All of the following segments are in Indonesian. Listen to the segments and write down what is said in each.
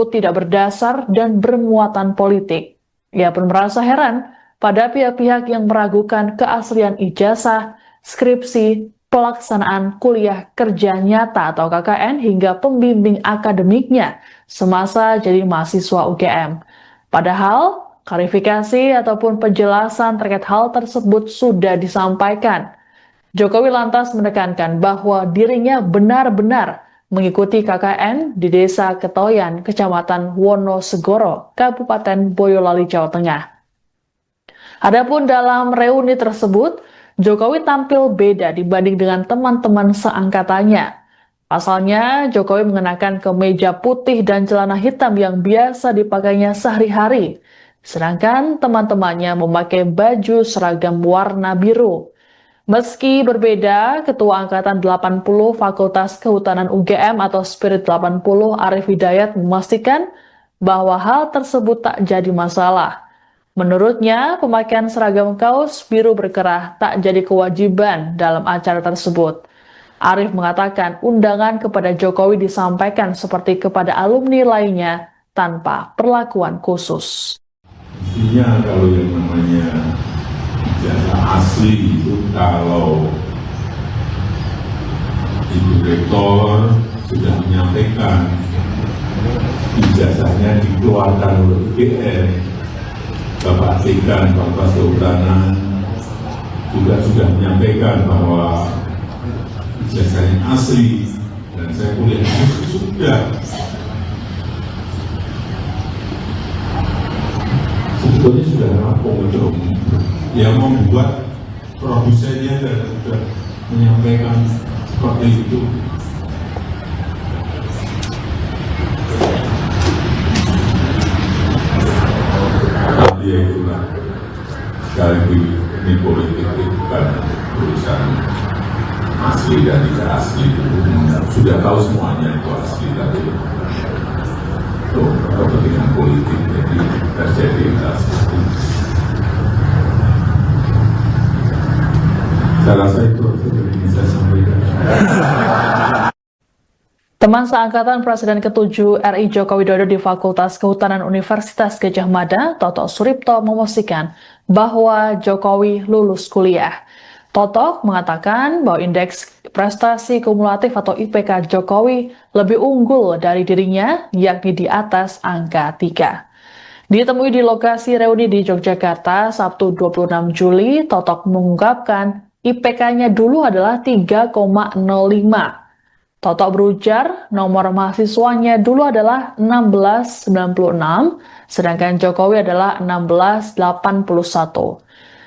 tidak berdasar dan bermuatan politik. Ia pun merasa heran pada pihak-pihak yang meragukan keaslian ijazah, skripsi, pelaksanaan kuliah kerja nyata atau KKN hingga pembimbing akademiknya semasa jadi mahasiswa UGM. Padahal, klarifikasi ataupun penjelasan terkait hal tersebut sudah disampaikan. Jokowi lantas menekankan bahwa dirinya benar-benar mengikuti KKN di Desa Ketoyan, Kecamatan Wonosegoro, Kabupaten Boyolali, Jawa Tengah. Adapun dalam reuni tersebut, Jokowi tampil beda dibanding dengan teman-teman seangkatannya. Pasalnya, Jokowi mengenakan kemeja putih dan celana hitam yang biasa dipakainya sehari-hari, sedangkan teman-temannya memakai baju seragam warna biru. Meski berbeda, Ketua Angkatan 80 Fakultas Kehutanan UGM atau Spirit 80 Arif Hidayat memastikan bahwa hal tersebut tak jadi masalah. Menurutnya, pemakaian seragam kaos biru berkerah tak jadi kewajiban dalam acara tersebut. Arif mengatakan undangan kepada Jokowi disampaikan seperti kepada alumni lainnya tanpa perlakuan khusus. Intinya kalau yang namanya ijazah asli itu kalau Ibu Rektor sudah menyampaikan ijazahnya dikeluarkan oleh UGM, Bapak Dekan Fakultas Kehutanan juga sudah menyampaikan bahwa ijazahnya asli dan saya kuliah sudah. Sebetulnya sudah rampung untuk yang membuat produsennya dan sudah menyampaikan seperti itu. Tapi ya itulah, sekali lagi ini politik itu bukan urusan asli dan tidak asli. Sudah tahu semuanya itu asli, tapi itu kepentingan politik jadi terjadi hal seperti itu. Saya rasa itu yang ingin saya sampaikan. Teman seangkatan Presiden ke-7 RI Joko Widodo di Fakultas Kehutanan Universitas Gadjah Mada, Toto Suripto, memastikan bahwa Jokowi lulus kuliah. Toto mengatakan bahwa indeks prestasi kumulatif atau IPK Jokowi lebih unggul dari dirinya, yakni di atas angka 3. Ditemui di lokasi reuni di Yogyakarta, Sabtu 26 Juli, Toto mengungkapkan IPK-nya dulu adalah 3,05. Toto berujar nomor mahasiswanya dulu adalah 1696, sedangkan Jokowi adalah 1681.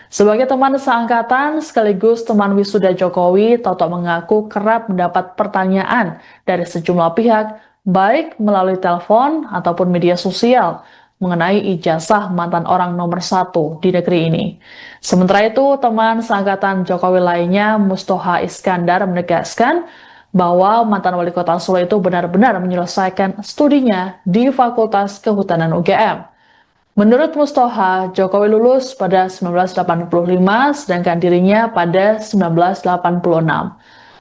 Sebagai teman seangkatan sekaligus teman wisuda Jokowi, Toto mengaku kerap mendapat pertanyaan dari sejumlah pihak, baik melalui telepon ataupun media sosial, mengenai ijazah mantan orang nomor 1 di negeri ini. Sementara itu, teman seangkatan Jokowi lainnya, Mustoha Iskandar, menegaskan bahwa mantan wali kota Solo itu benar-benar menyelesaikan studinya di Fakultas Kehutanan UGM. Menurut Mustoha, Jokowi lulus pada 1985, sedangkan dirinya pada 1986.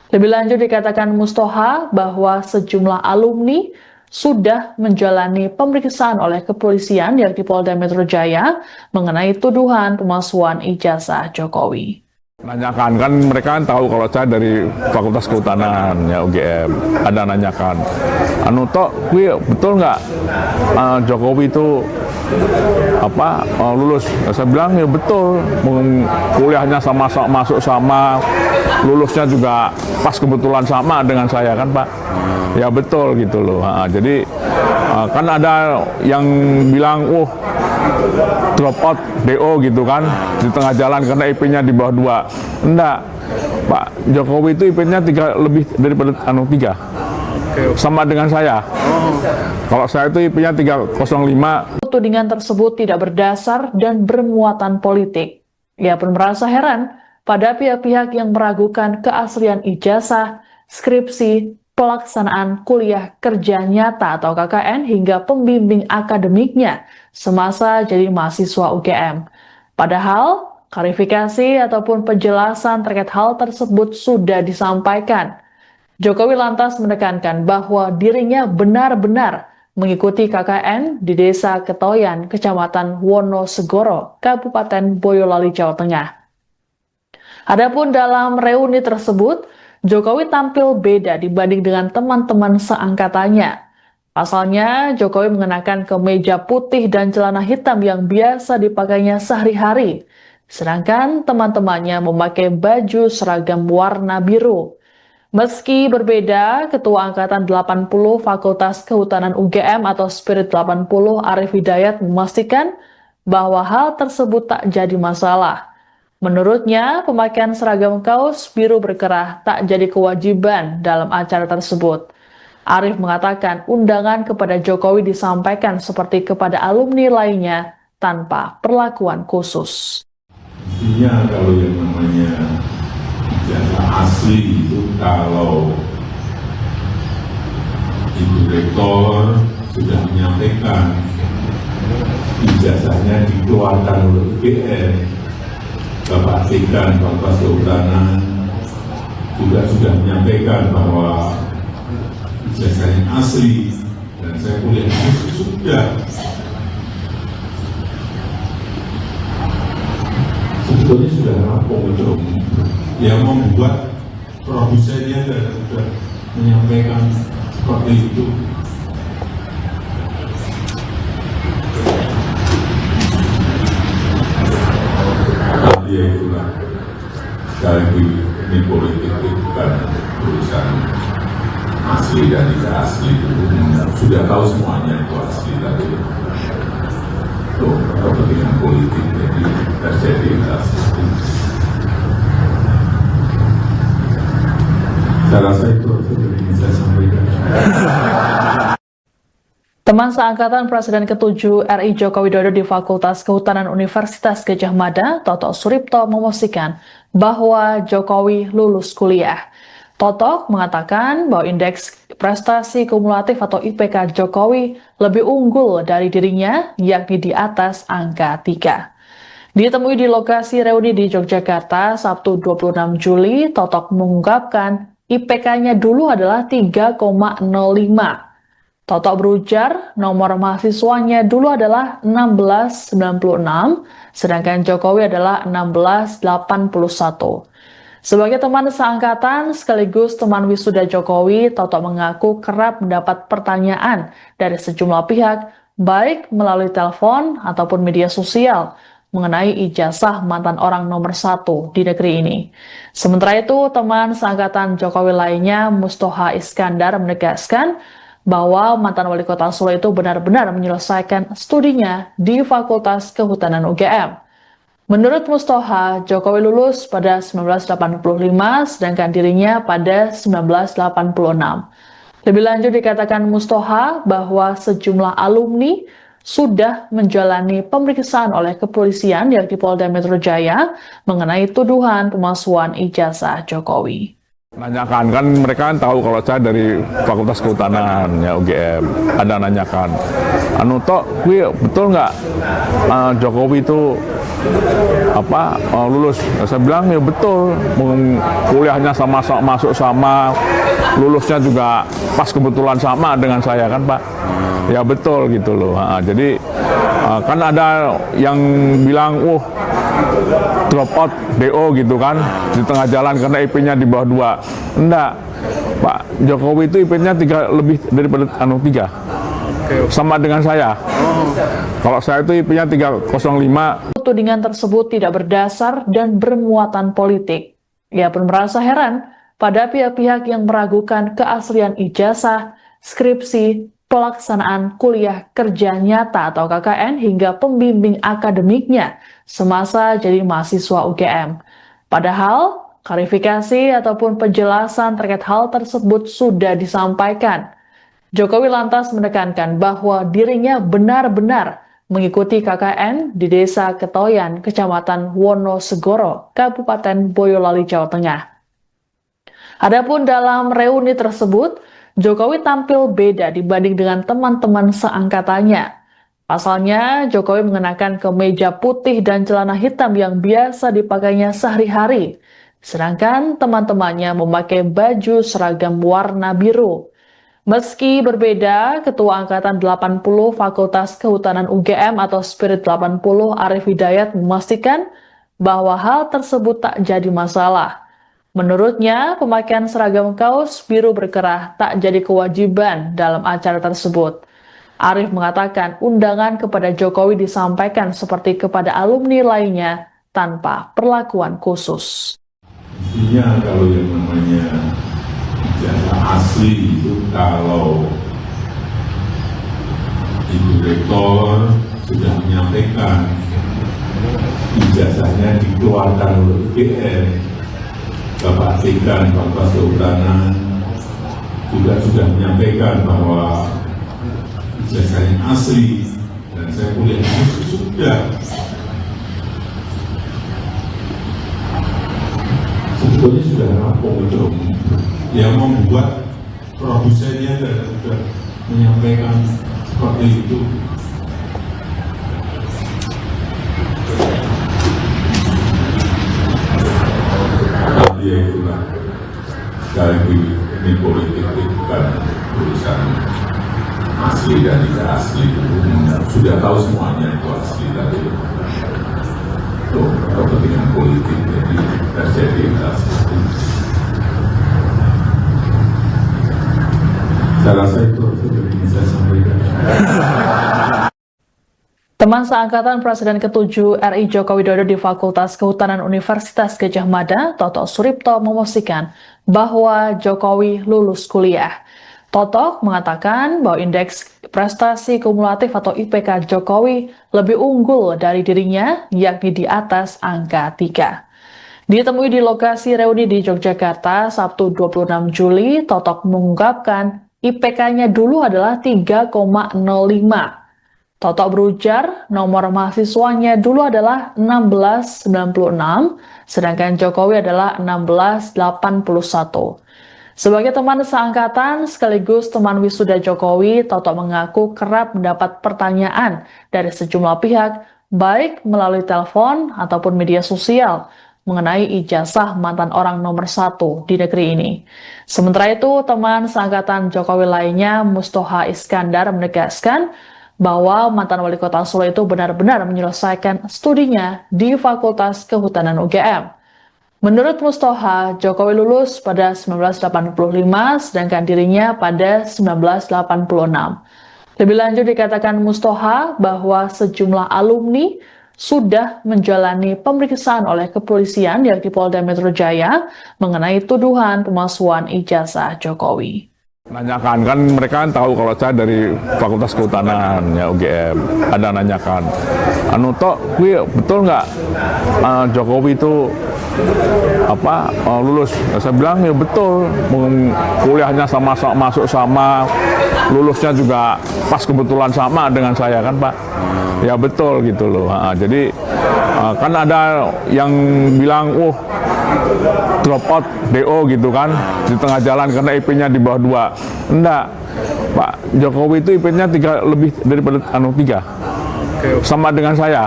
Lebih lanjut dikatakan Mustoha bahwa sejumlah alumni sudah menjalani pemeriksaan oleh kepolisian yakni Polda Metro Jaya mengenai tuduhan pemalsuan ijazah Jokowi. Nanyakan, kan mereka kan tahu kalau saya dari Fakultas Kehutanan ya UGM, ada nanyakan, Tok, betul nggak Jokowi itu lulus? Saya bilang ya betul, kuliahnya sama masuk sama, lulusnya juga pas kebetulan sama dengan saya kan Pak, ya betul gitu loh. Jadi kan ada yang bilang, drop out DO gitu kan di tengah jalan karena IP-nya di bawah 2. Enggak, Pak Jokowi itu IP-nya 3 lebih daripada 3. Sama dengan saya. Kalau saya itu IP-nya 305. Tudingan tersebut tidak berdasar dan bermuatan politik. Ia pun merasa heran pada pihak-pihak yang meragukan keaslian ijazah, skripsi, pelaksanaan kuliah kerja nyata atau KKN hingga pembimbing akademiknya semasa jadi mahasiswa UGM. Padahal, klarifikasi ataupun penjelasan terkait hal tersebut sudah disampaikan. Jokowi lantas menekankan bahwa dirinya benar-benar mengikuti KKN di Desa Ketoyan, Kecamatan Wonosegoro, Kabupaten Boyolali, Jawa Tengah. Adapun dalam reuni tersebut, Jokowi tampil beda dibanding dengan teman-teman seangkatannya. Pasalnya, Jokowi mengenakan kemeja putih dan celana hitam yang biasa dipakainya sehari-hari, sedangkan teman-temannya memakai baju seragam warna biru. Meski berbeda, Ketua Angkatan 80 Fakultas Kehutanan UGM atau Spirit 80 Arif Hidayat memastikan bahwa hal tersebut tak jadi masalah. Menurutnya, pemakaian seragam kaos biru berkerah tak jadi kewajiban dalam acara tersebut. Arif mengatakan undangan kepada Jokowi disampaikan seperti kepada alumni lainnya tanpa perlakuan khusus. Intinya kalau yang namanya ijazah asli itu kalau Ibu Rektor sudah menyampaikan ijazahnya dikeluarkan oleh UGM, Bapak Dekan Fakultas Kehutanan juga sudah menyampaikan bahwa ijazahnya asli dan saya kuliah di sudah. Sebetulnya sudah rampung itu. Yang membuat produsennya sudah menyampaikan seperti itu. Tapi ya itulah, sekali lagi ini politik itu bukan urusan asli dan tidak asli itu. Sudah tahu semuanya itu asli tadi. Itu kepentingan politik jadi terjadi seperti itu. Saya rasa itu yang saya sampaikan. Teman seangkatan Presiden ke-7 RI Joko Widodo di Fakultas Kehutanan Universitas Gadjah Mada, Toto Suripto, memastikan bahwa Jokowi lulus kuliah. Toto mengatakan bahwa indeks prestasi kumulatif atau IPK Jokowi lebih unggul dari dirinya, yakni di atas angka 3. Ditemui di lokasi reuni di Yogyakarta, Sabtu 26 Juli, Toto mengungkapkan IPK-nya dulu adalah 3,05. Toto berujar nomor mahasiswanya dulu adalah 1696, sedangkan Jokowi adalah 1681. Sebagai teman seangkatan sekaligus teman wisuda Jokowi, Toto mengaku kerap mendapat pertanyaan dari sejumlah pihak, baik melalui telepon ataupun media sosial, mengenai ijazah mantan orang nomor 1 di negeri ini. Sementara itu, teman seangkatan Jokowi lainnya, Mustoha Iskandar, menegaskan bahwa mantan wali kota Solo itu benar-benar menyelesaikan studinya di Fakultas Kehutanan UGM. Menurut Mustoha, Jokowi lulus pada 1985, sedangkan dirinya pada 1986. Lebih lanjut dikatakan Mustoha bahwa sejumlah alumni sudah menjalani pemeriksaan oleh kepolisian yakni Polda Metro Jaya mengenai tuduhan pemalsuan ijazah Jokowi. Nanyakan, kan mereka kan tahu kalau saya dari Fakultas Kehutanan ya UGM, ada nanyakan, Tok, betul nggak Jokowi itu lulus? Saya bilang ya betul, kuliahnya sama masuk sama, lulusnya juga pas kebetulan sama dengan saya kan Pak. Ya betul gitu loh. Jadi kan ada yang bilang, drop out DO gitu kan di tengah jalan karena IP-nya di bawah 2. Enggak, Pak Jokowi itu IP-nya 3 lebih daripada 3. Sama dengan saya. Kalau saya itu IP-nya 305. Tudingan tersebut tidak berdasar dan bermuatan politik. Ia pun merasa heran pada pihak-pihak yang meragukan keaslian ijazah, skripsi, pelaksanaan kuliah kerja nyata atau KKN hingga pembimbing akademiknya semasa jadi mahasiswa UGM. Padahal, klarifikasi ataupun penjelasan terkait hal tersebut sudah disampaikan. Jokowi lantas menekankan bahwa dirinya benar-benar mengikuti KKN di Desa Ketoyan, Kecamatan Wonosegoro, Kabupaten Boyolali, Jawa Tengah. Adapun dalam reuni tersebut, Jokowi tampil beda dibanding dengan teman-teman seangkatannya. Pasalnya, Jokowi mengenakan kemeja putih dan celana hitam yang biasa dipakainya sehari-hari, sedangkan teman-temannya memakai baju seragam warna biru. Meski berbeda, Ketua Angkatan 80 Fakultas Kehutanan UGM atau Spirit 80 Arif Hidayat memastikan bahwa hal tersebut tak jadi masalah. Menurutnya, pemakaian seragam kaos biru berkerah tak jadi kewajiban dalam acara tersebut. Arif mengatakan undangan kepada Jokowi disampaikan seperti kepada alumni lainnya tanpa perlakuan khusus. Intinya kalau yang namanya ijazah asli itu kalau Ibu Rektor sudah menyampaikan ijazahnya dikeluarkan oleh UGM, Bapak Dekan Fakultas Kehutanan juga sudah menyampaikan bahwa ijazahnya asli dan saya kuliah sudah. Sebetulnya sudah rampung itu. Yang membuat produsennya dan sudah menyampaikan seperti itu. Ya itulah, sekali lagi ini politik itu bukan urusan asli dan tidak asli. Sudah tahu semuanya itu asli, tapi itu kepentingan politik jadi terjadi hal seperti itu. Saya rasa itu sudah bisa sampaikan. Teman seangkatan Presiden ke-7 RI Joko Widodo di Fakultas Kehutanan Universitas Gadjah Mada, Toto Suripto, memastikan bahwa Jokowi lulus kuliah. Toto mengatakan bahwa indeks prestasi kumulatif atau IPK Jokowi lebih unggul dari dirinya, yakni di atas angka 3. Ditemui di lokasi reuni di Yogyakarta Sabtu 26 Juli, Toto mengungkapkan IPK-nya dulu adalah 3,05. Toto berujar nomor mahasiswanya dulu adalah 1696, sedangkan Jokowi adalah 1681. Sebagai teman seangkatan sekaligus teman wisuda Jokowi, Toto mengaku kerap mendapat pertanyaan dari sejumlah pihak, baik melalui telepon ataupun media sosial, mengenai ijazah mantan orang nomor 1 di negeri ini. Sementara itu, teman seangkatan Jokowi lainnya, Mustoha Iskandar, menegaskan bahwa mantan wali kota Solo itu benar-benar menyelesaikan studinya di Fakultas Kehutanan UGM. Menurut Mustoha, Jokowi lulus pada 1985, sedangkan dirinya pada 1986. Lebih lanjut dikatakan Mustoha bahwa sejumlah alumni sudah menjalani pemeriksaan oleh kepolisian yakni Polda Metro Jaya mengenai tuduhan pemalsuan ijazah Jokowi. Nanyakan, kan mereka kan tahu kalau saya dari Fakultas Kehutanan ya UGM, ada nanyakan, betul nggak Jokowi itu lulus? Saya bilang ya betul, kuliahnya masuk sama, lulusnya juga pas kebetulan sama dengan saya kan Pak. Ya betul gitu loh. Jadi kan ada yang bilang, drop out DO gitu kan di tengah jalan karena IP-nya di bawah 2. Enggak, Pak Jokowi itu IP-nya 3 lebih daripada 3. Sama dengan saya.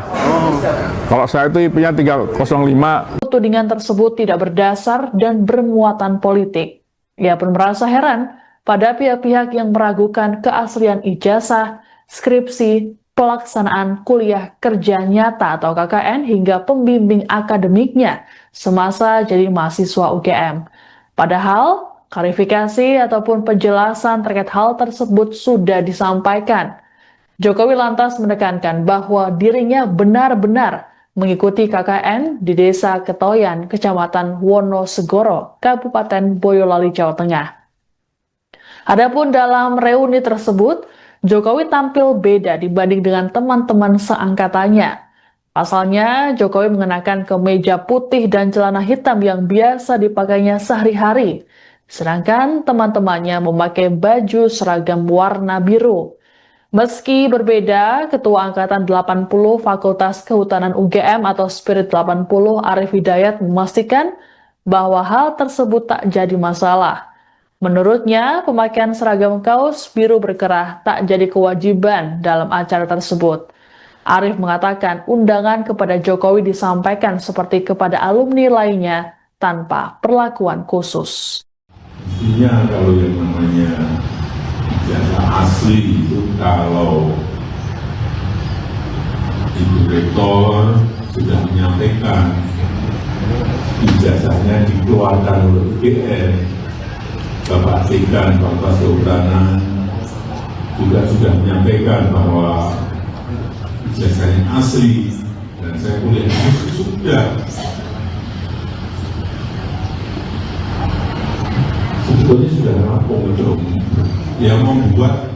Kalau saya itu IP-nya 305. Tudingan tersebut tidak berdasar dan bermuatan politik. Ia pun merasa heran pada pihak-pihak yang meragukan keaslian ijazah, skripsi, pelaksanaan kuliah kerja nyata atau KKN hingga pembimbing akademiknya semasa jadi mahasiswa UGM. Padahal, klarifikasi ataupun penjelasan terkait hal tersebut sudah disampaikan. Jokowi lantas menekankan bahwa dirinya benar-benar mengikuti KKN di Desa Ketoyan, Kecamatan Wonosegoro, Kabupaten Boyolali, Jawa Tengah. Adapun dalam reuni tersebut, Jokowi tampil beda dibanding dengan teman-teman seangkatannya. Pasalnya, Jokowi mengenakan kemeja putih dan celana hitam yang biasa dipakainya sehari-hari. Sedangkan teman-temannya memakai baju seragam warna biru. Meski berbeda, Ketua Angkatan 80 Fakultas Kehutanan UGM atau Spirit 80 Arif Hidayat memastikan bahwa hal tersebut tak jadi masalah. Menurutnya, pemakaian seragam kaos biru berkerah tak jadi kewajiban dalam acara tersebut. Arif mengatakan undangan kepada Jokowi disampaikan seperti kepada alumni lainnya tanpa perlakuan khusus. Intinya kalau yang namanya ijazah asli itu kalau Ibu Rektor sudah menyampaikan ijazahnya dikeluarkan oleh UGM, Bapak Dekan Fakultas Kehutanan juga sudah menyampaikan bahwa ijazahnya asli dan saya kuliah sudah sebetulnya sudah rampung untuk yang membuat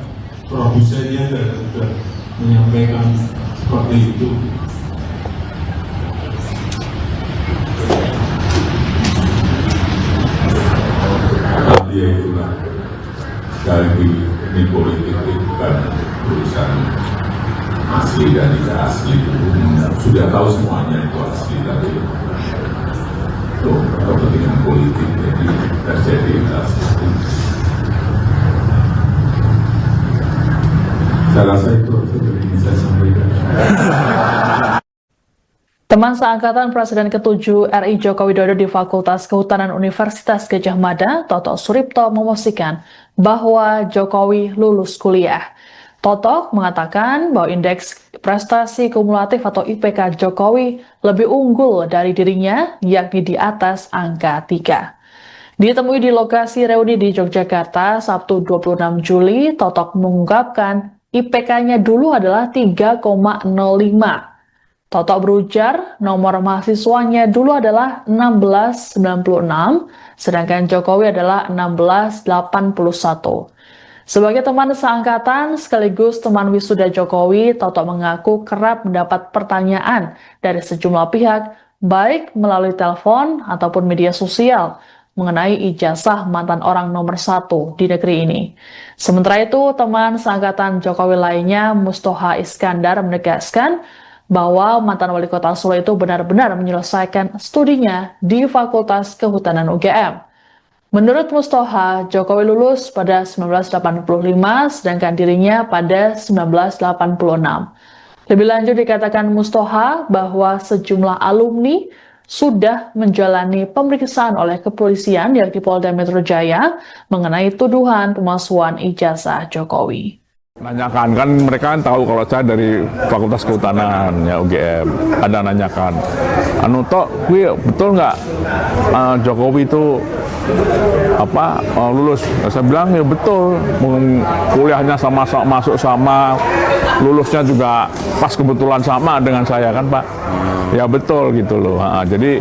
produsennya dan sudah menyampaikan seperti itu. Tapi ya itulah, sekali lagi ini politik itu bukan urusan asli dan tidak asli. Sudah tahu semuanya itu asli, tapi itu kepentingan politik jadi terjadi seperti itu. Saya rasa itu yang ingin saya sampaikan. Teman seangkatan Presiden ke-7 RI Joko Widodo di Fakultas Kehutanan Universitas Gadjah Mada, Toto Suripto, memastikan bahwa Jokowi lulus kuliah. Toto mengatakan bahwa indeks prestasi kumulatif atau IPK Jokowi lebih unggul dari dirinya, yakni di atas angka 3. Ditemui di lokasi reuni di Yogyakarta Sabtu 26 Juli, Toto mengungkapkan IPK-nya dulu adalah 3,05. Toto berujar nomor mahasiswanya dulu adalah 1696, sedangkan Jokowi adalah 1681. Sebagai teman seangkatan sekaligus teman wisuda Jokowi, Toto mengaku kerap mendapat pertanyaan dari sejumlah pihak, baik melalui telepon ataupun media sosial, mengenai ijazah mantan orang nomor 1 di negeri ini. Sementara itu, teman seangkatan Jokowi lainnya, Mustoha Iskandar, menegaskan bahwa mantan wali kota Solo itu benar-benar menyelesaikan studinya di Fakultas Kehutanan UGM. Menurut Mustoha, Jokowi lulus pada 1985, sedangkan dirinya pada 1986. Lebih lanjut dikatakan Mustoha bahwa sejumlah alumni sudah menjalani pemeriksaan oleh kepolisian yakni Polda Metro Jaya mengenai tuduhan pemalsuan ijazah Jokowi. Nanyakan, kan mereka kan tahu kalau saya dari Fakultas Kehutanan ya UGM, ada nanyakan, Tok, betul nggak Jokowi itu lulus? Saya bilang ya betul, kuliahnya sama masuk sama, lulusnya juga pas kebetulan sama dengan saya kan Pak. Ya betul gitu loh. Jadi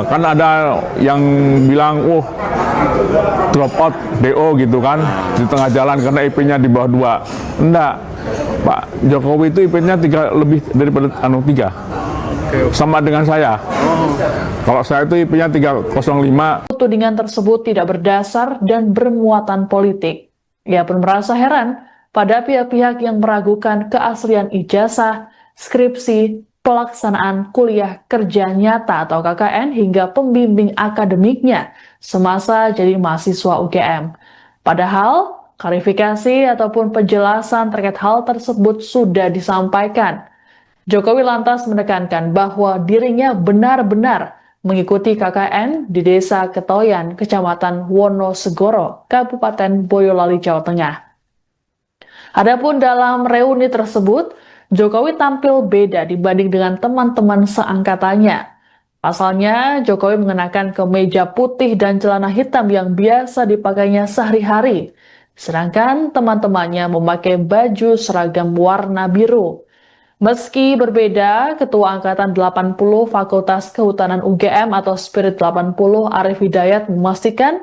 kan ada yang bilang, drop out DO gitu kan di tengah jalan karena IP-nya di bawah 2. Enggak, Pak Jokowi itu IP-nya 3 lebih daripada 3. Sama dengan saya. Kalau saya itu IP-nya 305. Tudingan tersebut tidak berdasar dan bermuatan politik. Ia pun merasa heran pada pihak-pihak yang meragukan keaslian ijazah, skripsi, pelaksanaan kuliah kerja nyata atau KKN hingga pembimbing akademiknya semasa jadi mahasiswa UGM. Padahal, klarifikasi ataupun penjelasan terkait hal tersebut sudah disampaikan. Jokowi lantas menekankan bahwa dirinya benar-benar mengikuti KKN di Desa Ketoyan, Kecamatan Wonosegoro, Kabupaten Boyolali, Jawa Tengah. Adapun dalam reuni tersebut, Jokowi tampil beda dibanding dengan teman-teman seangkatannya. Pasalnya, Jokowi mengenakan kemeja putih dan celana hitam yang biasa dipakainya sehari-hari. Sedangkan teman-temannya memakai baju seragam warna biru. Meski berbeda, Ketua Angkatan 80 Fakultas Kehutanan UGM atau Spirit 80 Arif Hidayat memastikan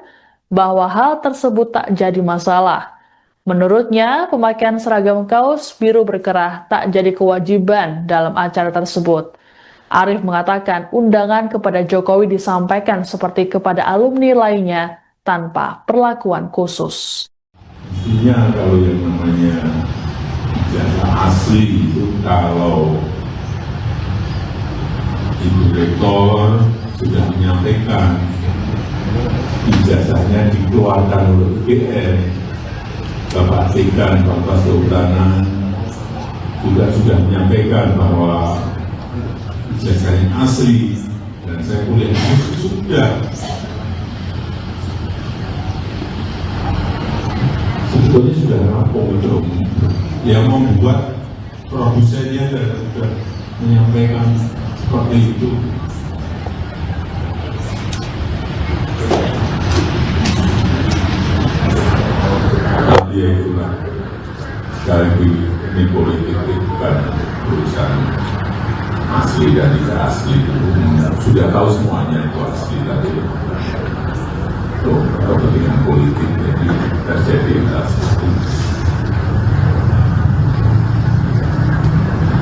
bahwa hal tersebut tak jadi masalah. Menurutnya, pemakaian seragam kaos biru berkerah tak jadi kewajiban dalam acara tersebut. Arif mengatakan undangan kepada Jokowi disampaikan seperti kepada alumni lainnya tanpa perlakuan khusus. Mestinya kalau yang namanya ijazah asli itu kalau Ibu Rektor sudah menyampaikan ijazahnya dikeluarkan oleh UGM, Bapak Dekan Fakultas Kehutanan juga sudah menyampaikan bahwa ijazahnya asli dan saya kuliah sudah sebetulnya sudah sudah rampung itu, yang membuat produsennya sudah menyampaikan seperti itu. Ya itulah, sekali lagi ini politik bukan urusan asli dan tidak asli, sudah tahu semuanya itu asli, tapi itu kepentingan politik jadi terjadi hal seperti itu.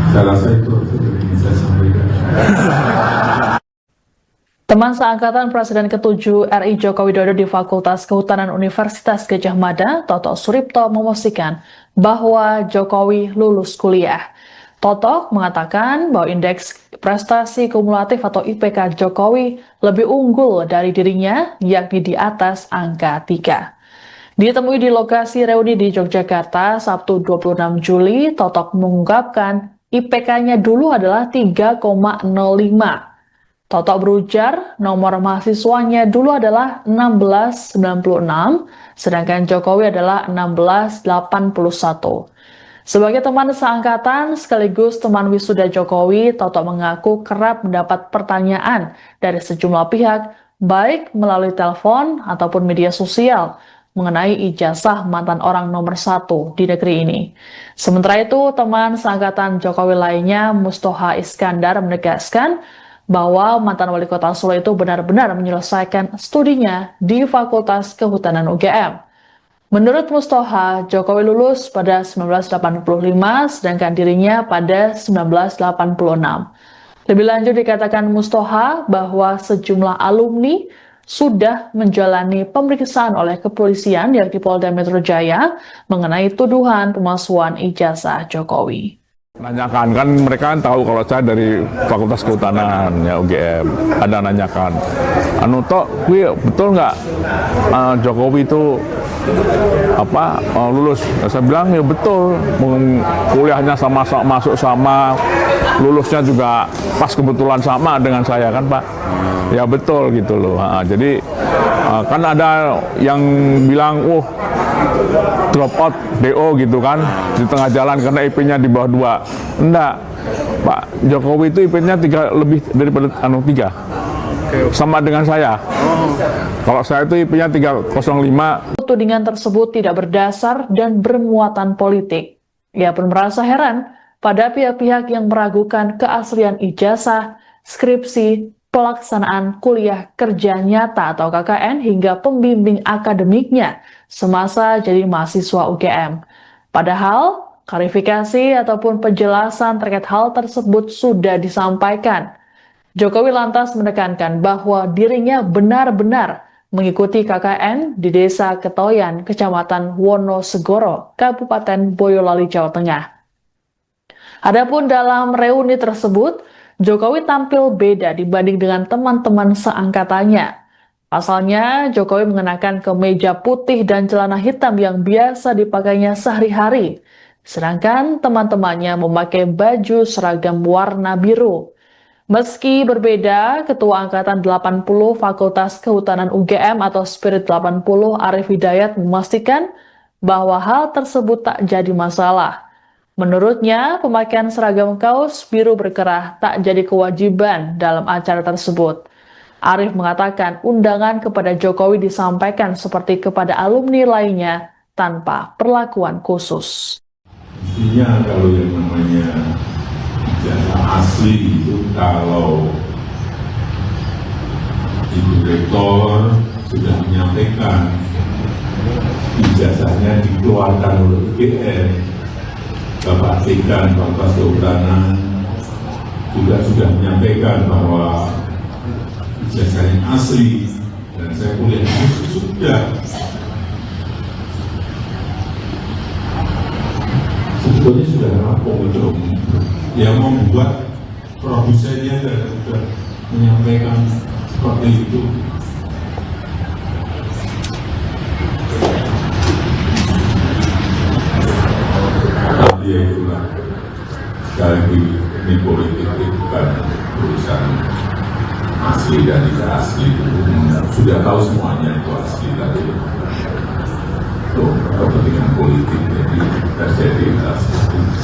Saya rasa itu yang ingin saya sampaikan. Teman seangkatan Presiden ke-7 RI Joko Widodo di Fakultas Kehutanan Universitas Gadjah Mada, Toto Suripto, memastikan bahwa Jokowi lulus kuliah. Toto mengatakan bahwa indeks prestasi kumulatif atau IPK Jokowi lebih unggul dari dirinya, yakni di atas angka 3. Ditemui di lokasi reuni di Yogyakarta Sabtu 26 Juli, Toto mengungkapkan IPK-nya dulu adalah 3,05. Toto berujar nomor mahasiswanya dulu adalah 1696, sedangkan Jokowi adalah 1681. Sebagai teman seangkatan sekaligus teman wisuda Jokowi, Toto mengaku kerap mendapat pertanyaan dari sejumlah pihak, baik melalui telepon ataupun media sosial, mengenai ijazah mantan orang nomor 1 di negeri ini. Sementara itu, teman seangkatan Jokowi lainnya, Mustoha Iskandar, menegaskan bahwa mantan wali kota Solo itu benar-benar menyelesaikan studinya di Fakultas Kehutanan UGM. Menurut Mustoha, Jokowi lulus pada 1985, sedangkan dirinya pada 1986. Lebih lanjut dikatakan Mustoha bahwa sejumlah alumni sudah menjalani pemeriksaan oleh kepolisian yakni Polda Metro Jaya mengenai tuduhan pemalsuan ijazah Jokowi. Nanyakan, kan mereka kan tahu kalau saya dari Fakultas Kehutanan ya UGM, ada nanyakan, Tok, betul nggak Jokowi itu lulus? Saya bilang ya betul, kuliahnya sama masuk sama, lulusnya juga pas kebetulan sama dengan saya kan Pak. Ya betul gitu loh. Jadi kan ada yang bilang, drop out DO gitu kan di tengah jalan karena IP-nya di bawah 2. Enggak, Pak Jokowi itu IP-nya 3 lebih daripada 3. Sama dengan saya. Kalau saya itu IP-nya 305. Tudingan tersebut tidak berdasar dan bermuatan politik. Ia pun merasa heran pada pihak-pihak yang meragukan keaslian ijazah, skripsi, pelaksanaan kuliah kerja nyata atau KKN hingga pembimbing akademiknya semasa jadi mahasiswa UGM. Padahal, klarifikasi ataupun penjelasan terkait hal tersebut sudah disampaikan. Jokowi lantas menekankan bahwa dirinya benar-benar mengikuti KKN di Desa Ketoyan, Kecamatan Wonosegoro, Kabupaten Boyolali, Jawa Tengah. Adapun dalam reuni tersebut, Jokowi tampil beda dibanding dengan teman-teman seangkatannya. Pasalnya, Jokowi mengenakan kemeja putih dan celana hitam yang biasa dipakainya sehari-hari, sedangkan teman-temannya memakai baju seragam warna biru. Meski berbeda, Ketua Angkatan 80 Fakultas Kehutanan UGM atau Spirit 80 Arif Hidayat memastikan bahwa hal tersebut tak jadi masalah. Menurutnya, pemakaian seragam kaos biru berkerah tak jadi kewajiban dalam acara tersebut. Arif mengatakan undangan kepada Jokowi disampaikan seperti kepada alumni lainnya tanpa perlakuan khusus. Intinya kalau yang namanya ijazah asli itu kalau Ibu Rektor sudah menyampaikan ijazahnya dikeluarkan oleh UGM, Bapak Dekan Fakultas Kehutanan juga sudah menyampaikan bahwa ijazahnya asli dan saya kuliah sudah. Sebetulnya sudah rampung itu, yang membuat produsennya sudah menyampaikan seperti itu. Ya itulah, sekali lagi ini politik bukan urusan asli dan tidak asli, sudah tahu semuanya itu asli, tapi untuk kepentingan politik, jadi terjadi hal seperti itu.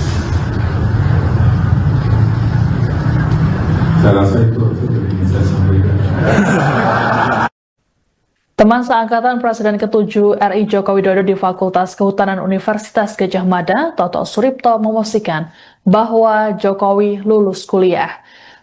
Saya rasa itu yang ingin saya sampaikan. Teman seangkatan Presiden ke-7 RI Joko Widodo di Fakultas Kehutanan Universitas Gadjah Mada, Toto Suripto, memastikan bahwa Jokowi lulus kuliah.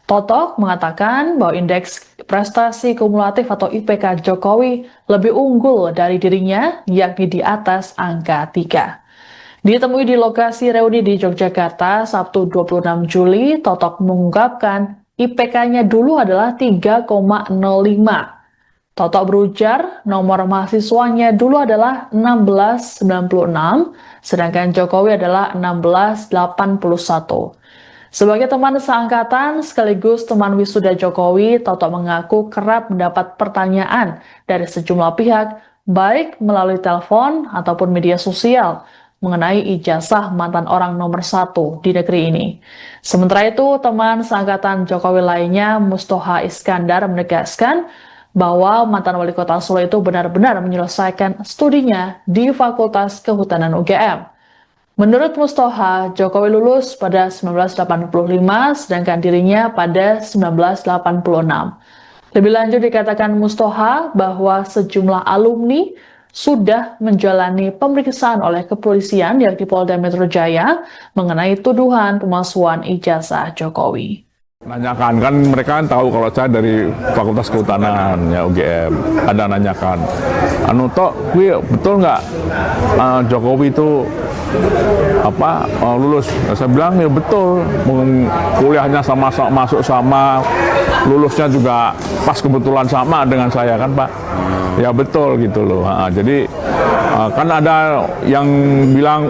Toto mengatakan bahwa indeks prestasi kumulatif atau IPK Jokowi lebih unggul dari dirinya, yakni di atas angka 3. Ditemui di lokasi reuni di Yogyakarta Sabtu 26 Juli, Toto mengungkapkan IPK-nya dulu adalah 3,05. Toto berujar nomor mahasiswanya dulu adalah 1696, sedangkan Jokowi adalah 1681. Sebagai teman seangkatan sekaligus teman wisuda Jokowi, Toto mengaku kerap mendapat pertanyaan dari sejumlah pihak, baik melalui telepon ataupun media sosial, mengenai ijazah mantan orang nomor 1 di negeri ini. Sementara itu, teman seangkatan Jokowi lainnya, Mustoha Iskandar, menegaskan bahwa mantan wali kota Solo itu benar-benar menyelesaikan studinya di Fakultas Kehutanan UGM. Menurut Mustoha, Jokowi lulus pada 1985, sedangkan dirinya pada 1986. Lebih lanjut dikatakan Mustoha bahwa sejumlah alumni sudah menjalani pemeriksaan oleh kepolisian yakni Polda Metro Jaya mengenai tuduhan pemalsuan ijazah Jokowi. Nanyakan, kan mereka kan tahu kalau saya dari Fakultas Kehutanan ya UGM, ada nanyakan, Tok, betul nggak Jokowi itu lulus? Saya bilang ya betul, kuliahnya masuk sama, lulusnya juga pas kebetulan sama dengan saya kan Pak, ya betul gitu loh. Jadi kan ada yang bilang,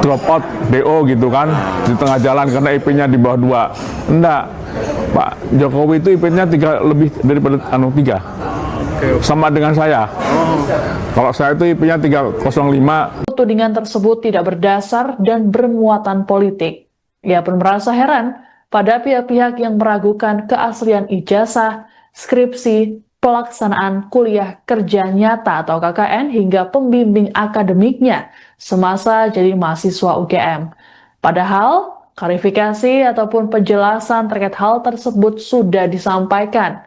drop out DO gitu kan di tengah jalan karena IP-nya di bawah 2. Enggak, Pak Jokowi itu IP-nya 3 lebih daripada 3. Sama dengan saya. Kalau saya itu IP-nya 305. Tudingan tersebut tidak berdasar dan bermuatan politik. Ia pun merasa heran pada pihak-pihak yang meragukan keaslian ijazah, skripsi, pelaksanaan kuliah kerja nyata atau KKN hingga pembimbing akademiknya semasa jadi mahasiswa UGM. Padahal, klarifikasi ataupun penjelasan terkait hal tersebut sudah disampaikan.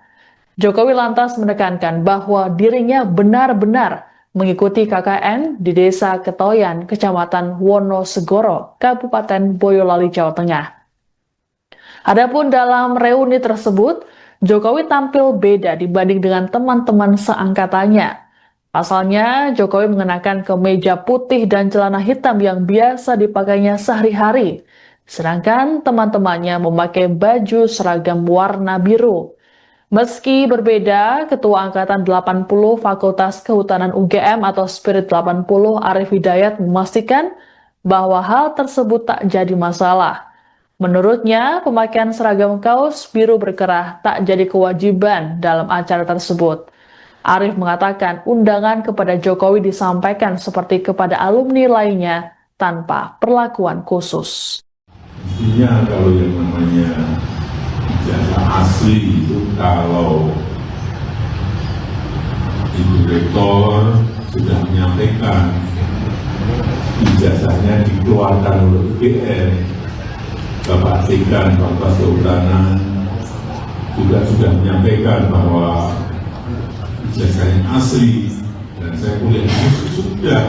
Jokowi lantas menekankan bahwa dirinya benar-benar mengikuti KKN di Desa Ketoyan, Kecamatan Wonosegoro, Kabupaten Boyolali, Jawa Tengah. Adapun dalam reuni tersebut, Jokowi tampil beda dibanding dengan teman-teman seangkatannya. Pasalnya, Jokowi mengenakan kemeja putih dan celana hitam yang biasa dipakainya sehari-hari. Sedangkan teman-temannya memakai baju seragam warna biru. Meski berbeda, Ketua Angkatan 80 Fakultas Kehutanan UGM atau Spirit 80 Arif Hidayat memastikan bahwa hal tersebut tak jadi masalah. Menurutnya, pemakaian seragam kaos biru berkerah tak jadi kewajiban dalam acara tersebut. Arif mengatakan undangan kepada Jokowi disampaikan seperti kepada alumni lainnya tanpa perlakuan khusus. Intinya kalau yang namanya ijazah asli itu kalau Ibu Rektor sudah menyampaikan ijazahnya dikeluarkan oleh UGM, Bapak Dekan Fakultas Kehutanan juga sudah menyampaikan bahwa ijazahnya asli dan saya kuliah sudah.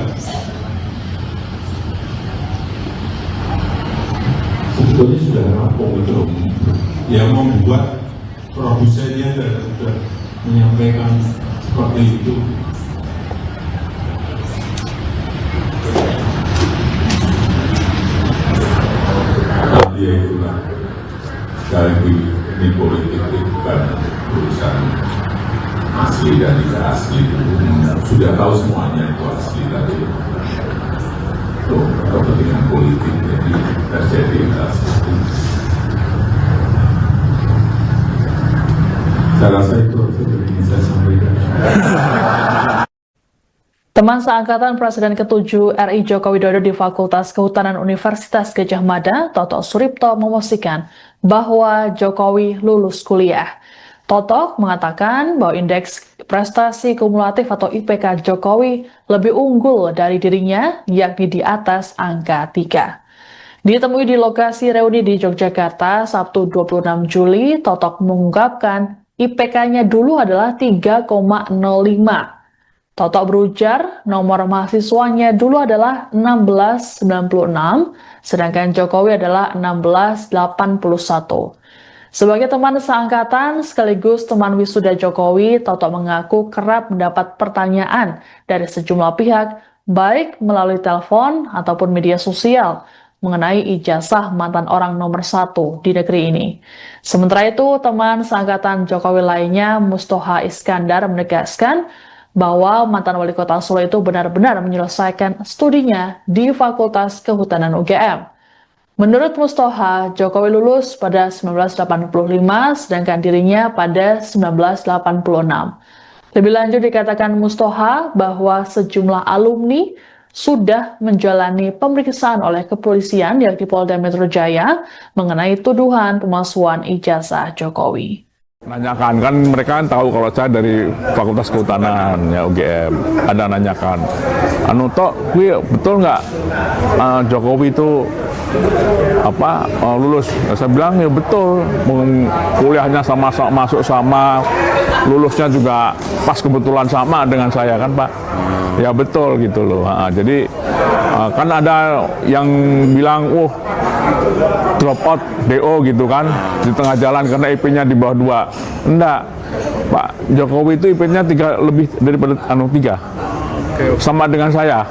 Sebetulnya sudah rampung itu. Yang membuat produsennya sudah menyampaikan seperti itu. Ya itulah, sekali lagi ini politik itu bukan urusan asli dan tidak asli. Sudah tahu semuanya itu asli tadi. Itu kepentingan politik, jadi terjadi hal seperti itu. Saya rasa itu yang ingin saya sampaikan. Teman seangkatan Presiden ke-7 RI Joko Widodo di Fakultas Kehutanan Universitas Gadjah Mada, Toto Suripto, memastikan bahwa Jokowi lulus kuliah. Totok mengatakan bahwa indeks prestasi kumulatif atau IPK Jokowi lebih unggul dari dirinya, yakni di atas angka 3. Ditemui di lokasi reuni di Yogyakarta Sabtu 26 Juli, Totok mengungkapkan IPK-nya dulu adalah 3,05. Totok berujar nomor mahasiswanya dulu adalah 1696, sedangkan Jokowi adalah 1681. Sebagai teman seangkatan sekaligus teman wisuda Jokowi, Totok mengaku kerap mendapat pertanyaan dari sejumlah pihak, baik melalui telepon ataupun media sosial, mengenai ijazah mantan orang nomor 1 di negeri ini. Sementara itu, teman seangkatan Jokowi lainnya, Mustoha Iskandar, menegaskan bahwa mantan wali kota Solo itu benar-benar menyelesaikan studinya di Fakultas Kehutanan UGM. Menurut Mustoha, Jokowi lulus pada 1985, sedangkan dirinya pada 1986. Lebih lanjut dikatakan Mustoha bahwa sejumlah alumni sudah menjalani pemeriksaan oleh kepolisian yakni Polda Metro Jaya mengenai tuduhan pemalsuan ijazah Jokowi. Nanyakan, kan mereka kan tahu kalau saya dari Fakultas Kehutanan ya UGM, ada nanyakan, Tok, betul nggak Jokowi itu lulus? Saya bilang ya betul, kuliahnya sama masuk sama, lulusnya juga pas kebetulan sama dengan saya kan Pak. Ya betul gitu loh. Jadi kan ada yang bilang, drop out DO gitu kan di tengah jalan karena IP-nya di bawah 2. Enggak, Pak Jokowi itu IP-nya 3 lebih daripada 3. Sama dengan saya.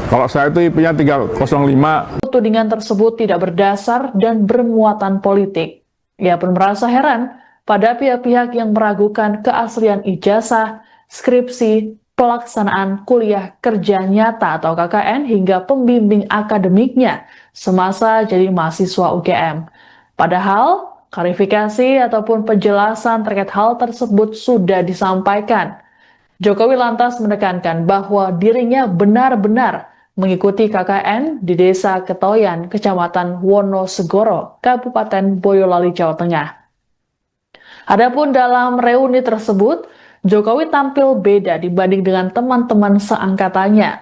Kalau saya itu IP-nya 305. Tudingan tersebut tidak berdasar dan bermuatan politik. Ia pun merasa heran pada pihak-pihak yang meragukan keaslian ijazah, skripsi, pelaksanaan kuliah kerja nyata atau KKN hingga pembimbing akademiknya semasa jadi mahasiswa UGM. Padahal, klarifikasi ataupun penjelasan terkait hal tersebut sudah disampaikan. Jokowi lantas menekankan bahwa dirinya benar-benar mengikuti KKN di Desa Ketoyan, Kecamatan Wonosegoro, Kabupaten Boyolali, Jawa Tengah. Adapun dalam reuni tersebut, Jokowi tampil beda dibanding dengan teman-teman seangkatannya.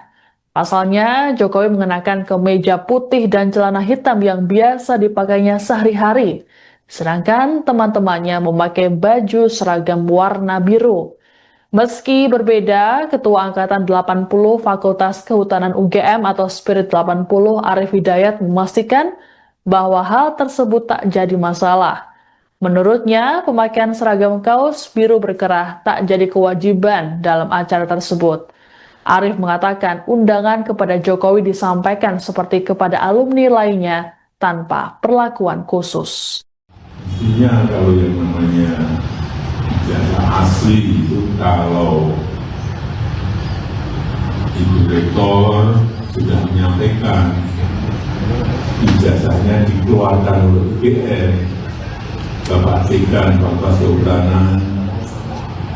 Pasalnya, Jokowi mengenakan kemeja putih dan celana hitam yang biasa dipakainya sehari-hari, sedangkan teman-temannya memakai baju seragam warna biru. Meski berbeda, Ketua Angkatan 80 Fakultas Kehutanan UGM atau Spirit 80 Arif Hidayat memastikan bahwa hal tersebut tak jadi masalah. Menurutnya, pemakaian seragam kaos biru berkerah tak jadi kewajiban dalam acara tersebut. Arif mengatakan undangan kepada Jokowi disampaikan seperti kepada alumni lainnya tanpa perlakuan khusus. Mestinya kalau yang namanya ijazah asli itu kalau Ibu Rektor sudah menyampaikan ijazahnya dikeluarkan oleh UGM, Bapak Dekan Fakultas Kehutanan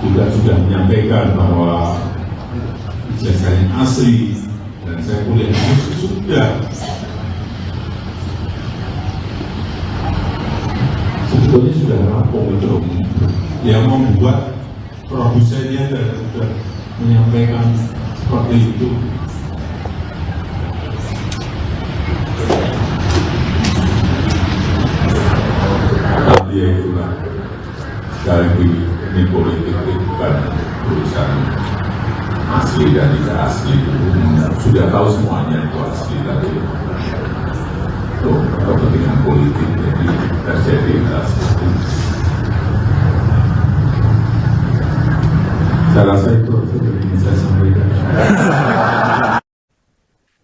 juga sudah menyampaikan bahwa ijazahnya asli dan saya kuliah sudah. Sebetulnya sudah rampung itu. Yang membuat produsennya sudah menyampaikan seperti itu. Ya itulah, sekali lagi ini politik itu bukan urusan asli dan tidak asli. Sudah tahu semuanya itu asli, tapi itu kepentingan politik jadi terjadi seperti itu. Saya rasa itu yang saya sampaikan.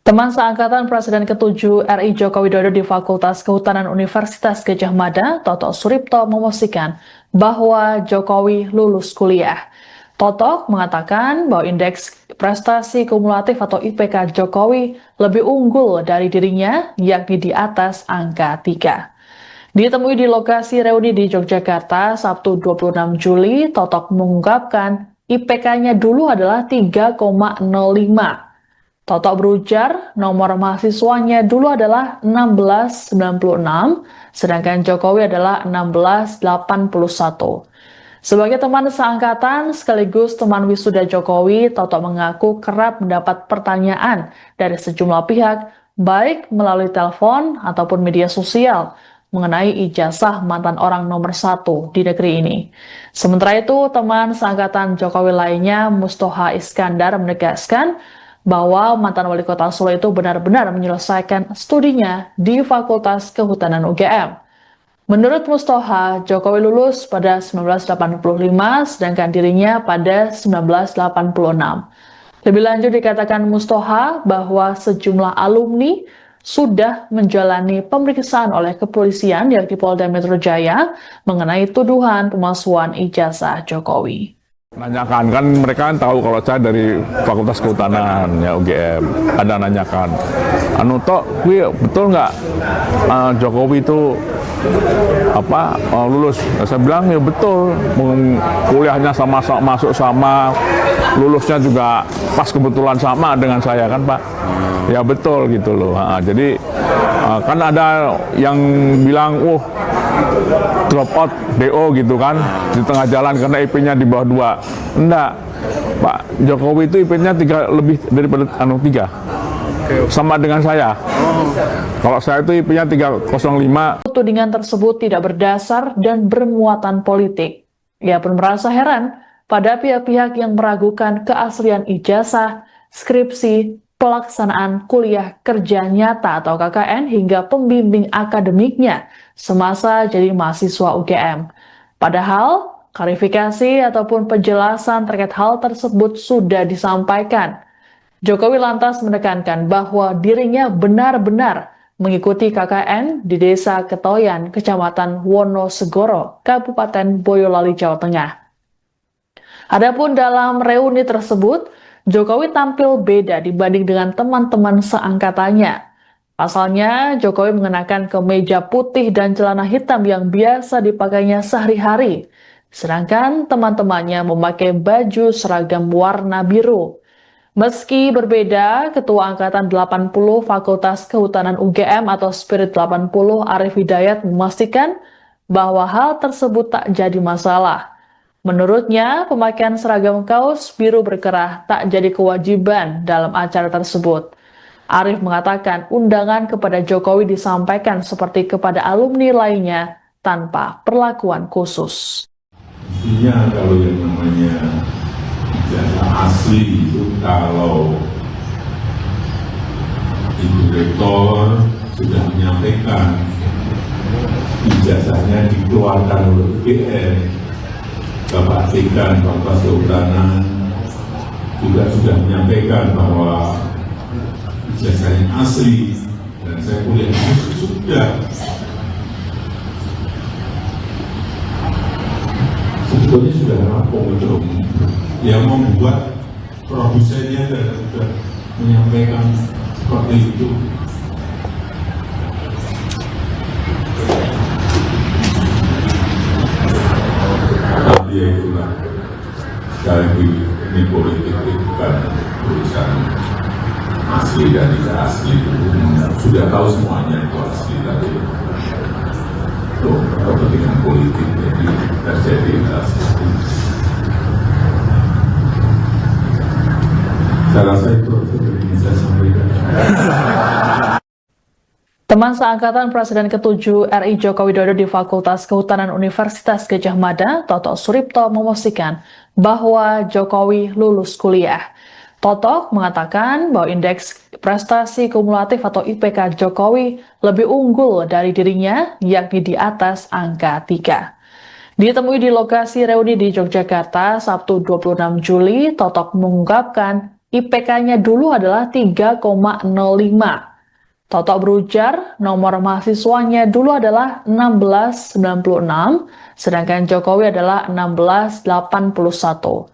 Teman seangkatan Presiden ke-7 RI Joko Widodo di Fakultas Kehutanan Universitas Gadjah Mada, Toto Suripto, memastikan bahwa Jokowi lulus kuliah. Toto mengatakan bahwa indeks prestasi kumulatif atau IPK Jokowi lebih unggul dari dirinya, yakni di atas angka 3. Ditemui di lokasi reuni di Yogyakarta Sabtu 26 Juli, Toto mengungkapkan IPK-nya dulu adalah 3,05. Toto berujar nomor mahasiswanya dulu adalah 1696, sedangkan Jokowi adalah 1681. Sebagai teman seangkatan sekaligus teman wisuda Jokowi, Toto mengaku kerap mendapat pertanyaan dari sejumlah pihak, baik melalui telepon ataupun media sosial, mengenai ijazah mantan orang nomor 1 di negeri ini. Sementara itu, teman seangkatan Jokowi lainnya, Mustoha Iskandar, menegaskan bahwa mantan wali kota Solo itu benar-benar menyelesaikan studinya di Fakultas Kehutanan UGM. Menurut Mustoha, Jokowi lulus pada 1985, sedangkan dirinya pada 1986. Lebih lanjut dikatakan Mustoha bahwa sejumlah alumni sudah menjalani pemeriksaan oleh kepolisian yakni Polda Metro Jaya mengenai tuduhan pemalsuan ijazah Jokowi. Nanyakan, kan mereka kan tahu kalau saya dari Fakultas Kehutanan ya UGM, ada nanyakan, Tok, betul nggak Jokowi itu lulus? Saya bilang ya betul, kuliahnya masuk sama, lulusnya juga pas kebetulan sama dengan saya kan Pak. Ya betul gitu loh. Jadi kan ada yang bilang, drop out DO gitu kan di tengah jalan karena IP-nya di bawah 2. Enggak, Pak Jokowi itu IP-nya 3 lebih daripada 3. Sama dengan saya. Kalau saya itu IP-nya 305. Tudingan tersebut tidak berdasar dan bermuatan politik. Ia pun merasa heran pada pihak-pihak yang meragukan keaslian ijazah, skripsi, pelaksanaan kuliah kerja nyata atau KKN hingga pembimbing akademiknya semasa jadi mahasiswa UGM. Padahal, klarifikasi ataupun penjelasan terkait hal tersebut sudah disampaikan. Jokowi lantas menekankan bahwa dirinya benar-benar mengikuti KKN di Desa Ketoyan, Kecamatan Wonosegoro, Kabupaten Boyolali, Jawa Tengah. Adapun dalam reuni tersebut, Jokowi tampil beda dibanding dengan teman-teman seangkatannya. Pasalnya, Jokowi mengenakan kemeja putih dan celana hitam yang biasa dipakainya sehari-hari, sedangkan teman-temannya memakai baju seragam warna biru. Meski berbeda, Ketua Angkatan 80 Fakultas Kehutanan UGM atau Spirit 80 Arif Hidayat memastikan bahwa hal tersebut tak jadi masalah. Menurutnya, pemakaian seragam kaos biru berkerah tak jadi kewajiban dalam acara tersebut. Arif mengatakan undangan kepada Jokowi disampaikan seperti kepada alumni lainnya tanpa perlakuan khusus. Intinya kalau yang namanya ijazah asli itu kalau Ibu Rektor sudah menyampaikan ijazahnya dikeluarkan oleh UGM, Bapak Dekan Fakultas Kehutanan juga sudah menyampaikan bahwa ijazahnya asli dan saya kuliah sudah. Sebetulnya sudah rampung untuk yang membuat produsennya dan sudah menyampaikan seperti itu. Ya itulah, sekali lagi ini politik itu bukan urusan asli dan tidak asli. Sudah tahu semuanya itu asli, tapi itu kepentingan politik jadi terjadi asli. Saya rasa itu yang bisa saya sampaikan. Teman seangkatan Presiden ke-7 RI Joko Widodo di Fakultas Kehutanan Universitas Gadjah Mada, Toto Suripto, memastikan bahwa Jokowi lulus kuliah. Toto mengatakan bahwa indeks prestasi kumulatif atau IPK Jokowi lebih unggul dari dirinya, yakni di atas angka 3. Ditemui di lokasi reuni di Yogyakarta, Sabtu 26 Juli, Toto mengungkapkan IPK-nya dulu adalah 3,05. Toto berujar nomor mahasiswanya dulu adalah 1696, sedangkan Jokowi adalah 1681.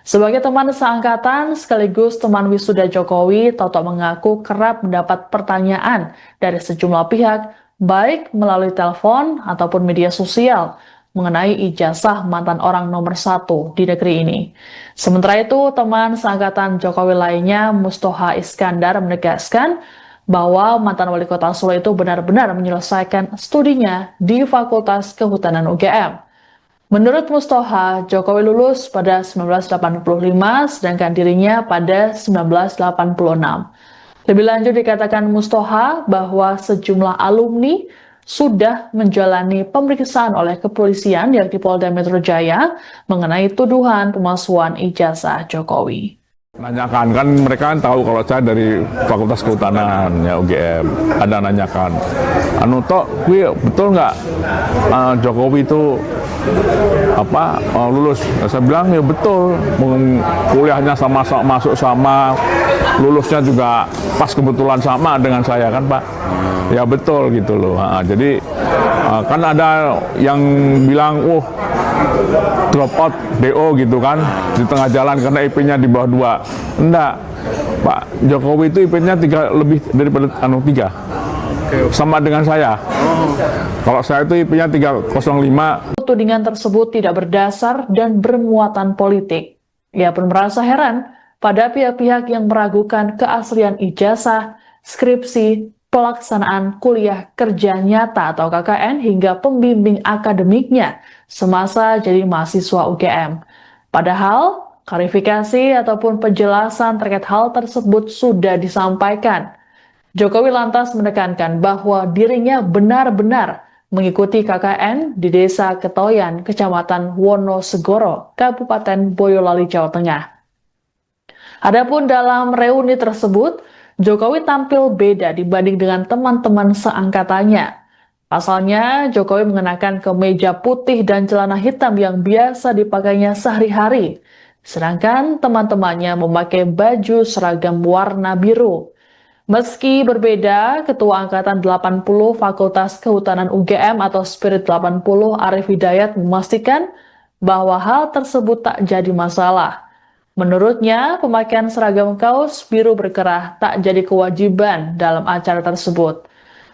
Sebagai teman seangkatan sekaligus teman wisuda Jokowi, Toto mengaku kerap mendapat pertanyaan dari sejumlah pihak, baik melalui telepon ataupun media sosial, mengenai ijazah mantan orang nomor 1 di negeri ini. Sementara itu, teman seangkatan Jokowi lainnya, Mustoha Iskandar, menegaskan bahwa mantan wali kota Solo itu benar-benar menyelesaikan studinya di Fakultas Kehutanan UGM. Menurut Mustoha, Jokowi lulus pada 1985, sedangkan dirinya pada 1986. Lebih lanjut dikatakan Mustoha bahwa sejumlah alumni sudah menjalani pemeriksaan oleh kepolisian yakni Polda Metro Jaya mengenai tuduhan pemalsuan ijazah Jokowi. Nanyakan, kan mereka kan tahu kalau saya dari Fakultas Kehutanan ya UGM, ada nanyakan, betul nggak Jokowi itu lulus? Saya bilang ya betul, kuliahnya masuk sama, lulusnya juga pas kebetulan sama dengan saya kan Pak. Ya betul gitu loh. Jadi kan ada yang bilang, drop out DO gitu kan di tengah jalan karena IP-nya di bawah 2. Enggak, Pak Jokowi itu IP-nya 3 lebih daripada 3. Sama dengan saya. Kalau saya itu IP-nya 305. Tudingan tersebut tidak berdasar dan bermuatan politik. Ia pun merasa heran pada pihak-pihak yang meragukan keaslian ijazah, skripsi, pelaksanaan kuliah kerja nyata atau KKN hingga pembimbing akademiknya semasa jadi mahasiswa UGM. Padahal, klarifikasi ataupun penjelasan terkait hal tersebut sudah disampaikan. Jokowi lantas menekankan bahwa dirinya benar-benar mengikuti KKN di Desa Ketoyan, Kecamatan Wonosegoro, Kabupaten Boyolali, Jawa Tengah. Adapun dalam reuni tersebut, Jokowi tampil beda dibanding dengan teman-teman seangkatannya. Pasalnya, Jokowi mengenakan kemeja putih dan celana hitam yang biasa dipakainya sehari-hari. Sedangkan teman-temannya memakai baju seragam warna biru. Meski berbeda, Ketua Angkatan 80 Fakultas Kehutanan UGM atau Spirit 80 Arif Hidayat memastikan bahwa hal tersebut tak jadi masalah. Menurutnya, pemakaian seragam kaos biru berkerah tak jadi kewajiban dalam acara tersebut.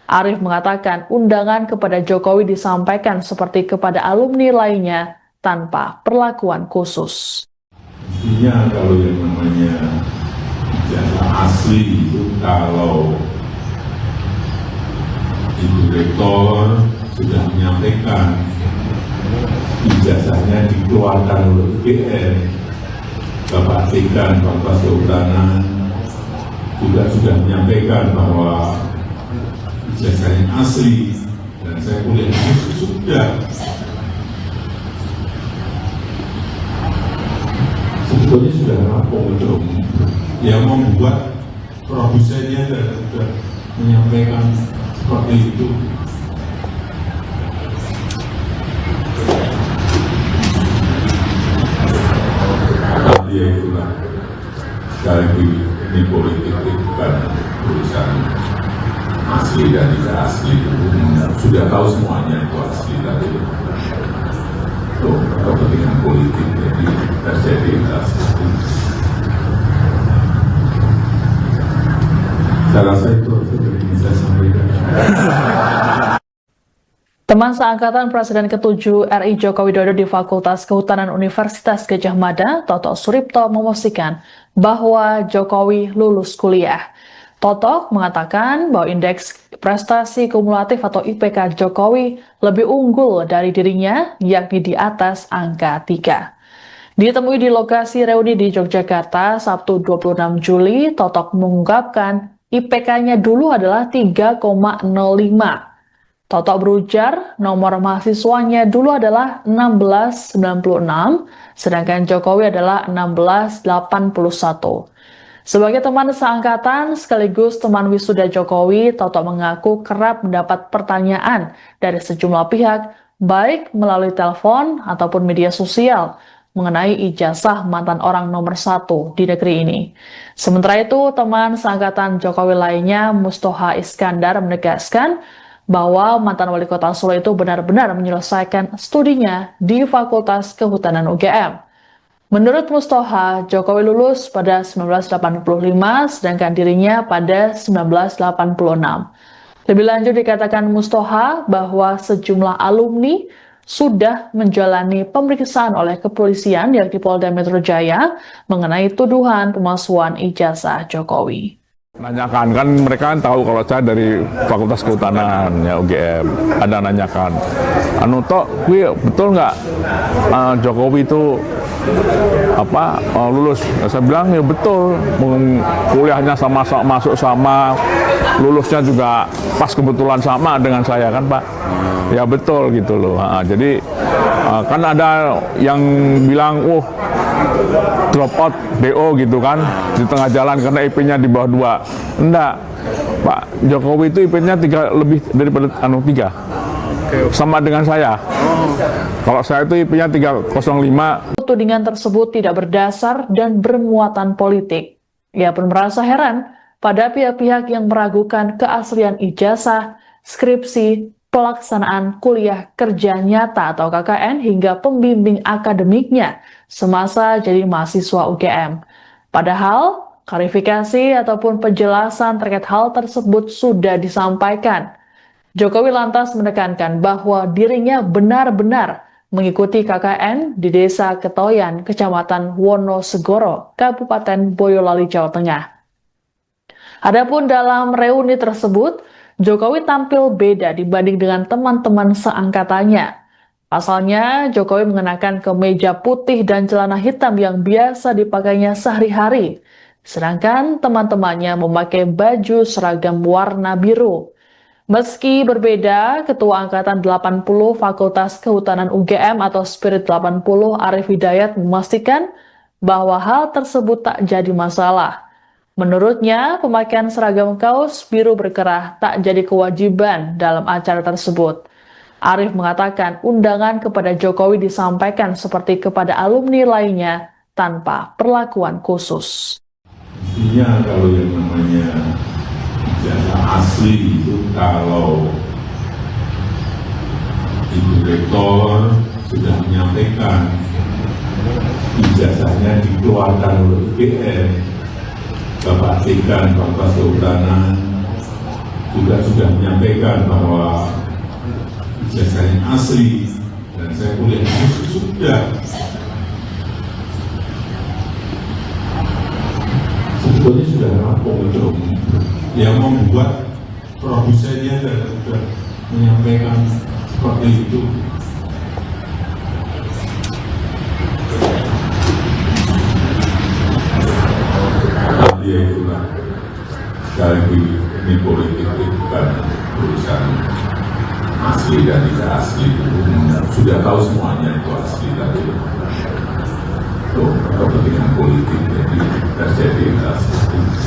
Arif mengatakan undangan kepada Jokowi disampaikan seperti kepada alumni lainnya tanpa perlakuan khusus. Intinya kalau yang namanya ijazah asli itu kalau Ibu Rektor sudah menyampaikan ijazahnya dikeluarkan oleh UGM, Bapak Dekan Fakultas Kehutanan juga sudah menyampaikan bahwa ijazahnya asli dan saya kuliah sudah. Sebetulnya sudah rampung itu. Yang membuat produsennya dan sudah menyampaikan seperti itu. Ya itulah, sekali lagi ini politik itu bukan urusan asli dan tidak asli. Sudah tahu semuanya itu asli tadi. Kepentingan politik jadi terjadi seperti itu. Saya rasa itu yang bisa saya sampaikan. Teman seangkatan Presiden ke-7 RI Joko Widodo di Fakultas Kehutanan Universitas Gadjah Mada, Toto Suripto, memastikan bahwa Jokowi lulus kuliah. Toto mengatakan bahwa indeks prestasi kumulatif atau IPK Jokowi lebih unggul dari dirinya, yakni di atas angka 3. Ditemui di lokasi reuni di Yogyakarta, Sabtu 26 Juli, Toto mengungkapkan IPK-nya dulu adalah 3,05. Toto berujar nomor mahasiswanya dulu adalah 1696, sedangkan Jokowi adalah 1681. Sebagai teman seangkatan sekaligus teman wisuda Jokowi, Toto mengaku kerap mendapat pertanyaan dari sejumlah pihak, baik melalui telepon ataupun media sosial, mengenai ijazah mantan orang nomor 1 di negeri ini. Sementara itu, teman seangkatan Jokowi lainnya, Mustoha Iskandar, menegaskan bahwa mantan wali kota Solo itu benar-benar menyelesaikan studinya di Fakultas Kehutanan UGM. Menurut Mustoha, Jokowi lulus pada 1985, sedangkan dirinya pada 1986. Lebih lanjut dikatakan Mustoha bahwa sejumlah alumni sudah menjalani pemeriksaan oleh kepolisian yakni Polda Metro Jaya mengenai tuduhan pemalsuan ijazah Jokowi. Nanyakan, kan mereka kan tahu kalau saya dari Fakultas Kehutanan ya UGM. Ada nanyakan, Tok, betul nggak Jokowi itu lulus? Saya bilang ya betul, kuliahnya sama, masuk sama, lulusnya juga pas kebetulan sama dengan saya kan Pak. Ya betul gitu loh. Jadi kan ada yang bilang, drop out DO gitu kan di tengah jalan karena IP-nya di bawah 2. Enggak, Pak Jokowi itu IP-nya 3 lebih daripada 3. Sama dengan saya. Kalau saya itu IP-nya 305. Tudingan tersebut tidak berdasar dan bermuatan politik. Ia pun merasa heran pada pihak-pihak yang meragukan keaslian ijazah, skripsi, pelaksanaan kuliah kerja nyata atau KKN hingga pembimbing akademiknya semasa jadi mahasiswa UGM. Padahal, klarifikasi ataupun penjelasan terkait hal tersebut sudah disampaikan. Jokowi lantas menekankan bahwa dirinya benar-benar mengikuti KKN di Desa Ketoyan, Kecamatan Wonosegoro, Kabupaten Boyolali, Jawa Tengah. Adapun dalam reuni tersebut, Jokowi tampil beda dibanding dengan teman-teman seangkatannya. Pasalnya, Jokowi mengenakan kemeja putih dan celana hitam yang biasa dipakainya sehari-hari, sedangkan teman-temannya memakai baju seragam warna biru. Meski berbeda, Ketua Angkatan 80 Fakultas Kehutanan UGM atau Spirit 80 Arif Hidayat memastikan bahwa hal tersebut tak jadi masalah. Menurutnya, pemakaian seragam kaos biru berkerah tak jadi kewajiban dalam acara tersebut. Arif mengatakan undangan kepada Jokowi disampaikan seperti kepada alumni lainnya tanpa perlakuan khusus. Mestinya kalau yang namanya ijazah asli itu kalau Ibu Rektor sudah menyampaikan ijazahnya dikeluarkan oleh UGM, Bapak Dekan Fakultas Kehutanan juga sudah menyampaikan bahwa ijazahnya asli dan saya kuliah sudah. Sebetulnya sudah rampung itu. Yang membuat produsennya sudah menyampaikan seperti itu. Ya itulah, sekali lagi ini politik itu bukan urusan asli dan tidak asli. Sudah tahu semuanya itu asli, tapi itu kepentingan politik jadi terjadi seperti itu.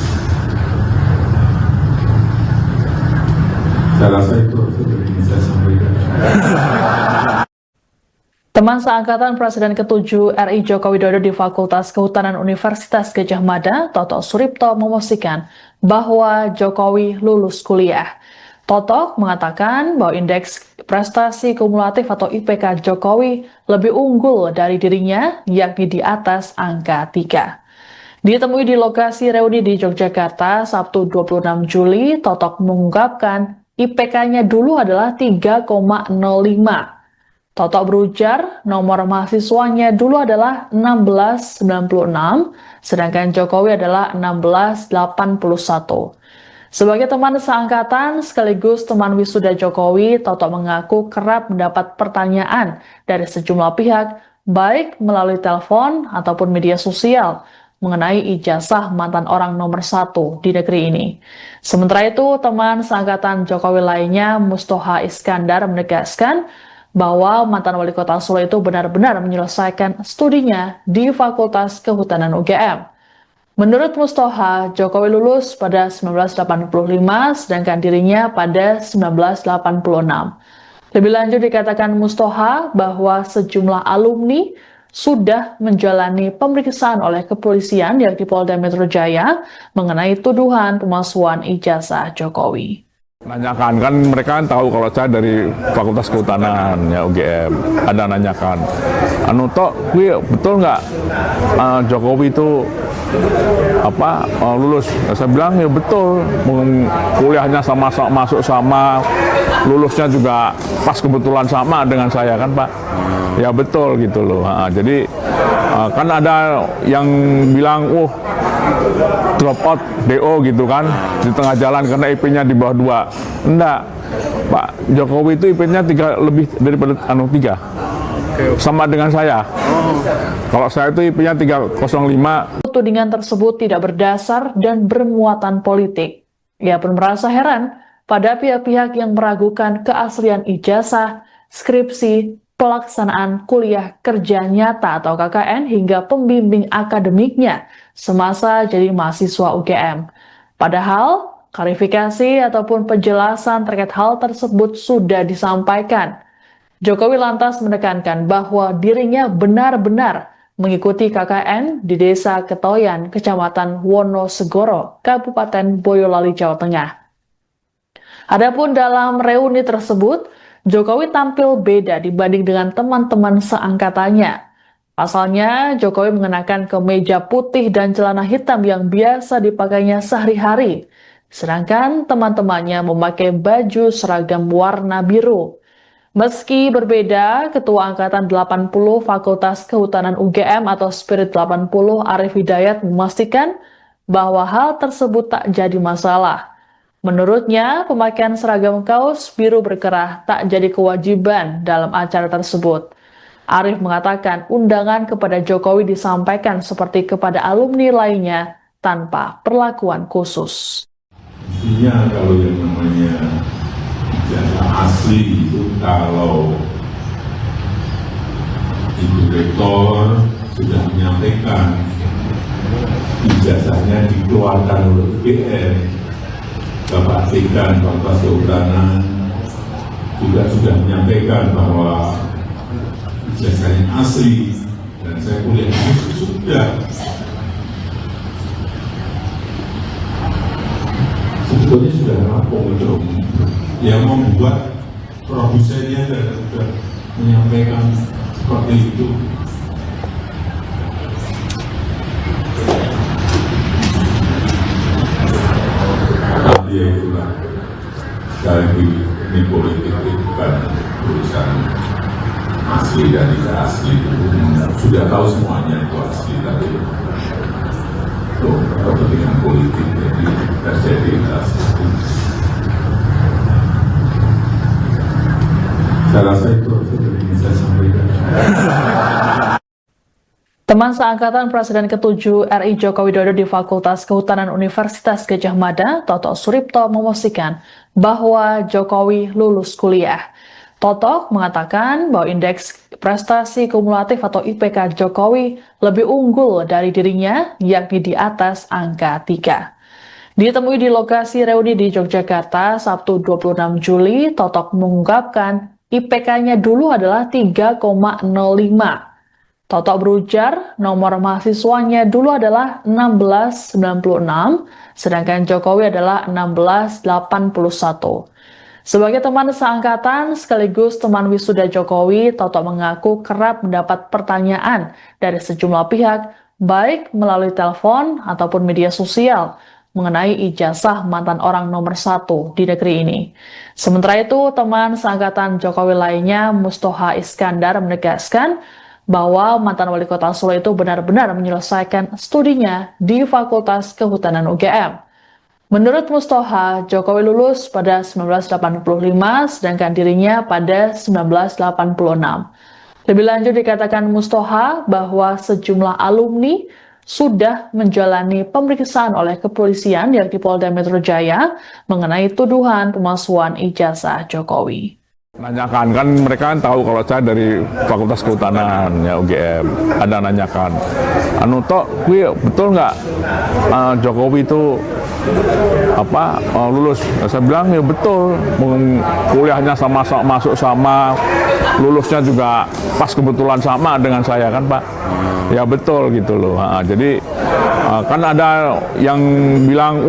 Saya rasa itu yang ingin saya sampaikan. Teman seangkatan Presiden ke-7 RI Joko Widodo di Fakultas Kehutanan Universitas Gadjah Mada, Toto Suripto, memastikan bahwa Jokowi lulus kuliah. Toto mengatakan bahwa indeks prestasi kumulatif atau IPK Jokowi lebih unggul dari dirinya, yakni di atas angka 3. Ditemui di lokasi reuni di Yogyakarta, Sabtu 26 Juli, Toto mengungkapkan IPK-nya dulu adalah 3,05. Toto berujar nomor mahasiswanya dulu adalah 1696, sedangkan Jokowi adalah 1681. Sebagai teman seangkatan sekaligus teman wisuda Jokowi, Toto mengaku kerap mendapat pertanyaan dari sejumlah pihak, baik melalui telepon ataupun media sosial, mengenai ijazah mantan orang nomor 1 di negeri ini. Sementara itu, teman seangkatan Jokowi lainnya, Mustoha Iskandar, menegaskan bahwa mantan wali kota Solo itu benar-benar menyelesaikan studinya di Fakultas Kehutanan UGM. Menurut Mustoha, Jokowi lulus pada 1985, sedangkan dirinya pada 1986. Lebih lanjut dikatakan Mustoha bahwa sejumlah alumni sudah menjalani pemeriksaan oleh kepolisian yakni Polda Metro Jaya mengenai tuduhan pemalsuan ijazah Jokowi. Nanyakan, kan mereka kan tahu kalau saya dari Fakultas Kehutanan ya UGM. Ada nanyakan, Tok, betul nggak Jokowi itu lulus? Saya bilang ya betul, kuliahnya sama, masuk sama, lulusnya juga pas kebetulan sama dengan saya kan Pak. Ya betul gitu loh. Jadi kan ada yang bilang, drop out DO gitu kan, di tengah jalan karena IP-nya di bawah 2. Enggak, Pak Jokowi itu IP-nya 3 lebih daripada 3. Sama dengan saya. Kalau saya itu IP-nya 305. Tudingan tersebut tidak berdasar dan bermuatan politik. Ia pun merasa heran pada pihak-pihak yang meragukan keaslian ijazah, skripsi, pelaksanaan kuliah kerja nyata atau KKN hingga pembimbing akademiknya semasa jadi mahasiswa UGM. Padahal, klarifikasi ataupun penjelasan terkait hal tersebut sudah disampaikan. Jokowi lantas menekankan bahwa dirinya benar-benar mengikuti KKN di Desa Ketoyan, Kecamatan Wonosegoro, Kabupaten Boyolali, Jawa Tengah. Adapun dalam reuni tersebut, Jokowi tampil beda dibanding dengan teman-teman seangkatannya. Pasalnya, Jokowi mengenakan kemeja putih dan celana hitam yang biasa dipakainya sehari-hari, sedangkan teman-temannya memakai baju seragam warna biru. Meski berbeda, Ketua Angkatan 80 Fakultas Kehutanan UGM atau Spirit 80 Arif Hidayat memastikan bahwa hal tersebut tak jadi masalah. Menurutnya, pemakaian seragam kaos biru berkerah tak jadi kewajiban dalam acara tersebut. Arif mengatakan undangan kepada Jokowi disampaikan seperti kepada alumni lainnya tanpa perlakuan khusus. Intinya kalau yang namanya ijazah asli itu kalau Ibu Rektor sudah menyampaikan ijazahnya dikeluarkan oleh UGM, Bapak Dekan Fakultas Kehutanan juga sudah menyampaikan bahwa ijazahnya asli dan saya kuliah di sudah. Sebetulnya sudah rampung itu. Yang membuat produsennya sudah menyampaikan seperti itu. Ya itulah, sekali lagi ini politik itu bukan urusan asli dan tidak asli. Sudah tahu semuanya itu asli, tapi itu kepentingan politik jadi terjadi asli. Saya rasa itu yang ingin saya sampaikan. Teman seangkatan Presiden ke-7 RI Joko Widodo di Fakultas Kehutanan Universitas Gadjah Mada, Toto Suripto, memastikan bahwa Jokowi lulus kuliah. Toto mengatakan bahwa indeks prestasi kumulatif atau IPK Jokowi lebih unggul dari dirinya, yakni di atas angka 3. Ditemui di lokasi reuni di Yogyakarta, Sabtu 26 Juli, Toto mengungkapkan IPK-nya dulu adalah 3,05. Toto berujar nomor mahasiswanya dulu adalah 1696, sedangkan Jokowi adalah 1681. Sebagai teman seangkatan sekaligus teman wisuda Jokowi, Toto mengaku kerap mendapat pertanyaan dari sejumlah pihak, baik melalui telepon ataupun media sosial, mengenai ijazah mantan orang nomor 1 di negeri ini. Sementara itu, teman seangkatan Jokowi lainnya, Mustoha Iskandar, menegaskan bahwa mantan wali kota Solo itu benar-benar menyelesaikan studinya di Fakultas Kehutanan UGM. Menurut Mustoha, Jokowi lulus pada 1985, sedangkan dirinya pada 1986. Lebih lanjut dikatakan Mustoha bahwa sejumlah alumni sudah menjalani pemeriksaan oleh kepolisian yakni Polda Metro Jaya mengenai tuduhan pemalsuan ijazah Jokowi. Nanyakan, kan mereka kan tahu kalau saya dari Fakultas Kehutanan ya UGM, ada nanyakan Tok, betul nggak Jokowi itu lulus? Saya bilang ya betul, kuliahnya masuk sama, lulusnya juga pas kebetulan sama dengan saya kan Pak. Ya betul gitu loh. Jadi kan ada yang bilang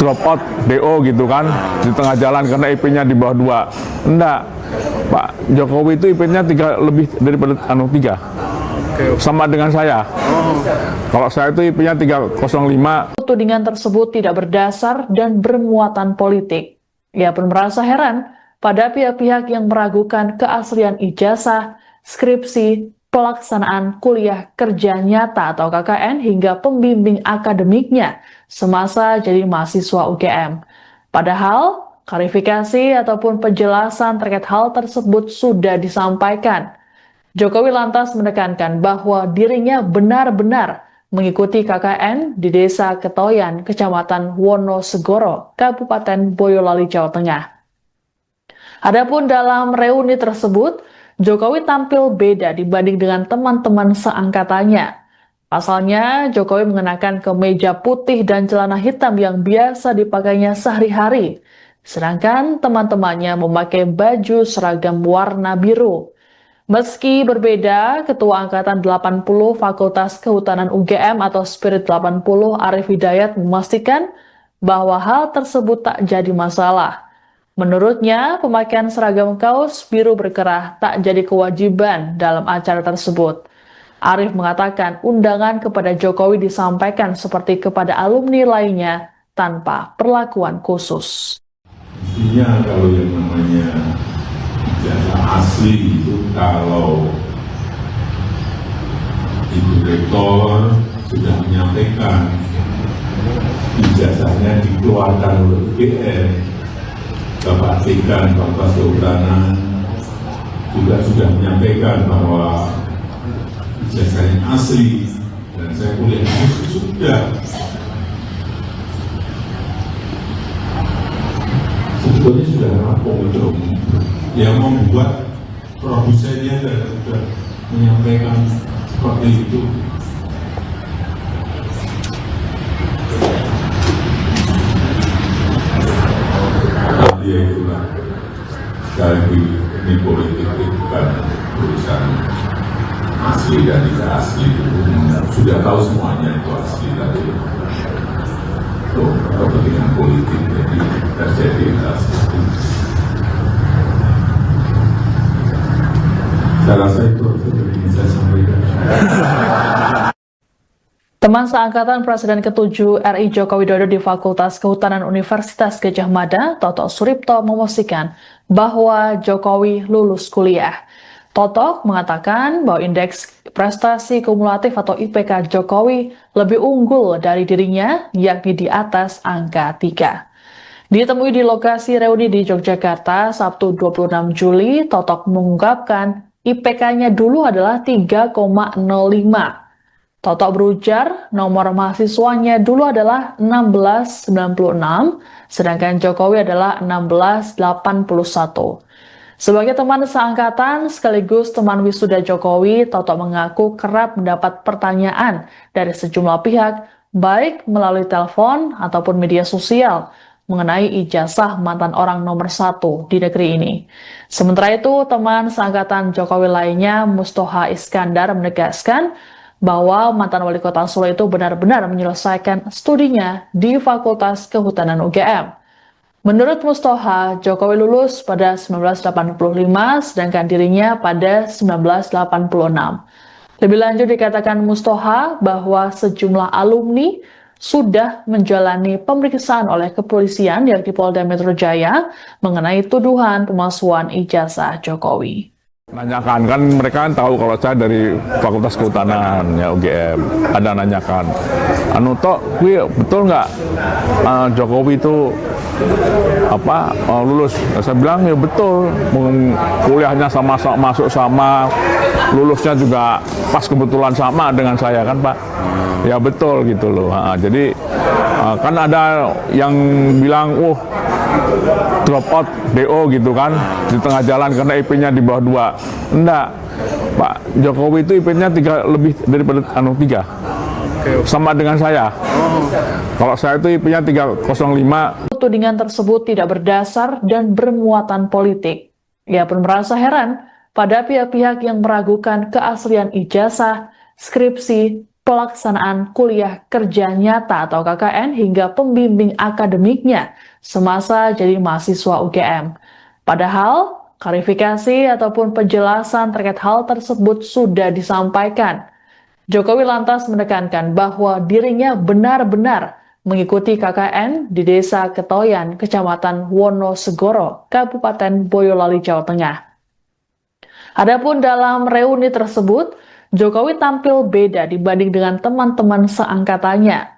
drop out DO gitu kan, di tengah jalan karena IP-nya di bawah 2. Enggak, Pak Jokowi itu IP-nya 3 lebih daripada 3. Sama dengan saya. Kalau saya itu IP-nya 305. Tudingan tersebut tidak berdasar dan bermuatan politik. Ia pun merasa heran pada pihak-pihak yang meragukan keaslian ijazah, skripsi, pelaksanaan kuliah kerja nyata atau KKN hingga pembimbing akademiknya semasa jadi mahasiswa UGM. Padahal, klarifikasi ataupun penjelasan terkait hal tersebut sudah disampaikan. Jokowi lantas menekankan bahwa dirinya benar-benar mengikuti KKN di Desa Ketoyan, Kecamatan Wonosegoro, Kabupaten Boyolali, Jawa Tengah. Adapun dalam reuni tersebut, Jokowi tampil beda dibanding dengan teman-teman seangkatannya. Pasalnya, Jokowi mengenakan kemeja putih dan celana hitam yang biasa dipakainya sehari-hari, sedangkan teman-temannya memakai baju seragam warna biru. Meski berbeda, Ketua Angkatan 80 Fakultas Kehutanan UGM atau Spirit 80 Arif Hidayat memastikan bahwa hal tersebut tak jadi masalah. Menurutnya, pemakaian seragam kaos biru berkerah tak jadi kewajiban dalam acara tersebut. Arif mengatakan undangan kepada Jokowi disampaikan seperti kepada alumni lainnya tanpa perlakuan khusus. Mestinya kalau yang namanya ijazah asli itu kalau Ibu Rektor sudah menyampaikan ijazahnya dikeluarkan oleh UGM, Bapak Dekan Fakultas Kehutanan juga sudah menyampaikan bahwa ijazahnya asli dan saya kuliah sudah. Sebetulnya sudah rampung itu. Yang membuat produsennya sudah menyampaikan seperti itu. Ya itulah, sekali lagi ini politik itu bukan urusan asli dan tidak asli itu sudah tahu semuanya itu asli tapi itu kepentingan politik jadi terjadi hal seperti itu. Saya rasa itu yang saya sampaikan. Teman seangkatan Presiden ke-7 RI Joko Widodo di Fakultas Kehutanan Universitas Gadjah Mada, Toto Suripto, memastikan bahwa Jokowi lulus kuliah. Toto mengatakan bahwa indeks prestasi kumulatif atau IPK Jokowi lebih unggul dari dirinya, yakni di atas angka 3. Ditemui di lokasi reuni di Yogyakarta, Sabtu 26 Juli, Toto mengungkapkan IPK-nya dulu adalah 3,05. Toto berujar nomor mahasiswanya dulu adalah 1696, sedangkan Jokowi adalah 1681. Sebagai teman seangkatan sekaligus teman wisuda Jokowi, Toto mengaku kerap mendapat pertanyaan dari sejumlah pihak, baik melalui telepon ataupun media sosial, mengenai ijazah mantan orang nomor 1 di negeri ini. Sementara itu, teman seangkatan Jokowi lainnya, Mustoha Iskandar, menegaskan bahwa mantan wali kota Solo itu benar-benar menyelesaikan studinya di Fakultas Kehutanan UGM. Menurut Mustoha, Jokowi lulus pada 1985, sedangkan dirinya pada 1986. Lebih lanjut dikatakan Mustoha bahwa sejumlah alumni sudah menjalani pemeriksaan oleh kepolisian yakni Polda Metro Jaya mengenai tuduhan pemalsuan ijazah Jokowi. Nanyakan, kan mereka kan tahu kalau saya dari Fakultas Kehutanan ya UGM, ada nanyakan, Tok, betul nggak Jokowi itu lulus? Saya bilang ya betul, kuliahnya sama masuk sama, lulusnya juga pas kebetulan sama dengan saya kan Pak. Ya betul gitu loh. Jadi kan ada yang bilang, drop out DO gitu kan di tengah jalan karena IP-nya di bawah 2. Enggak, Pak Jokowi itu IP-nya 3 lebih daripada 3. Sama dengan saya. Kalau saya itu IP-nya 305. Tudingan tersebut tidak berdasar dan bermuatan politik. Ia pun merasa heran pada pihak-pihak yang meragukan keaslian ijazah, skripsi, pelaksanaan kuliah kerja nyata atau KKN hingga pembimbing akademiknya semasa jadi mahasiswa UGM. Padahal, klarifikasi ataupun penjelasan terkait hal tersebut sudah disampaikan. Jokowi lantas menekankan bahwa dirinya benar-benar mengikuti KKN di Desa Ketoyan, Kecamatan Wonosegoro, Kabupaten Boyolali, Jawa Tengah. Adapun dalam reuni tersebut, Jokowi tampil beda dibanding dengan teman-teman seangkatannya.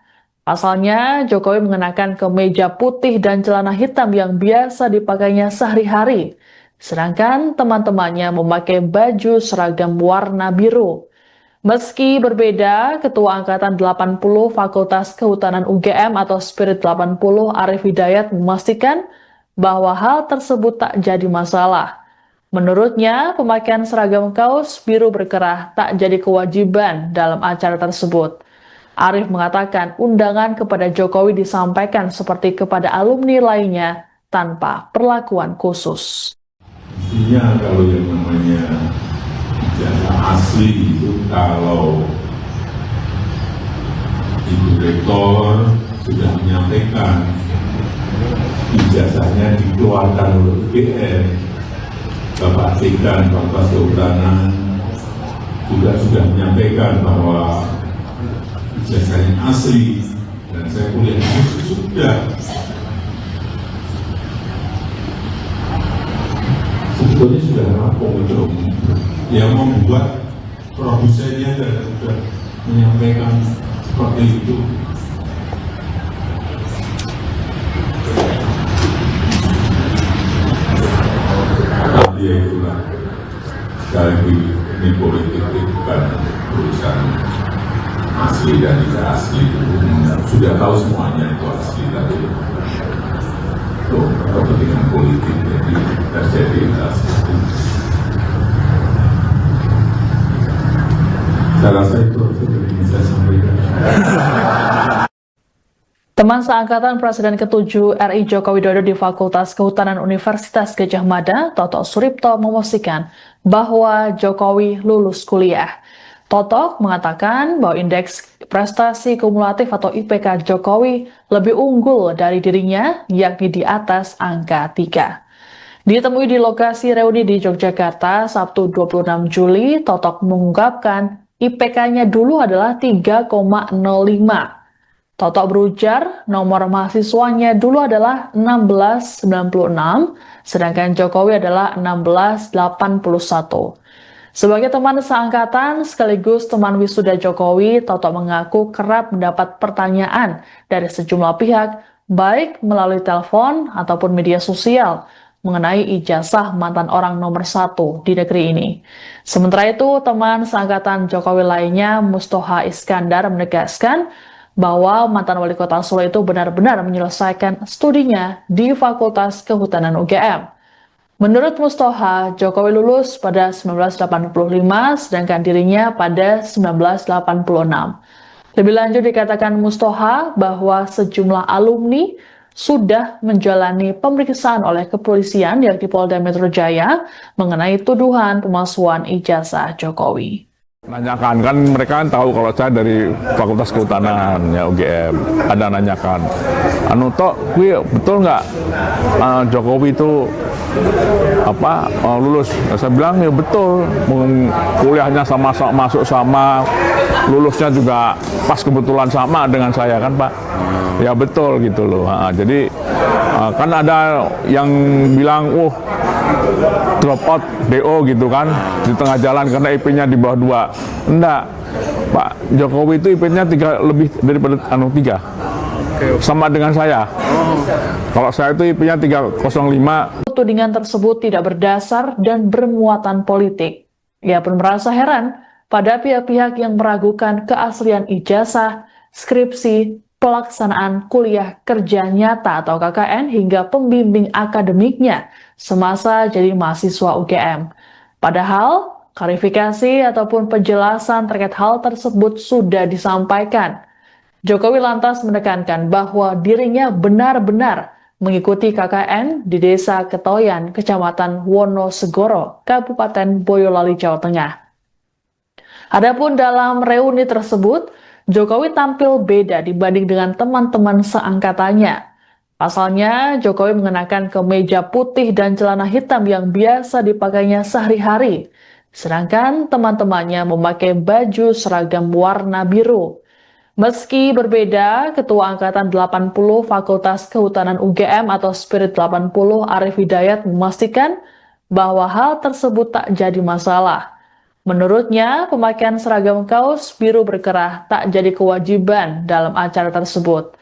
Pasalnya, Jokowi mengenakan kemeja putih dan celana hitam yang biasa dipakainya sehari-hari. Sedangkan teman-temannya memakai baju seragam warna biru. Meski berbeda, Ketua Angkatan 80 Fakultas Kehutanan UGM atau Spirit 80 Arif Hidayat memastikan bahwa hal tersebut tak jadi masalah. Menurutnya, pemakaian seragam kaos biru berkerah tak jadi kewajiban dalam acara tersebut. Arif mengatakan undangan kepada Jokowi disampaikan seperti kepada alumni lainnya tanpa perlakuan khusus. Intinya kalau yang namanya ijazah asli itu kalau Ibu Rektor sudah menyampaikan ijazahnya dikeluarkan oleh UGM, Bapak Dekan Fakultas Kehutanan juga sudah menyampaikan bahwa ijazahnya asli dan saya kuliah sudah. Sebetulnya sudah rampung itu. Yang membuat produsennya dan sudah menyampaikan seperti itu. Tapi ya itulah, sekali lagi ini politik itu bukan urusan asli dan tidak asli. Sudah tahu semuanya itu asli, tapi itu kepentingan politik jadi terjadi hal seperti itu. Saya rasa itu yang ingin saya sampaikan. Teman seangkatan Presiden ke-7 RI Joko Widodo di Fakultas Kehutanan Universitas Gadjah Mada, Toto Suripto, memastikan bahwa Jokowi lulus kuliah. Toto mengatakan bahwa indeks prestasi kumulatif atau IPK Jokowi lebih unggul dari dirinya, yakni di atas angka 3. Ditemui di lokasi reuni di Yogyakarta, Sabtu 26 Juli, Toto mengungkapkan IPK-nya dulu adalah 3,05. Toto berujar nomor mahasiswanya dulu adalah 1696, sedangkan Jokowi adalah 1681. Sebagai teman seangkatan sekaligus teman wisuda Jokowi, Toto mengaku kerap mendapat pertanyaan dari sejumlah pihak, baik melalui telepon ataupun media sosial, mengenai ijazah mantan orang nomor 1 di negeri ini. Sementara itu, teman seangkatan Jokowi lainnya, Mustoha Iskandar, menegaskan bahwa mantan wali kota Solo itu benar-benar menyelesaikan studinya di Fakultas Kehutanan UGM. Menurut Mustoha, Jokowi lulus pada 1985, sedangkan dirinya pada 1986. Lebih lanjut dikatakan Mustoha bahwa sejumlah alumni sudah menjalani pemeriksaan oleh kepolisian yakni Polda Metro Jaya mengenai tuduhan pemalsuan ijazah Jokowi. Nanyakan, kan mereka kan tahu kalau saya dari Fakultas Kehutanan ya UGM, ada nanyakan, Tok, betul nggak Jokowi itu lulus? Saya bilang ya betul, kuliahnya masuk sama, lulusnya juga pas kebetulan sama dengan saya kan Pak, ya betul gitu loh. Jadi kan ada yang bilang, drop out DO gitu kan di tengah jalan karena IP-nya di bawah 2. Enggak, Pak Jokowi itu IP-nya 3 lebih daripada 3. Sama dengan saya. Kalau saya itu IP-nya 305. Tudingan tersebut tidak berdasar dan bermuatan politik. Ia pun merasa heran pada pihak-pihak yang meragukan keaslian ijazah, skripsi, pelaksanaan kuliah kerja nyata atau KKN hingga pembimbing akademiknya semasa jadi mahasiswa UGM. Padahal, klarifikasi ataupun penjelasan terkait hal tersebut sudah disampaikan. Jokowi lantas menekankan bahwa dirinya benar-benar mengikuti KKN di Desa Ketoyan, Kecamatan Wonosegoro, Kabupaten Boyolali, Jawa Tengah. Adapun dalam reuni tersebut, Jokowi tampil beda dibanding dengan teman-teman seangkatannya. Pasalnya, Jokowi mengenakan kemeja putih dan celana hitam yang biasa dipakainya sehari-hari. Sedangkan teman-temannya memakai baju seragam warna biru. Meski berbeda, Ketua Angkatan 80 Fakultas Kehutanan UGM atau Spirit 80 Arif Hidayat memastikan bahwa hal tersebut tak jadi masalah. Menurutnya, pemakaian seragam kaos biru berkerah tak jadi kewajiban dalam acara tersebut.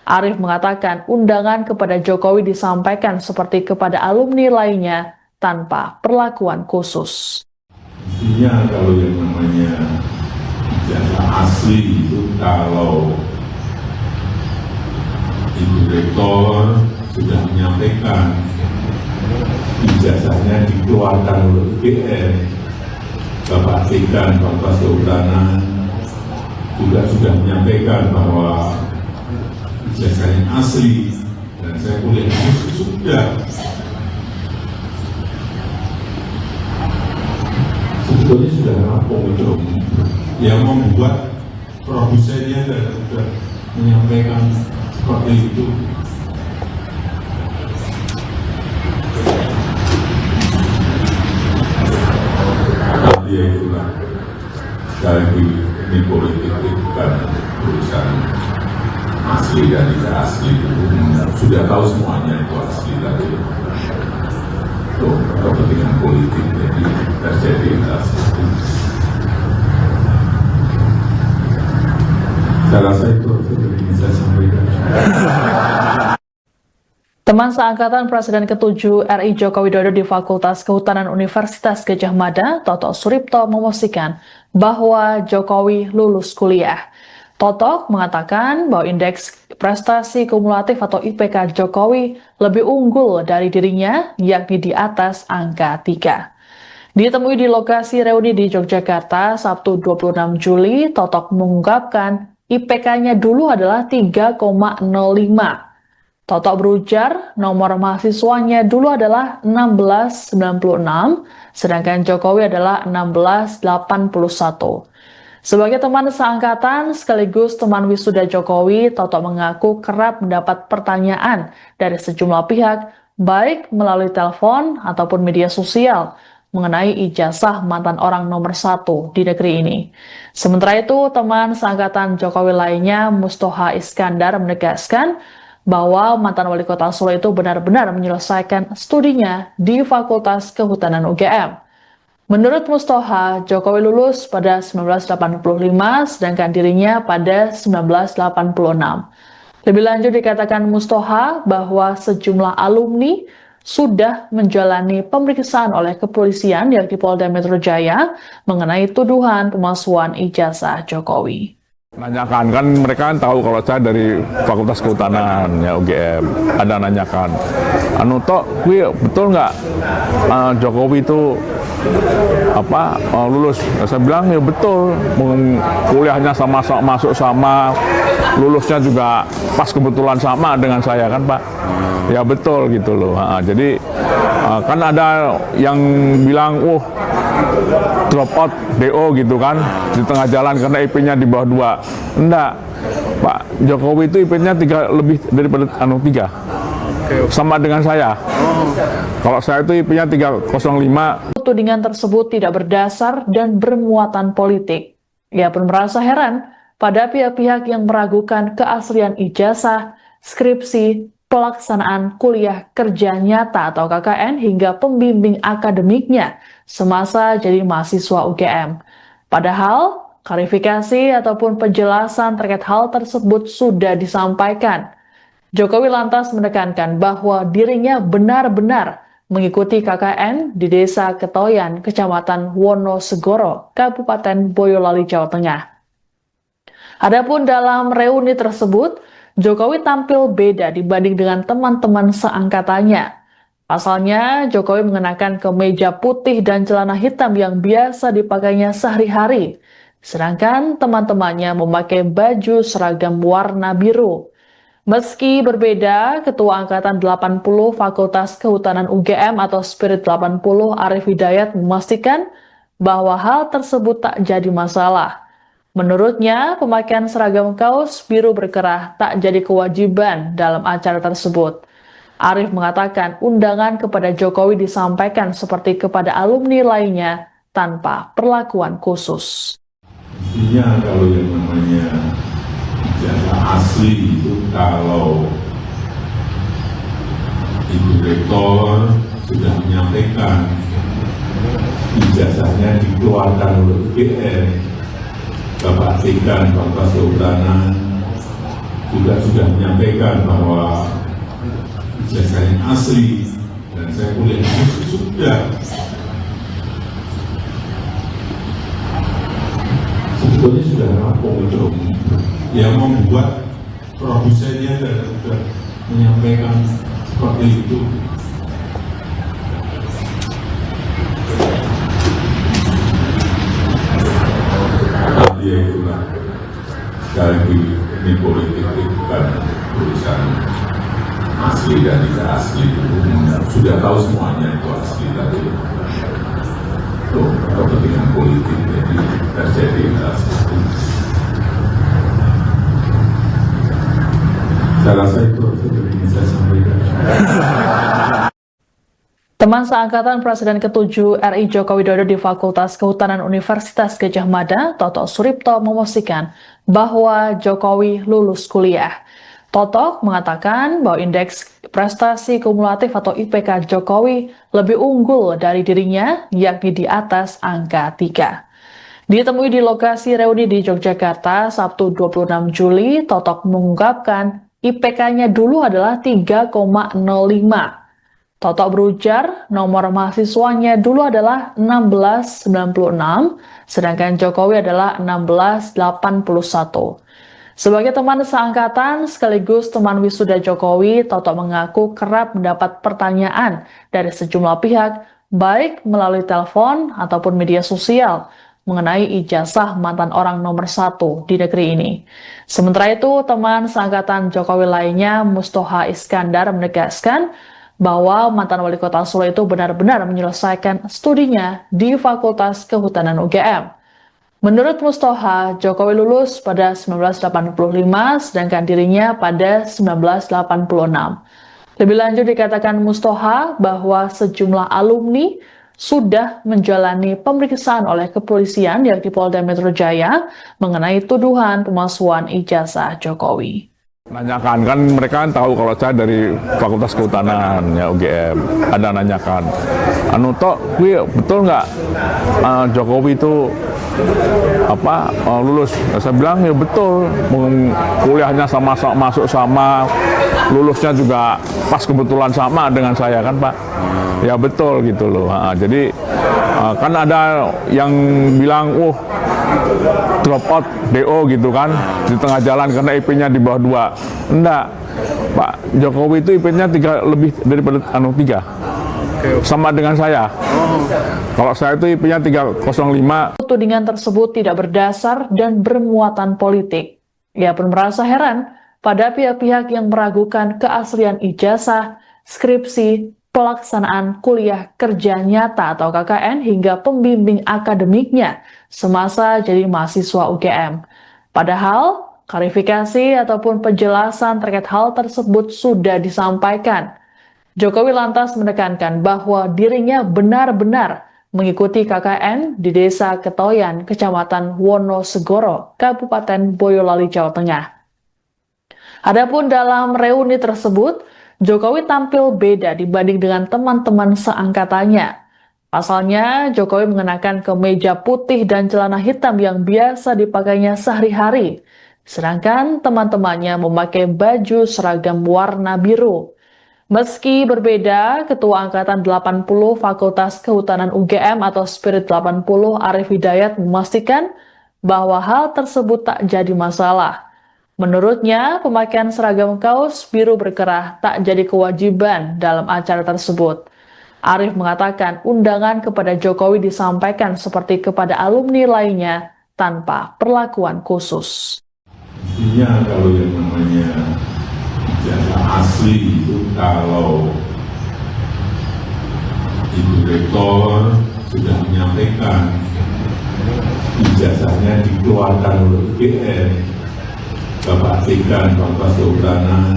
Arief mengatakan undangan kepada Jokowi disampaikan seperti kepada alumni lainnya tanpa perlakuan khusus. Intinya kalau yang namanya ijazah asli itu kalau Ibu Rektor sudah menyampaikan ijazahnya dikeluarkan oleh UGM, Bapak Dekan Fakultas Kehutanan juga sudah menyampaikan bahwa ijazahnya asli dan saya kuliah sudah. Sebetulnya sudah rampung itu. Yang membuat produsennya dan sudah menyampaikan seperti itu. Tapi ya itulah, sekali lagi ini politik bukan urusan asli dan tidak asli. Sudah tahu semuanya itu asli tapi itu kepentingan politik jadi terjadi seperti itu. Saya rasa itu yang bisa saya sampaikan. Teman seangkatan Presiden ke-7 RI Joko Widodo di Fakultas Kehutanan Universitas Gadjah Mada, Toto Suripto, memastikan bahwa Jokowi lulus kuliah. Toto mengatakan bahwa indeks prestasi kumulatif atau IPK Jokowi lebih unggul dari dirinya, yakni di atas angka 3. Ditemui di lokasi reuni di Yogyakarta, Sabtu 26 Juli, Toto mengungkapkan IPK-nya dulu adalah 3,05. Toto berujar nomor mahasiswanya dulu adalah 1696, sedangkan Jokowi adalah 1681. Sebagai teman seangkatan sekaligus teman wisuda Jokowi, Toto mengaku kerap mendapat pertanyaan dari sejumlah pihak, baik melalui telepon ataupun media sosial, mengenai ijazah mantan orang nomor 1 di negeri ini. Sementara itu, teman seangkatan Jokowi lainnya, Mustoha Iskandar, menegaskan bahwa mantan wali kota Solo itu benar-benar menyelesaikan studinya di Fakultas Kehutanan UGM. Menurut Mustoha, Jokowi lulus pada 1985, sedangkan dirinya pada 1986. Lebih lanjut dikatakan Mustoha bahwa sejumlah alumni sudah menjalani pemeriksaan oleh kepolisian yakni Polda Metro Jaya mengenai tuduhan pemalsuan ijazah Jokowi. Nanyakan, kan mereka kan tahu kalau saya dari Fakultas Kehutanan ya UGM, ada nanyakan, Tok, betul nggak Jokowi itu lulus? Saya bilang ya betul, kuliahnya sama masuk sama, lulusnya juga pas kebetulan sama dengan saya kan Pak. Ya betul gitu loh. Jadi kan ada yang bilang, drop out DO gitu kan di tengah jalan karena IP-nya di bawah 2. Enggak, Pak Jokowi itu IP-nya 3 lebih daripada 3. Sama dengan saya. Kalau saya itu IP-nya 305. Tudingan tersebut tidak berdasar dan bermuatan politik. Ia pun merasa heran pada pihak-pihak yang meragukan keaslian ijazah, skripsi, pelaksanaan kuliah kerja nyata atau KKN hingga pembimbing akademiknya semasa jadi mahasiswa UGM. Padahal, klarifikasi ataupun penjelasan terkait hal tersebut sudah disampaikan. Jokowi lantas menekankan bahwa dirinya benar-benar mengikuti KKN di Desa Ketoyan, Kecamatan Wonosegoro, Kabupaten Boyolali, Jawa Tengah. Adapun dalam reuni tersebut, Jokowi tampil beda dibanding dengan teman-teman seangkatannya. Pasalnya, Jokowi mengenakan kemeja putih dan celana hitam yang biasa dipakainya sehari-hari. Sedangkan teman-temannya memakai baju seragam warna biru. Meski berbeda, Ketua Angkatan 80 Fakultas Kehutanan UGM atau Spirit 80 Arief Hidayat memastikan bahwa hal tersebut tak jadi masalah. Menurutnya, pemakaian seragam kaos biru berkerah tak jadi kewajiban dalam acara tersebut. Arief mengatakan undangan kepada Jokowi disampaikan seperti kepada alumni lainnya tanpa perlakuan khusus. Intinya kalau yang namanya ijazah asli itu kalau Ibu Rektor sudah menyampaikan ijazahnya dikeluarkan oleh UGM. Bapak Dekan Fakultas Kehutanan juga sudah menyampaikan bahwa ijazahnya asli dan saya kuliah sudah. Sebetulnya sudah rampung itu. Yang membuat produsennya dan sudah menyampaikan seperti itu. Ya itulah, sekali lagi ini politik bukan urusan asli dan tidak asli. Sudah tahu semuanya itu asli, tapi itu kepentingan politik jadi terjadi hal seperti itu. Saya rasa itu yang ingin saya sampaikan. Teman seangkatan Presiden ke-7 RI Joko Widodo di Fakultas Kehutanan Universitas Gadjah Mada, Toto Suripto, memastikan bahwa Jokowi lulus kuliah. Toto mengatakan bahwa indeks prestasi kumulatif atau IPK Jokowi lebih unggul dari dirinya, yakni di atas angka 3. Ditemui di lokasi reuni di Yogyakarta Sabtu 26 Juli, Toto mengungkapkan IPK-nya dulu adalah 3,05. Toto berujar nomor mahasiswanya dulu adalah 1696, sedangkan Jokowi adalah 1681. Sebagai teman seangkatan sekaligus teman wisuda Jokowi, Toto mengaku kerap mendapat pertanyaan dari sejumlah pihak, baik melalui telepon ataupun media sosial, mengenai ijazah mantan orang nomor 1 di negeri ini. Sementara itu, teman seangkatan Jokowi lainnya, Mustoha Iskandar, menegaskan bahwa mantan wali kota Solo itu benar-benar menyelesaikan studinya di Fakultas Kehutanan UGM. Menurut Mustoha, Jokowi lulus pada 1985, sedangkan dirinya pada 1986. Lebih lanjut dikatakan Mustoha bahwa sejumlah alumni sudah menjalani pemeriksaan oleh kepolisian yakni Polda Metro Jaya mengenai tuduhan pemalsuan ijazah Jokowi. Nanyakan, kan mereka kan tahu kalau saya dari Fakultas Kehutanan ya UGM, ada nanyakan, Tok, betul nggak Jokowi itu lulus? Saya bilang ya betul, kuliahnya masuk sama, lulusnya juga pas kebetulan sama dengan saya kan Pak. Ya betul gitu loh. Jadi kan ada yang bilang, drop out DO gitu kan di tengah jalan karena IP-nya di bawah 2. Enggak, Pak Jokowi itu IP-nya 3 lebih daripada 3. Sama dengan saya. Kalau saya itu IP-nya 305. Tudingan tersebut tidak berdasar dan bermuatan politik. Ia pun merasa heran pada pihak-pihak yang meragukan keaslian ijazah, skripsi, pelaksanaan kuliah kerja nyata atau KKN hingga pembimbing akademiknya semasa jadi mahasiswa UGM. Padahal, klarifikasi ataupun penjelasan terkait hal tersebut sudah disampaikan. Jokowi lantas menekankan bahwa dirinya benar-benar mengikuti KKN di Desa Ketoyan, Kecamatan Wonosegoro, Kabupaten Boyolali, Jawa Tengah. Adapun dalam reuni tersebut, Jokowi tampil beda dibanding dengan teman-teman seangkatannya. Pasalnya, Jokowi mengenakan kemeja putih dan celana hitam yang biasa dipakainya sehari-hari, sedangkan teman-temannya memakai baju seragam warna biru. Meski berbeda, Ketua Angkatan 80 Fakultas Kehutanan UGM atau Spirit 80 Arif Hidayat memastikan bahwa hal tersebut tak jadi masalah. Menurutnya, pemakaian seragam kaos biru berkerah tak jadi kewajiban dalam acara tersebut. Arif mengatakan undangan kepada Jokowi disampaikan seperti kepada alumni lainnya tanpa perlakuan khusus. Intinya kalau yang namanya ijazah asli itu kalau Ibu Rektor sudah menyampaikan ijazahnya dikeluarkan oleh UGM, Bapak Dekan Fakultas Kehutanan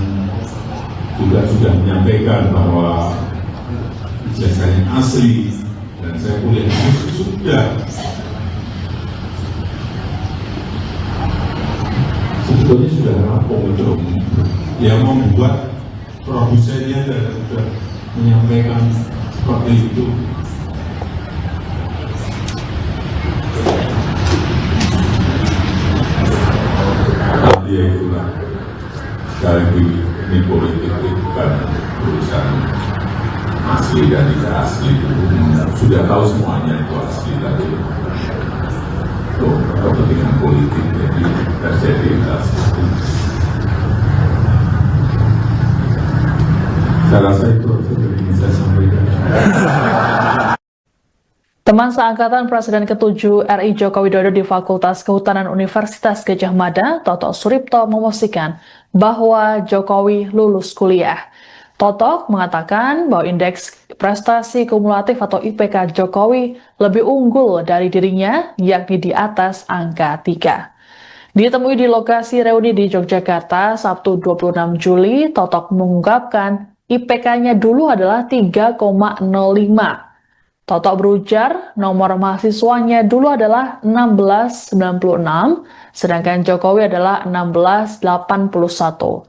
juga sudah menyampaikan bahwa ijazahnya asli dan saya kuliah sudah. Sebetulnya sudah rampung itu. Yang membuat produsennya dan sudah menyampaikan seperti itu. Tapi ya itulah, sekali lagi ini politik itu bukan urusan asli dan tidak asli. Sudah tahu semuanya itu asli, tapi itu kepentingan politik jadi terjadi hal seperti itu. Saya rasa itu yang ingin saya sampaikan. Teman seangkatan Presiden ke-7 RI Joko Widodo di Fakultas Kehutanan Universitas Gadjah Mada, Toto Suripto, memastikan bahwa Jokowi lulus kuliah. Toto mengatakan bahwa indeks prestasi kumulatif atau IPK Jokowi lebih unggul dari dirinya, yakni di atas angka 3. Ditemui di lokasi reuni di Yogyakarta Sabtu 26 Juli, Toto mengungkapkan IPK-nya dulu adalah 3,05. Toto berujar nomor mahasiswanya dulu adalah 1696, sedangkan Jokowi adalah 1681.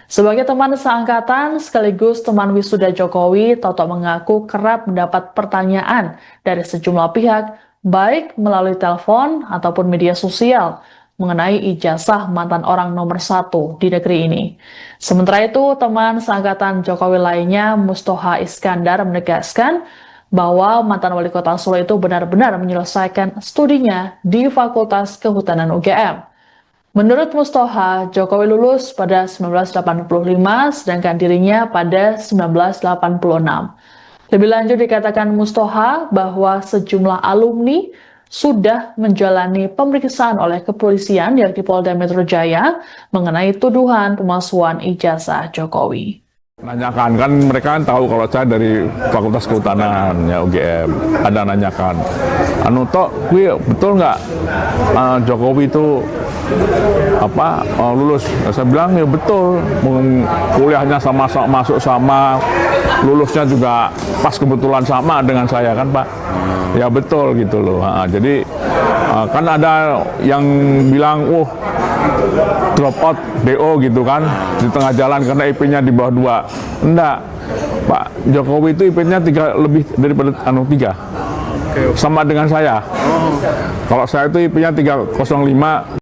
Sebagai teman seangkatan sekaligus teman wisuda Jokowi, Toto mengaku kerap mendapat pertanyaan dari sejumlah pihak, baik melalui telepon ataupun media sosial, mengenai ijazah mantan orang nomor 1 di negeri ini. Sementara itu, teman seangkatan Jokowi lainnya, Mustoha Iskandar, menegaskan bahwa mantan wali kota Solo itu benar-benar menyelesaikan studinya di Fakultas Kehutanan UGM. Menurut Mustoha, Jokowi lulus pada 1985, sedangkan dirinya pada 1986. Lebih lanjut dikatakan Mustoha bahwa sejumlah alumni sudah menjalani pemeriksaan oleh kepolisian yakni Polda Metro Jaya mengenai tuduhan pemalsuan ijazah Jokowi. Nanyakan, kan mereka kan tahu kalau saya dari Fakultas Kehutanan ya UGM, ada nanyakan, Tok, betul nggak Jokowi itu lulus? Saya bilang ya betul, kuliahnya masuk sama, lulusnya juga pas kebetulan sama dengan saya kan Pak, ya betul gitu loh. Jadi kan ada yang bilang, drop out DO gitu kan di tengah jalan karena IP-nya di bawah 2. Enggak, Pak Jokowi itu IP-nya 3 lebih daripada 3. Sama dengan saya. Kalau saya itu IP-nya 305.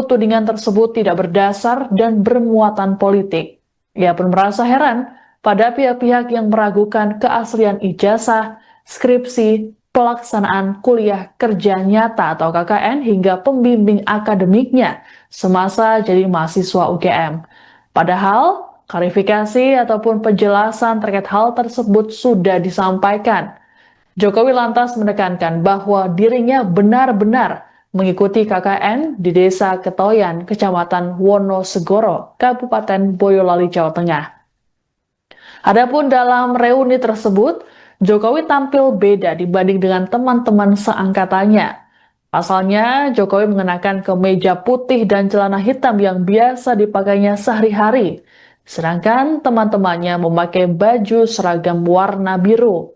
Tudingan tersebut tidak berdasar dan bermuatan politik. Ia pun merasa heran pada pihak-pihak yang meragukan keaslian ijazah, skripsi, pelaksanaan kuliah kerja nyata atau KKN hingga pembimbing akademiknya semasa jadi mahasiswa UGM. Padahal, klarifikasi ataupun penjelasan terkait hal tersebut sudah disampaikan. Jokowi lantas menekankan bahwa dirinya benar-benar mengikuti KKN di Desa Ketoyan, Kecamatan Wonosegoro, Kabupaten Boyolali, Jawa Tengah. Adapun dalam reuni tersebut, Jokowi tampil beda dibanding dengan teman-teman seangkatannya. Pasalnya, Jokowi mengenakan kemeja putih dan celana hitam yang biasa dipakainya sehari-hari. Sedangkan teman-temannya memakai baju seragam warna biru.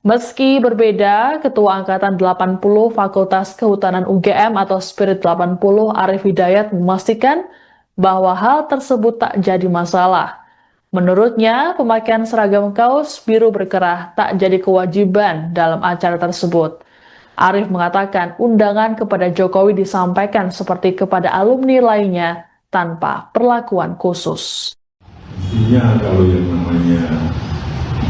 Meski berbeda, Ketua Angkatan 80 Fakultas Kehutanan UGM atau Spirit 80 Arif Hidayat memastikan bahwa hal tersebut tak jadi masalah. Menurutnya, pemakaian seragam kaos biru berkerah tak jadi kewajiban dalam acara tersebut. Arif mengatakan undangan kepada Jokowi disampaikan seperti kepada alumni lainnya tanpa perlakuan khusus. Intinya kalau yang namanya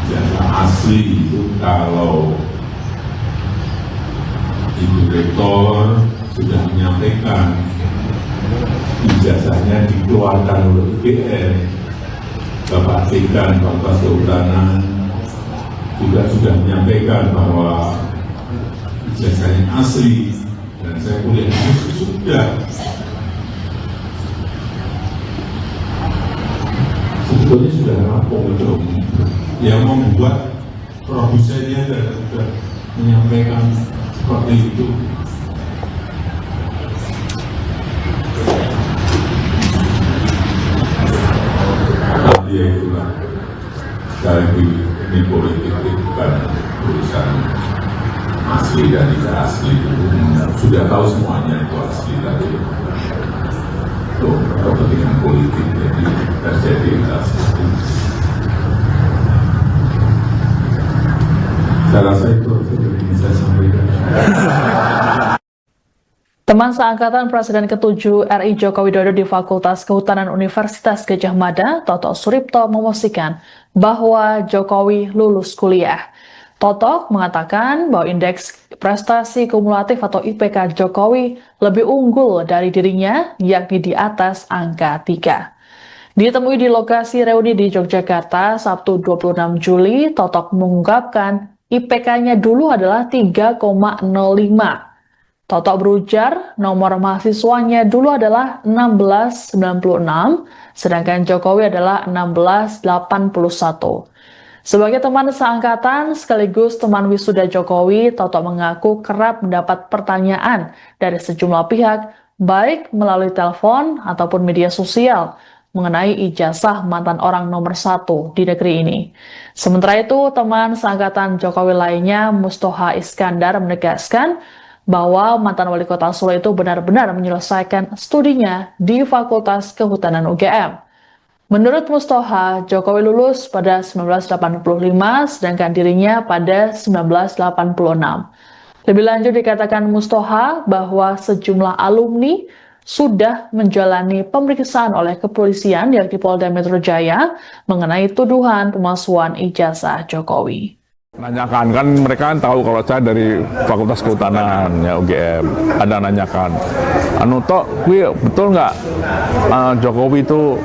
ijazah asli itu kalau Ibu Rektor sudah menyampaikan ijazahnya dikeluarkan oleh UGM, Bapak Dekan Fakultas Kehutanan juga sudah menyampaikan bahwa ijazahnya asli dan saya kuliah sudah. Sebetulnya sudah rampung itu. Yang membuat produsennya sudah menyampaikan seperti itu. Tapi ya itulah, sekali lagi ini politik itu bukan urusan asli dan tidak asli. Sudah tahu semuanya itu asli, tapi itu kepentingan politik jadi terjadi hal seperti itu. Saya rasa itu yang ingin saya sampaikan. Teman seangkatan Presiden ke-7 RI Joko Widodo di Fakultas Kehutanan Universitas Gadjah Mada, Toto Suripto, memastikan bahwa Jokowi lulus kuliah. Toto mengatakan bahwa indeks prestasi kumulatif atau IPK Jokowi lebih unggul dari dirinya, yakni di atas angka 3. Ditemui di lokasi reuni di Yogyakarta Sabtu 26 Juli, Toto mengungkapkan IPK-nya dulu adalah 3,05. Toto berujar nomor mahasiswanya dulu adalah 1696, sedangkan Jokowi adalah 1681. Sebagai teman seangkatan sekaligus teman wisuda Jokowi, Toto mengaku kerap mendapat pertanyaan dari sejumlah pihak, baik melalui telepon ataupun media sosial, mengenai ijazah mantan orang nomor 1 di negeri ini. Sementara itu, teman seangkatan Jokowi lainnya, Mustoha Iskandar, menegaskan bahwa mantan wali kota Solo itu benar-benar menyelesaikan studinya di Fakultas Kehutanan UGM. Menurut Mustoha, Jokowi lulus pada 1985, sedangkan dirinya pada 1986. Lebih lanjut dikatakan Mustoha bahwa sejumlah alumni sudah menjalani pemeriksaan oleh kepolisian yakni Polda Metro Jaya mengenai tuduhan pemalsuan ijazah Jokowi. Nanyakan, kan mereka kan tahu kalau saya dari Fakultas Kehutanan ya UGM, ada nanyakan, Tok, betul nggak Jokowi itu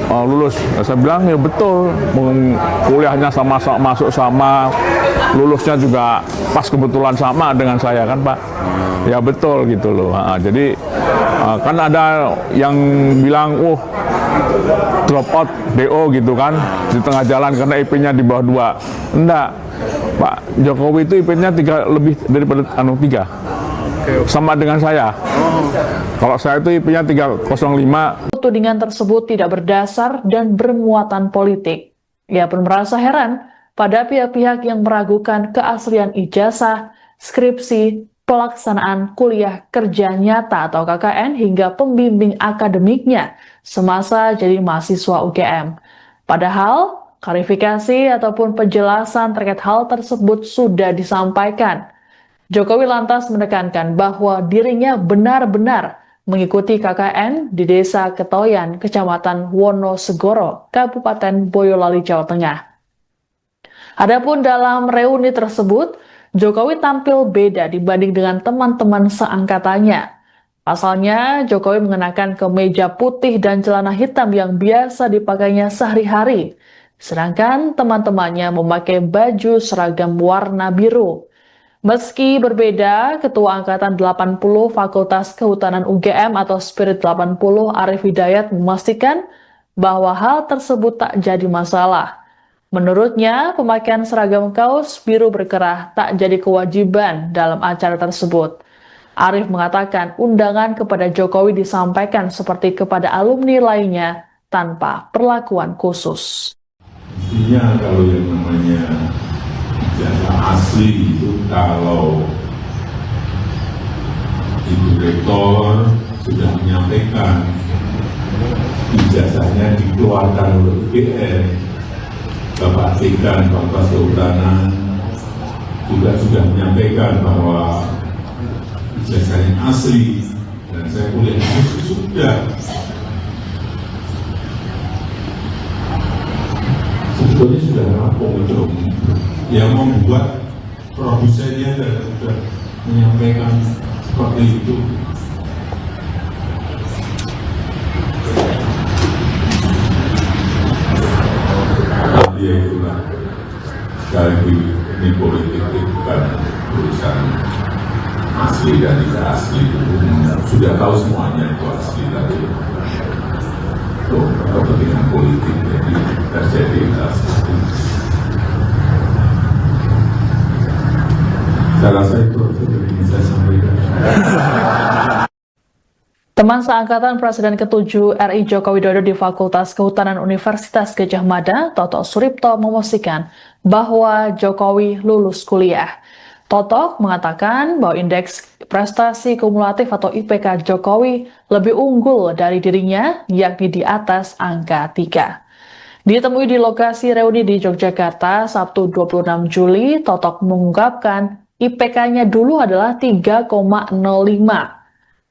lulus? Saya bilang ya betul, kuliahnya sama masuk sama, lulusnya juga pas kebetulan sama dengan saya kan Pak. Ya betul gitu loh. Jadi kan ada yang bilang, drop out DO gitu kan di tengah jalan karena IP-nya di bawah 2. Enggak, Pak Jokowi itu IP-nya 3 lebih daripada 3. Sama dengan saya. Kalau saya itu IP-nya 305. Tudingan tersebut tidak berdasar dan bermuatan politik. Ia pun merasa heran pada pihak-pihak yang meragukan keaslian ijazah, skripsi, pelaksanaan kuliah kerja nyata atau KKN hingga pembimbing akademiknya semasa jadi mahasiswa UGM. Padahal, klarifikasi ataupun penjelasan terkait hal tersebut sudah disampaikan. Jokowi lantas menekankan bahwa dirinya benar-benar mengikuti KKN di Desa Ketoyan, Kecamatan Wonosegoro, Kabupaten Boyolali, Jawa Tengah. Adapun dalam reuni tersebut, Jokowi tampil beda dibanding dengan teman-teman seangkatannya. Pasalnya, Jokowi mengenakan kemeja putih dan celana hitam yang biasa dipakainya sehari-hari. Sedangkan teman-temannya memakai baju seragam warna biru. Meski berbeda, Ketua Angkatan 80 Fakultas Kehutanan UGM atau Spirit 80 Arif Hidayat memastikan bahwa hal tersebut tak jadi masalah. Menurutnya, pemakaian seragam kaos biru berkerah tak jadi kewajiban dalam acara tersebut. Arif mengatakan undangan kepada Jokowi disampaikan seperti kepada alumni lainnya tanpa perlakuan khusus. Mestinya kalau yang namanya ijazah asli itu kalau Ibu Rektor sudah menyampaikan ijazahnya dikeluarkan oleh UGM, Bapak Dekan Fakultas Kehutanan juga sudah menyampaikan bahwa ijazahnya asli dan saya kuliah sudah. Sebetulnya sudah rampung itu. Yang membuat produsennya sudah menyampaikan seperti itu. Ya itulah, sekali lagi ini politik itu bukan urusan asli dan tidak asli itu sudah tahu semuanya itu asli, tapi itu kepentingan politik jadi terjadi hal seperti itu. Saya rasa itu yang ingin saya sampaikan. Teman seangkatan Presiden ke-7 RI Joko Widodo di Fakultas Kehutanan Universitas Gadjah Mada, Toto Suripto, memastikan bahwa Jokowi lulus kuliah. Toto mengatakan bahwa indeks prestasi kumulatif atau IPK Jokowi lebih unggul dari dirinya, yakni di atas angka 3. Ditemui di lokasi reuni di Yogyakarta Sabtu 26 Juli, Totok mengungkapkan IPK-nya dulu adalah 3,05.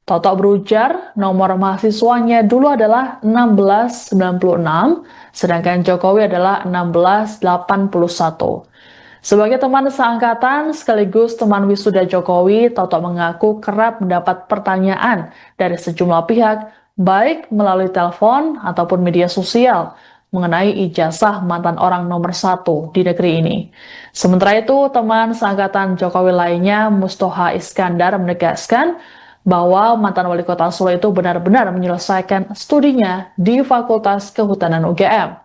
Totok berujar nomor mahasiswanya dulu adalah 1696, sedangkan Jokowi adalah 1681. Sebagai teman seangkatan sekaligus teman wisuda Jokowi, Toto mengaku kerap mendapat pertanyaan dari sejumlah pihak, baik melalui telepon ataupun media sosial, mengenai ijazah mantan orang nomor 1 di negeri ini. Sementara itu, teman seangkatan Jokowi lainnya, Mustoha Iskandar, menegaskan bahwa mantan wali kota Solo itu benar-benar menyelesaikan studinya di Fakultas Kehutanan UGM.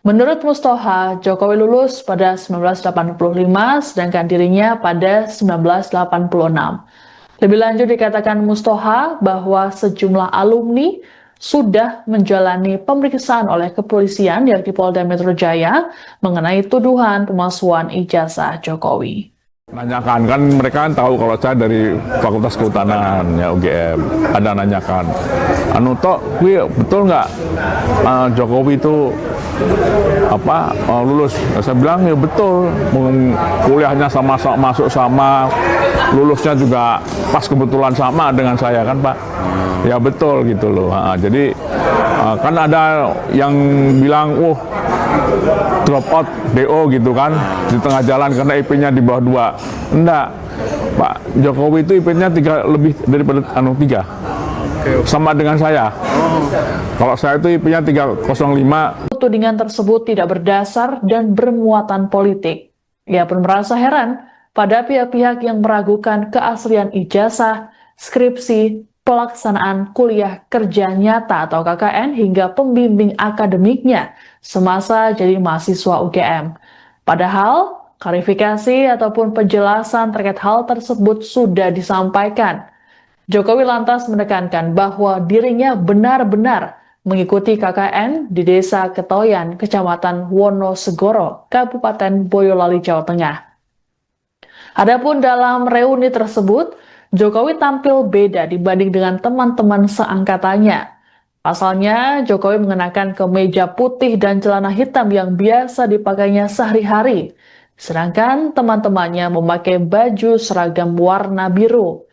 Menurut Mustoha, Jokowi lulus pada 1985, sedangkan dirinya pada 1986. Lebih lanjut dikatakan Mustoha bahwa sejumlah alumni sudah menjalani pemeriksaan oleh kepolisian yakni Polda Metro Jaya mengenai tuduhan pemalsuan ijazah Jokowi. Nanyakan, kan mereka kan tahu kalau saya dari Fakultas Kehutanan ya UGM, ada nanyakan, Tok, betul nggak Jokowi itu lulus? Saya bilang ya betul, kuliahnya masuk sama, lulusnya juga pas kebetulan sama dengan saya kan Pak. Ya betul gitu loh. Jadi kan ada yang bilang, drop out DO gitu kan di tengah jalan karena IP-nya di bawah 2. Enggak, Pak Jokowi itu IP-nya 3 lebih daripada 3. Sama dengan saya. Kalau saya itu IP-nya 305. Tudingan tersebut tidak berdasar dan bermuatan politik. Ia pun merasa heran pada pihak-pihak yang meragukan keaslian ijazah, skripsi, pelaksanaan kuliah kerja nyata atau KKN hingga pembimbing akademiknya semasa jadi mahasiswa UGM. Padahal, klarifikasi ataupun penjelasan terkait hal tersebut sudah disampaikan. Jokowi lantas menekankan bahwa dirinya benar-benar mengikuti KKN di Desa Ketoyan, Kecamatan Wonosegoro, Kabupaten Boyolali, Jawa Tengah. Adapun dalam reuni tersebut, Jokowi tampil beda dibanding dengan teman-teman seangkatannya. Pasalnya, Jokowi mengenakan kemeja putih dan celana hitam yang biasa dipakainya sehari-hari, sedangkan teman-temannya memakai baju seragam warna biru.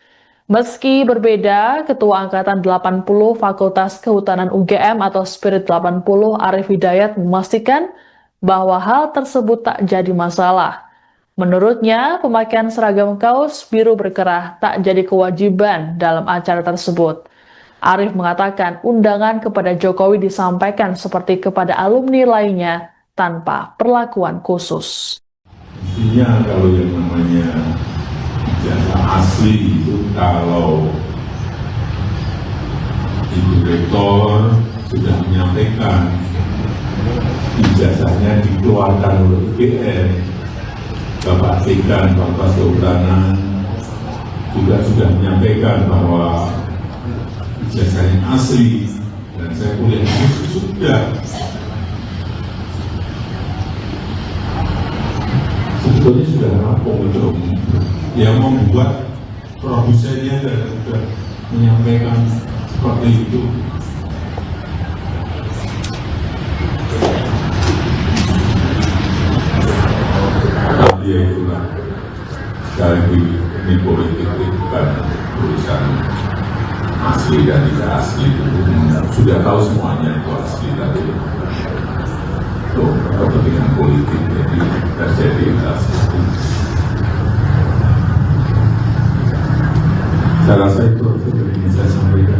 Meski berbeda, Ketua Angkatan 80 Fakultas Kehutanan UGM atau Spirit 80 Arif Hidayat memastikan bahwa hal tersebut tak jadi masalah. Menurutnya, pemakaian seragam kaos biru berkerah tak jadi kewajiban dalam acara tersebut. Arif mengatakan undangan kepada Jokowi disampaikan seperti kepada alumni lainnya tanpa perlakuan khusus. Intinya kalau yang namanya ijazah asli itu kalau Ibu Rektor sudah menyampaikan ijazahnya dikeluarkan oleh UGM, Bapak Dekan Fakultas Kehutanan juga sudah menyampaikan bahwa ijazahnya asli dan saya kuliah sudah. Sebetulnya sudah rampung untuk yang membuat produsennya dan sudah menyampaikan seperti itu. Ya itulah, sekali lagi ini politik itu bukan urusan asli dan tidak asli itu sudah tahu semuanya itu asli tapi itu kepentingan politik jadi terjadi asli. Saya rasa itu yang saya sampaikan.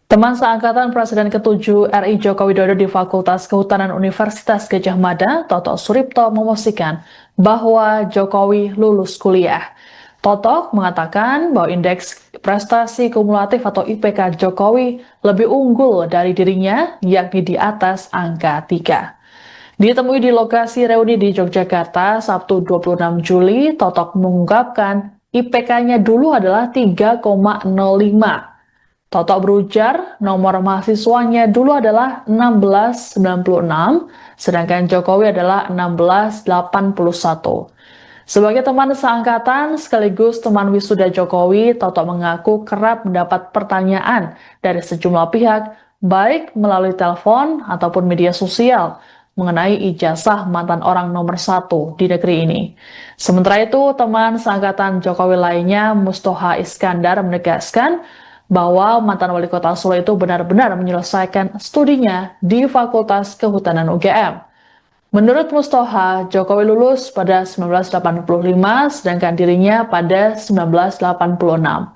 Teman seangkatan Presiden ke-7 RI Joko Widodo di Fakultas Kehutanan Universitas Gadjah Mada, Toto Suripto, memastikan bahwa Jokowi lulus kuliah. Toto mengatakan bahwa indeks prestasi kumulatif atau IPK Jokowi lebih unggul dari dirinya, yakni di atas angka 3. Ditemui di lokasi reuni di Yogyakarta Sabtu 26 Juli, Toto mengungkapkan IPK-nya dulu adalah 3,05. Toto berujar nomor mahasiswanya dulu adalah 1696, sedangkan Jokowi adalah 1681. Sebagai teman seangkatan sekaligus teman wisuda Jokowi, Toto mengaku kerap mendapat pertanyaan dari sejumlah pihak, baik melalui telepon ataupun media sosial, mengenai ijazah mantan orang nomor 1 di negeri ini. Sementara itu, teman seangkatan Jokowi lainnya, Mustoha Iskandar, menegaskan bahwa mantan wali kota Solo itu benar-benar menyelesaikan studinya di Fakultas Kehutanan UGM. Menurut Mustoha, Jokowi lulus pada 1985, sedangkan dirinya pada 1986.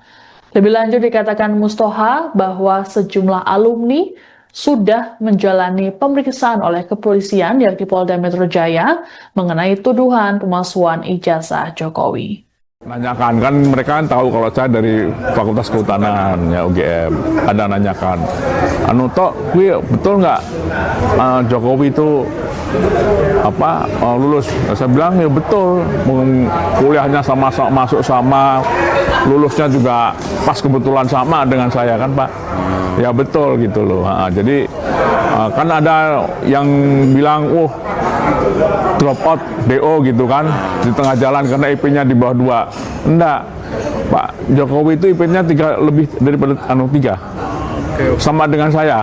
Lebih lanjut dikatakan Mustoha bahwa sejumlah alumni sudah menjalani pemeriksaan oleh kepolisian yakni Polda Metro Jaya mengenai tuduhan pemalsuan ijazah Jokowi. Nanyakan, kan mereka kan tahu kalau saya dari Fakultas Kehutanan ya UGM. Ada nanyakan, betul nggak Jokowi itu lulus? Saya bilang ya betul, kuliahnya masuk sama, lulusnya juga pas kebetulan sama dengan saya kan Pak. Ya betul gitu loh. Jadi kan ada yang bilang, drop out DO gitu kan di tengah jalan karena IP-nya di bawah 2. Enggak, Pak Jokowi itu IP-nya 3 lebih daripada 3. Sama dengan saya.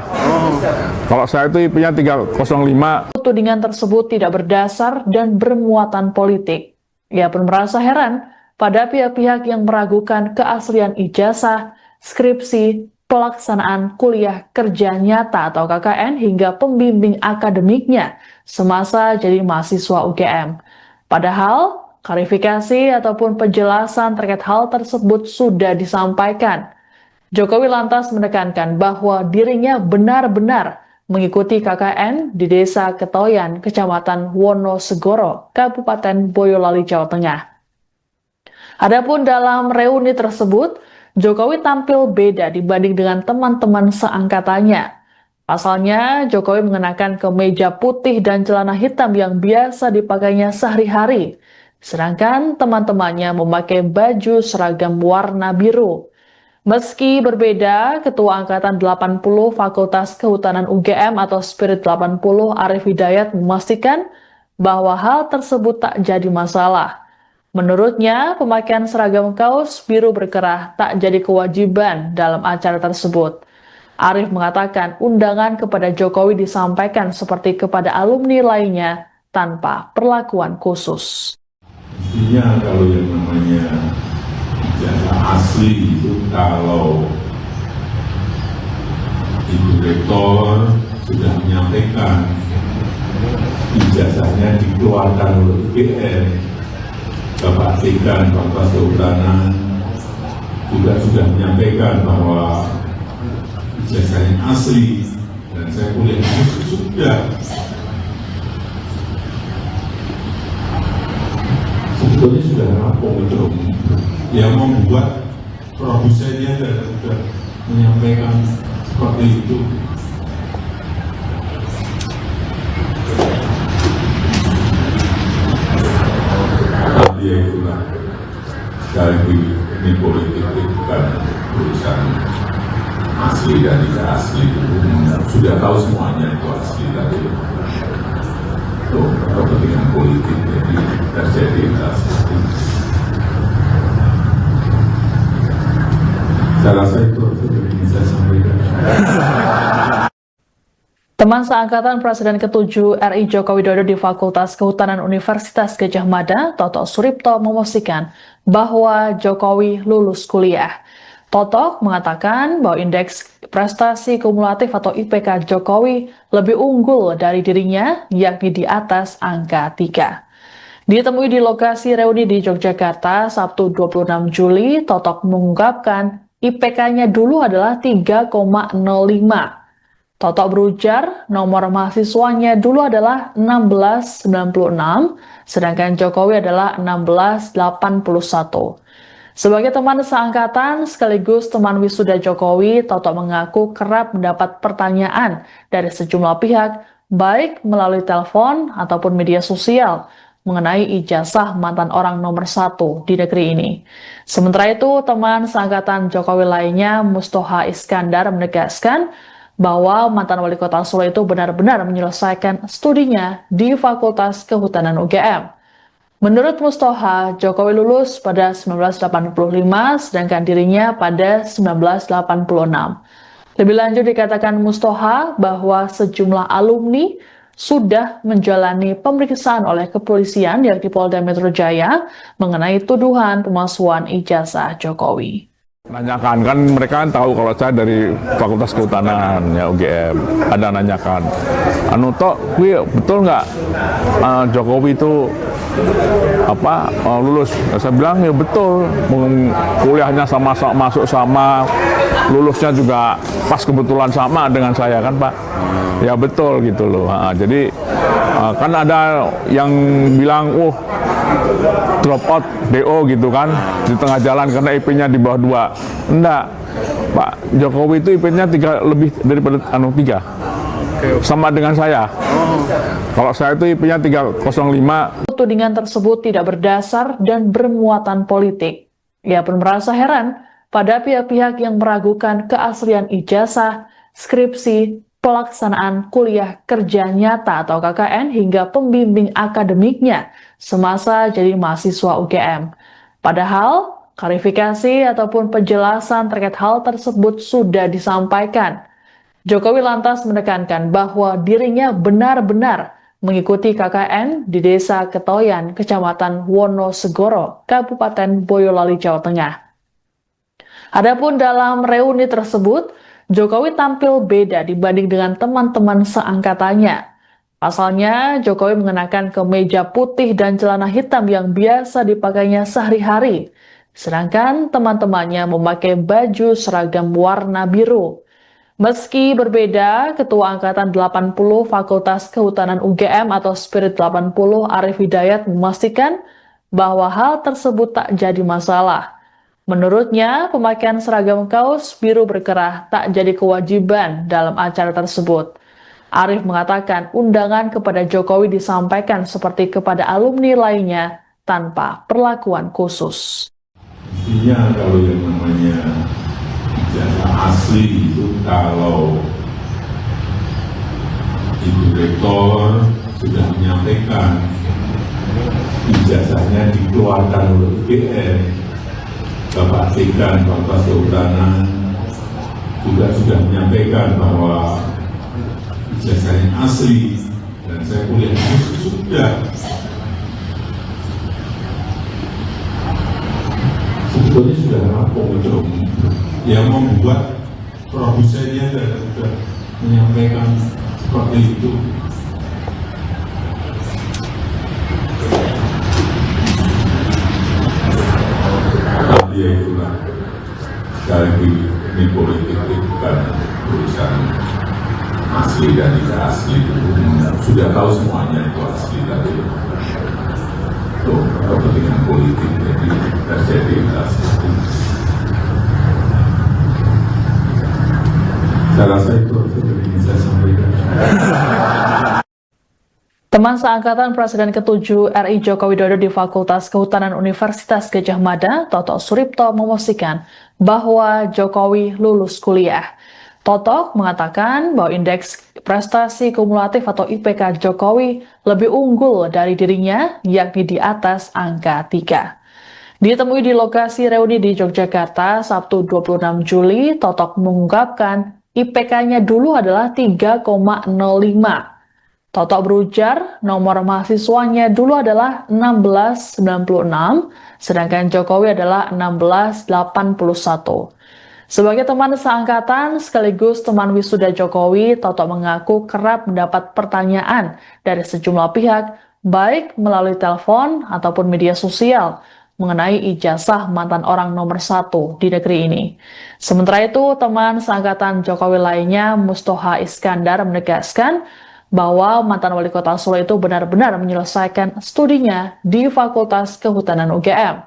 Kalau saya itu IP-nya 305. Tudingan tersebut tidak berdasar dan bermuatan politik. Ia pun merasa heran pada pihak-pihak yang meragukan keaslian ijazah, skripsi, pelaksanaan kuliah kerja nyata atau KKN hingga pembimbing akademiknya semasa jadi mahasiswa UGM. Padahal, klarifikasi ataupun penjelasan terkait hal tersebut sudah disampaikan. Jokowi lantas menekankan bahwa dirinya benar-benar mengikuti KKN di Desa Ketoyan, Kecamatan Wonosegoro, Kabupaten Boyolali, Jawa Tengah. Adapun dalam reuni tersebut, Jokowi tampil beda dibanding dengan teman-teman seangkatannya. Pasalnya, Jokowi mengenakan kemeja putih dan celana hitam yang biasa dipakainya sehari-hari, sedangkan teman-temannya memakai baju seragam warna biru. Meski berbeda, Ketua Angkatan 80 Fakultas Kehutanan UGM atau Spirit 80 Arif Hidayat memastikan bahwa hal tersebut tak jadi masalah. Menurutnya, pemakaian seragam kaos biru berkerah tak jadi kewajiban dalam acara tersebut. Arif mengatakan undangan kepada Jokowi disampaikan seperti kepada alumni lainnya tanpa perlakuan khusus. Mestinya kalau yang namanya ijazah asli itu kalau Ibu Rektor sudah menyampaikan ijazahnya dikeluarkan oleh UGM, Bapak Dekan Fakultas Kehutanan juga sudah menyampaikan bahwa ijazahnya asli dan saya kuliah sudah. Sebetulnya sudah rampung itu. Yang membuat produsennya sudah menyampaikan seperti itu. Ya itulah, sekali lagi ini politik itu bukan urusan asli dan tidak asli, sudah tahu semuanya itu asli, tapi itu kepentingan politik jadi terjadi seperti itu. Saya rasa itu yang bisa saya sampaikan. Teman seangkatan Presiden ke-7 RI Joko Widodo di Fakultas Kehutanan Universitas Gadjah Mada, Toto Suripto, memastikan bahwa Jokowi lulus kuliah. Toto mengatakan bahwa indeks prestasi kumulatif atau IPK Jokowi lebih unggul dari dirinya, yakni di atas angka 3. Ditemui di lokasi reuni di Yogyakarta, Sabtu 26 Juli, Toto mengungkapkan IPK-nya dulu adalah 3,05. Toto berujar nomor mahasiswanya dulu adalah 1696, sedangkan Jokowi adalah 1681. Sebagai teman seangkatan sekaligus teman wisuda Jokowi, Toto mengaku kerap mendapat pertanyaan dari sejumlah pihak, baik melalui telepon ataupun media sosial, mengenai ijazah mantan orang nomor 1 di negeri ini. Sementara itu, teman seangkatan Jokowi lainnya, Mustoha Iskandar, menegaskan bahwa mantan wali kota Solo itu benar-benar menyelesaikan studinya di Fakultas Kehutanan UGM. Menurut Mustoha, Jokowi lulus pada 1985, sedangkan dirinya pada 1986. Lebih lanjut dikatakan Mustoha bahwa sejumlah alumni sudah menjalani pemeriksaan oleh kepolisian yakni Polda Metro Jaya mengenai tuduhan pemalsuan ijazah Jokowi. Nanyakan, kan mereka kan tahu kalau saya dari Fakultas Kehutanan ya UGM, ada nanyakan, anu tok, betul nggak Jokowi itu lulus? Saya bilang ya betul, kuliahnya sama masuk sama, lulusnya juga pas kebetulan sama dengan saya kan Pak. Ya betul gitu loh. Jadi kan ada yang bilang, drop out DO gitu kan di tengah jalan karena IP-nya di bawah 2. Enggak, Pak Jokowi itu IP-nya 3 lebih daripada 3. Sama dengan saya. Kalau saya itu IP-nya 305. Tudingan tersebut tidak berdasar dan bermuatan politik. Ia pun merasa heran pada pihak-pihak yang meragukan keaslian ijazah, skripsi, pelaksanaan kuliah kerja nyata atau KKN hingga pembimbing akademiknya semasa jadi mahasiswa UGM. Padahal, klarifikasi ataupun penjelasan terkait hal tersebut sudah disampaikan. Jokowi lantas menekankan bahwa dirinya benar-benar mengikuti KKN di Desa Ketoyan, Kecamatan Wonosegoro, Kabupaten Boyolali, Jawa Tengah. Adapun dalam reuni tersebut, Jokowi tampil beda dibanding dengan teman-teman seangkatannya. Pasalnya, Jokowi mengenakan kemeja putih dan celana hitam yang biasa dipakainya sehari-hari, sedangkan teman-temannya memakai baju seragam warna biru. Meski berbeda, Ketua Angkatan 80 Fakultas Kehutanan UGM atau Spirit 80 Arif Hidayat memastikan bahwa hal tersebut tak jadi masalah. Menurutnya, pemakaian seragam kaos biru berkerah tak jadi kewajiban dalam acara tersebut. Arif mengatakan undangan kepada Jokowi disampaikan seperti kepada alumni lainnya tanpa perlakuan khusus. Intinya kalau yang namanya ijazah asli itu kalau Ibu Rektor sudah menyampaikan ijazahnya dikeluarkan oleh UGM, Bapak Dekan Fakultas Kehutanan juga sudah menyampaikan bahwa ijazahnya asli dan saya kuliah sudah. Sebetulnya sudah rampung itu. Yang membuat produsennya sudah menyampaikan seperti itu. Ya itulah, sekali lagi ini politik itu bukan urusan asli dan tidak asli itu sudah tahu semuanya itu asli tapi itu kepentingan politik jadi terjadi seperti itu. Saya rasa itu yang ingin saya sampaikan. Teman seangkatan Presiden ke-7 RI Joko Widodo di Fakultas Kehutanan Universitas Gadjah Mada, Toto Suripto, memastikan bahwa Jokowi lulus kuliah. Toto mengatakan bahwa indeks prestasi kumulatif atau IPK Jokowi lebih unggul dari dirinya, yakni di atas angka 3. Ditemui di lokasi reuni di Yogyakarta, Sabtu 26 Juli, Toto mengungkapkan IPK-nya dulu adalah 3,05. Toto berujar nomor mahasiswanya dulu adalah 1696, sedangkan Jokowi adalah 1681. Sebagai teman seangkatan sekaligus teman wisuda Jokowi, Toto mengaku kerap mendapat pertanyaan dari sejumlah pihak, baik melalui telepon ataupun media sosial, mengenai ijazah mantan orang nomor 1 di negeri ini. Sementara itu, teman seangkatan Jokowi lainnya, Mustoha Iskandar, menegaskan bahwa mantan wali kota Solo itu benar-benar menyelesaikan studinya di Fakultas Kehutanan UGM.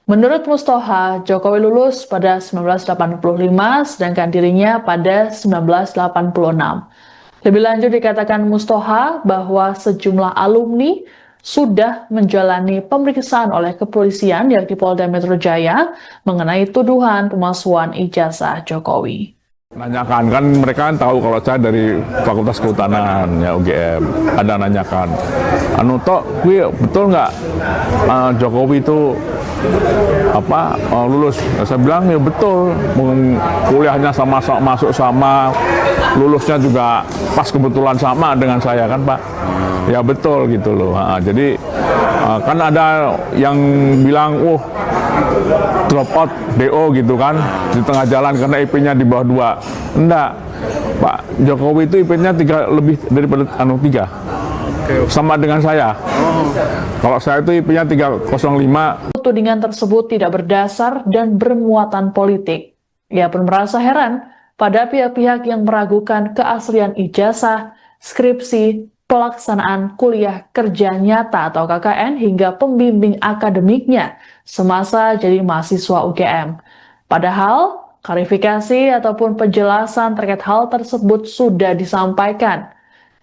Menurut Mustoha, Jokowi lulus pada 1985, sedangkan dirinya pada 1986. Lebih lanjut dikatakan Mustoha bahwa sejumlah alumni sudah menjalani pemeriksaan oleh kepolisian yakni Polda Metro Jaya mengenai tuduhan pemalsuan ijazah Jokowi. Nanyakan, kan mereka kan tahu kalau saya dari Fakultas Kehutanan ya UGM, ada nanyakan betul nggak Jokowi itu lulus. Saya bilang ya betul, kuliahnya masuk sama, lulusnya juga pas kebetulan sama dengan saya kan Pak. Ya betul gitu loh. Jadi kan ada yang bilang drop out DO gitu kan di tengah jalan karena IP-nya di bawah 2. Enggak, Pak Jokowi itu IP-nya 3 lebih daripada 3. Sama dengan saya. Kalau saya itu IP-nya 305. Tudingan tersebut tidak berdasar dan bermuatan politik. Ia pun merasa heran pada pihak-pihak yang meragukan keaslian ijazah, skripsi, pelaksanaan kuliah kerja nyata atau KKN hingga pembimbing akademiknya semasa jadi mahasiswa UGM. Padahal, klarifikasi ataupun penjelasan terkait hal tersebut sudah disampaikan.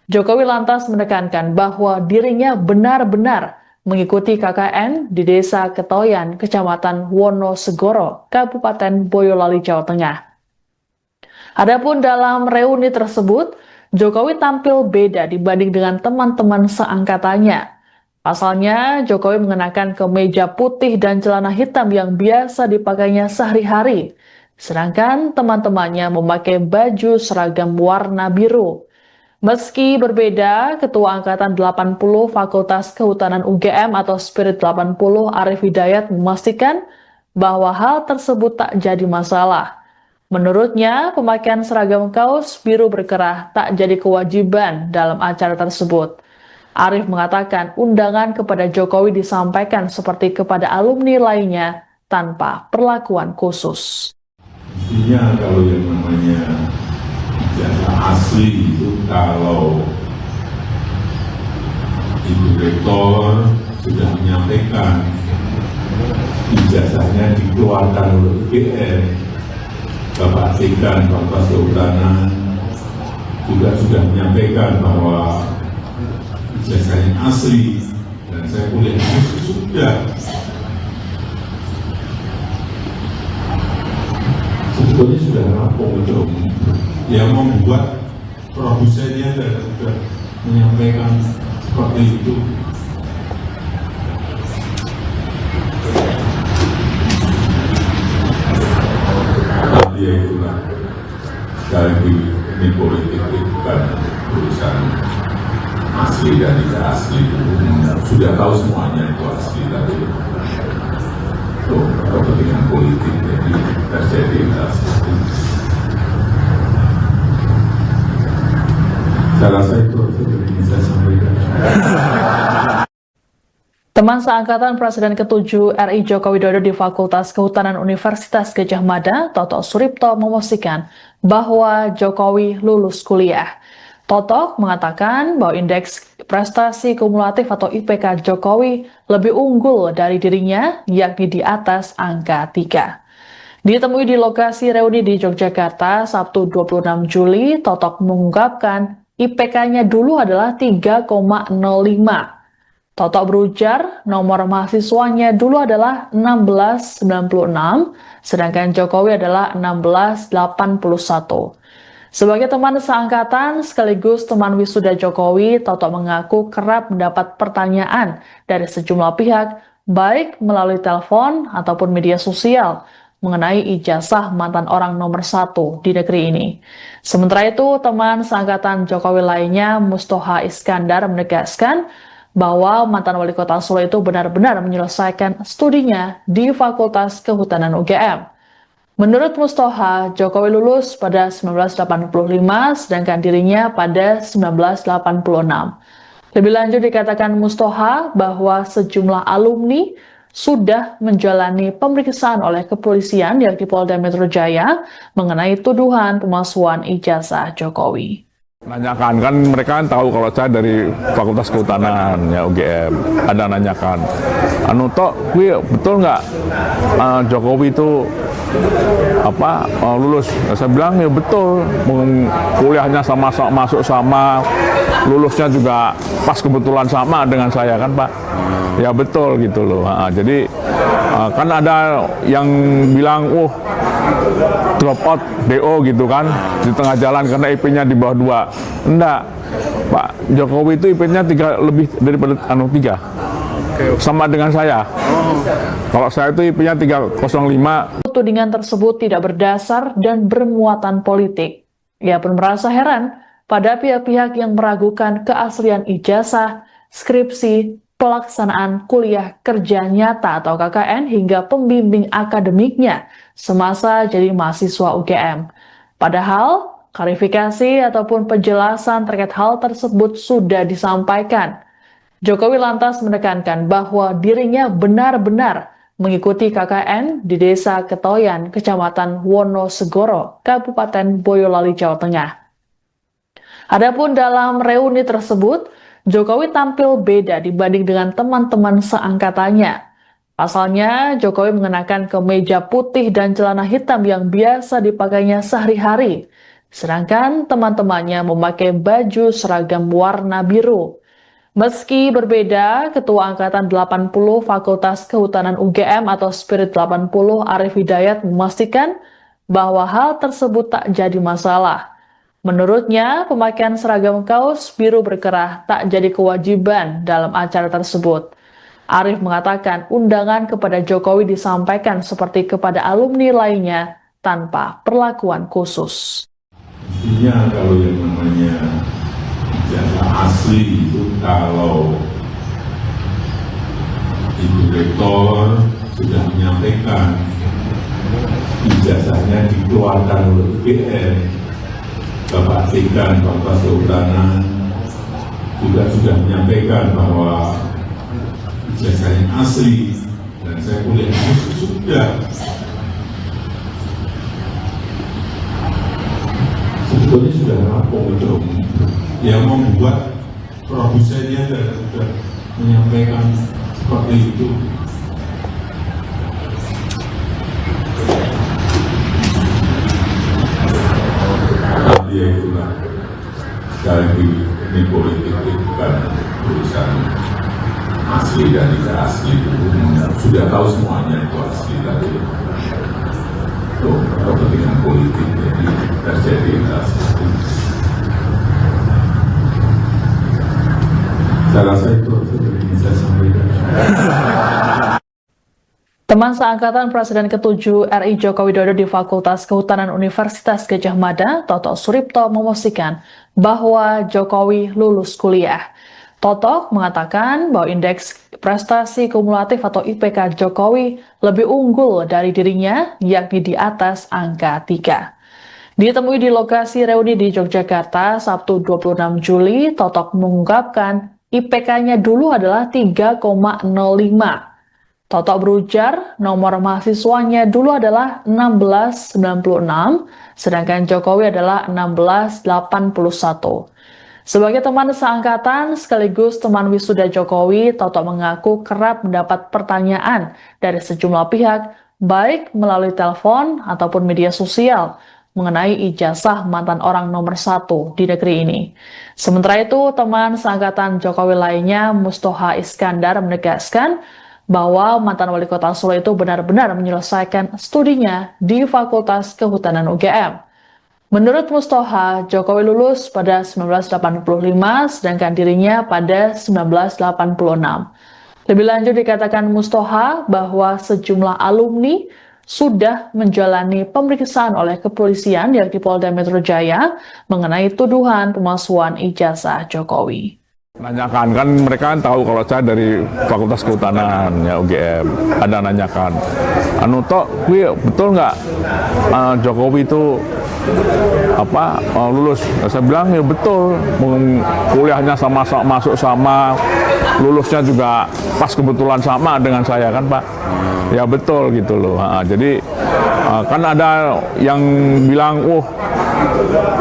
Jokowi lantas menekankan bahwa dirinya benar-benar mengikuti KKN di Desa Ketoyan, Kecamatan Wonosegoro, Kabupaten Boyolali, Jawa Tengah. Adapun dalam reuni tersebut, Jokowi tampil beda dibanding dengan teman-teman seangkatannya. Pasalnya, Jokowi mengenakan kemeja putih dan celana hitam yang biasa dipakainya sehari-hari. Sedangkan teman-temannya memakai baju seragam warna biru. Meski berbeda, Ketua Angkatan 80 Fakultas Kehutanan UGM atau Spirit 80 Arif Hidayat memastikan bahwa hal tersebut tak jadi masalah. Menurutnya, pemakaian seragam kaos biru berkerah tak jadi kewajiban dalam acara tersebut. Arif mengatakan undangan kepada Jokowi disampaikan seperti kepada alumni lainnya tanpa perlakuan khusus. Intinya kalau yang namanya ijazah asli itu kalau Ibu Rektor sudah menyampaikan ijazahnya dikeluarkan oleh UGM, Bapak Dekan Fakultas Kehutanan juga sudah menyampaikan bahwa ijazahnya asli dan saya kuliah sudah. Sebetulnya sudah rampung itu. Yang membuat produsennya sudah menyampaikan seperti itu. Ya itulah, sekali lagi ini politik itu bukan urusan asli dan tidak asli. Sudah tahu semuanya itu asli, tapi itu kepentingan politik jadi terjadi hal seperti itu. Saya rasa itu yang saya sampaikan. Teman seangkatan Presiden ke-7 RI Joko Widodo di Fakultas Kehutanan Universitas Gadjah Mada, Toto Suripto, memastikan bahwa Jokowi lulus kuliah. Toto mengatakan bahwa indeks prestasi kumulatif atau IPK Jokowi lebih unggul dari dirinya, yakni di atas angka 3. Ditemui di lokasi reuni di Yogyakarta, Sabtu 26 Juli, Toto mengungkapkan IPK-nya dulu adalah 3,05. Toto berujar nomor mahasiswanya dulu adalah 1696, sedangkan Jokowi adalah 1681. Sebagai teman seangkatan sekaligus teman wisuda Jokowi, Toto mengaku kerap mendapat pertanyaan dari sejumlah pihak, baik melalui telepon ataupun media sosial, mengenai ijazah mantan orang nomor 1 di negeri ini. Sementara itu, teman seangkatan Jokowi lainnya, Mustoha Iskandar, menegaskan bahwa mantan wali kota Solo itu benar-benar menyelesaikan studinya di Fakultas Kehutanan UGM. Menurut Mustoha, Jokowi lulus pada 1985, sedangkan dirinya pada 1986. Lebih lanjut dikatakan Mustoha bahwa sejumlah alumni sudah menjalani pemeriksaan oleh kepolisian yakni Polda Metro Jaya mengenai tuduhan pemalsuan ijazah Jokowi. Nanyakan, kan mereka kan tahu kalau saya dari Fakultas Kehutanan ya UGM, ada nanyakan betul nggak Jokowi itu lulus. Saya bilang ya betul, kuliahnya masuk sama, lulusnya juga pas kebetulan sama dengan saya kan Pak. Ya betul gitu loh. Jadi kan ada yang bilang drop out DO gitu kan di tengah jalan karena IP-nya di bawah 2. Enggak, Pak Jokowi itu IP-nya 3 lebih daripada 3. Sama dengan saya. Kalau saya itu IP-nya 305. Tudingan tersebut tidak berdasar dan bermuatan politik. Ia pun merasa heran pada pihak-pihak yang meragukan keaslian ijazah, skripsi, pelaksanaan kuliah kerja nyata atau KKN hingga pembimbing akademiknya semasa jadi mahasiswa UGM. Padahal, klarifikasi ataupun penjelasan terkait hal tersebut sudah disampaikan. Jokowi lantas menekankan bahwa dirinya benar-benar mengikuti KKN di Desa Ketoyan, Kecamatan Wonosegoro, Kabupaten Boyolali, Jawa Tengah. Adapun dalam reuni tersebut, Jokowi tampil beda dibanding dengan teman-teman seangkatannya. Pasalnya, Jokowi mengenakan kemeja putih dan celana hitam yang biasa dipakainya sehari-hari, sedangkan teman-temannya memakai baju seragam warna biru. Meski berbeda, Ketua Angkatan 80 Fakultas Kehutanan UGM atau Spirit 80 Arif Hidayat memastikan bahwa hal tersebut tak jadi masalah. Menurutnya, pemakaian seragam kaos biru berkerah tak jadi kewajiban dalam acara tersebut. Arif mengatakan undangan kepada Jokowi disampaikan seperti kepada alumni lainnya tanpa perlakuan khusus. Mestinya kalau yang namanya ijazah asli itu kalau Ibu Rektor sudah menyampaikan ijazahnya dikeluarkan oleh UGM, Bapak Dekan Fakultas Kehutanan juga sudah menyampaikan bahwa ijazahnya asli dan saya kuliah sudah. Sebetulnya sudah rampung itu. Yang membuat produsennya sudah menyampaikan seperti itu. Ya itulah, sekali lagi ini politik itu bukan urusan asli dan tidak asli itu sudah tahu semuanya itu asli tapi itu kepentingan politik jadi terjadi seperti itu. Saya rasa itu yang saya sampaikan. Teman seangkatan Presiden ke-7 RI Joko Widodo di Fakultas Kehutanan Universitas Gadjah Mada, Toto Suripto, memastikan bahwa Jokowi lulus kuliah. Toto mengatakan bahwa indeks prestasi kumulatif atau IPK Jokowi lebih unggul dari dirinya, yakni di atas angka 3. Ditemui di lokasi reuni di Yogyakarta, Sabtu 26 Juli, Toto mengungkapkan IPK-nya dulu adalah 3,05. Toto berujar nomor mahasiswanya dulu adalah 1696, sedangkan Jokowi adalah 1681. Sebagai teman seangkatan sekaligus teman wisuda Jokowi, Toto mengaku kerap mendapat pertanyaan dari sejumlah pihak, baik melalui telepon ataupun media sosial, mengenai ijazah mantan orang nomor 1 di negeri ini. Sementara itu, teman seangkatan Jokowi lainnya, Mustoha Iskandar, menegaskan bahwa mantan wali kota Solo itu benar-benar menyelesaikan studinya di Fakultas Kehutanan UGM. Menurut Mustoha, Jokowi lulus pada 1985, sedangkan dirinya pada 1986. Lebih lanjut dikatakan Mustoha bahwa sejumlah alumni sudah menjalani pemeriksaan oleh kepolisian yakni Polda Metro Jaya mengenai tuduhan pemalsuan ijazah Jokowi. Nanyakan, kan mereka kan tahu kalau saya dari Fakultas Kehutanan ya UGM, ada nanyakan Tok, betul nggak Jokowi itu lulus? Saya bilang ya betul, kuliahnya sama masuk sama, lulusnya juga pas kebetulan sama dengan saya kan Pak. Ya betul gitu loh. Jadi kan ada yang bilang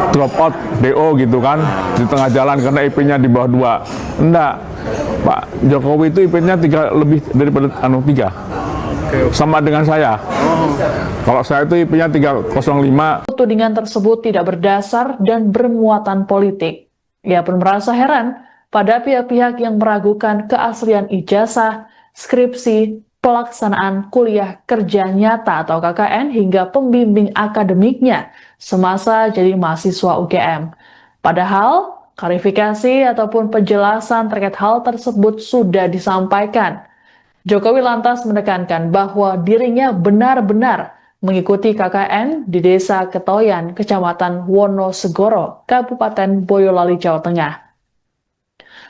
drop out DO gitu kan di tengah jalan karena IP-nya di bawah 2. Enggak, Pak Jokowi itu IP-nya 3 lebih daripada 3. Sama dengan saya. Kalau saya itu IP-nya 305. Tudingan tersebut tidak berdasar dan bermuatan politik. Ia pun merasa heran pada pihak-pihak yang meragukan keaslian ijazah, skripsi, pelaksanaan kuliah kerja nyata atau KKN hingga pembimbing akademiknya semasa jadi mahasiswa UGM. Padahal, klarifikasi ataupun penjelasan terkait hal tersebut sudah disampaikan. Jokowi lantas menekankan bahwa dirinya benar-benar mengikuti KKN di Desa Ketoyan, Kecamatan Wonosegoro, Kabupaten Boyolali, Jawa Tengah.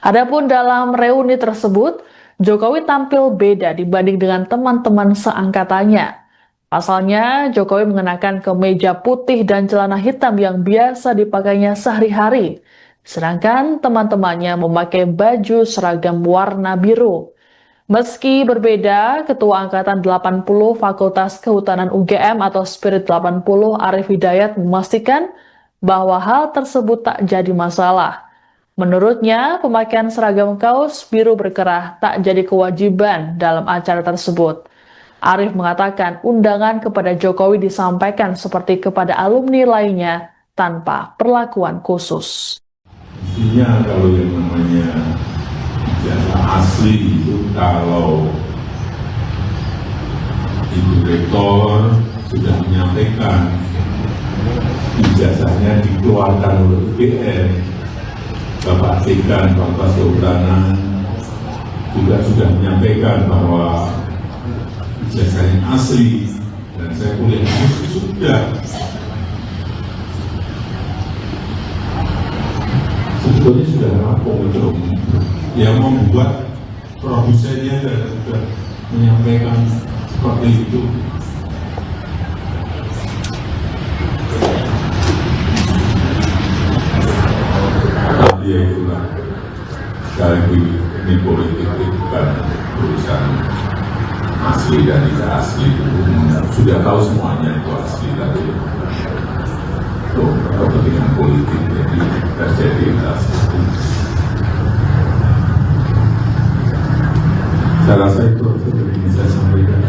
Adapun dalam reuni tersebut, Jokowi tampil beda dibanding dengan teman-teman seangkatannya. Pasalnya, Jokowi mengenakan kemeja putih dan celana hitam yang biasa dipakainya sehari-hari, sedangkan teman-temannya memakai baju seragam warna biru. Meski berbeda, Ketua Angkatan 80 Fakultas Kehutanan UGM atau Spirit 80 Arif Hidayat memastikan bahwa hal tersebut tak jadi masalah. Menurutnya, pemakaian seragam kaos biru berkerah tak jadi kewajiban dalam acara tersebut. Arif mengatakan undangan kepada Jokowi disampaikan seperti kepada alumni lainnya tanpa perlakuan khusus. Mestinya kalau yang namanya ijazah asli itu kalau Ibu Rektor sudah menyampaikan ijazahnya dikeluarkan oleh UGM, Bapak Dekan Fakultas Kehutanan juga sudah menyampaikan bahwa ijazahnya asli dan saya kuliah sudah. Sebetulnya sudah rampung itu. Yang membuat produsennya sudah menyampaikan seperti itu. Tapi ya itulah, sekali lagi ini politik itu bukan urusan asli dan tidak asli. Sudah tahu semuanya itu asli, tapi itu kepentingan politik jadi terjadi asli. Saya rasa itu yang bisa saya sampaikan.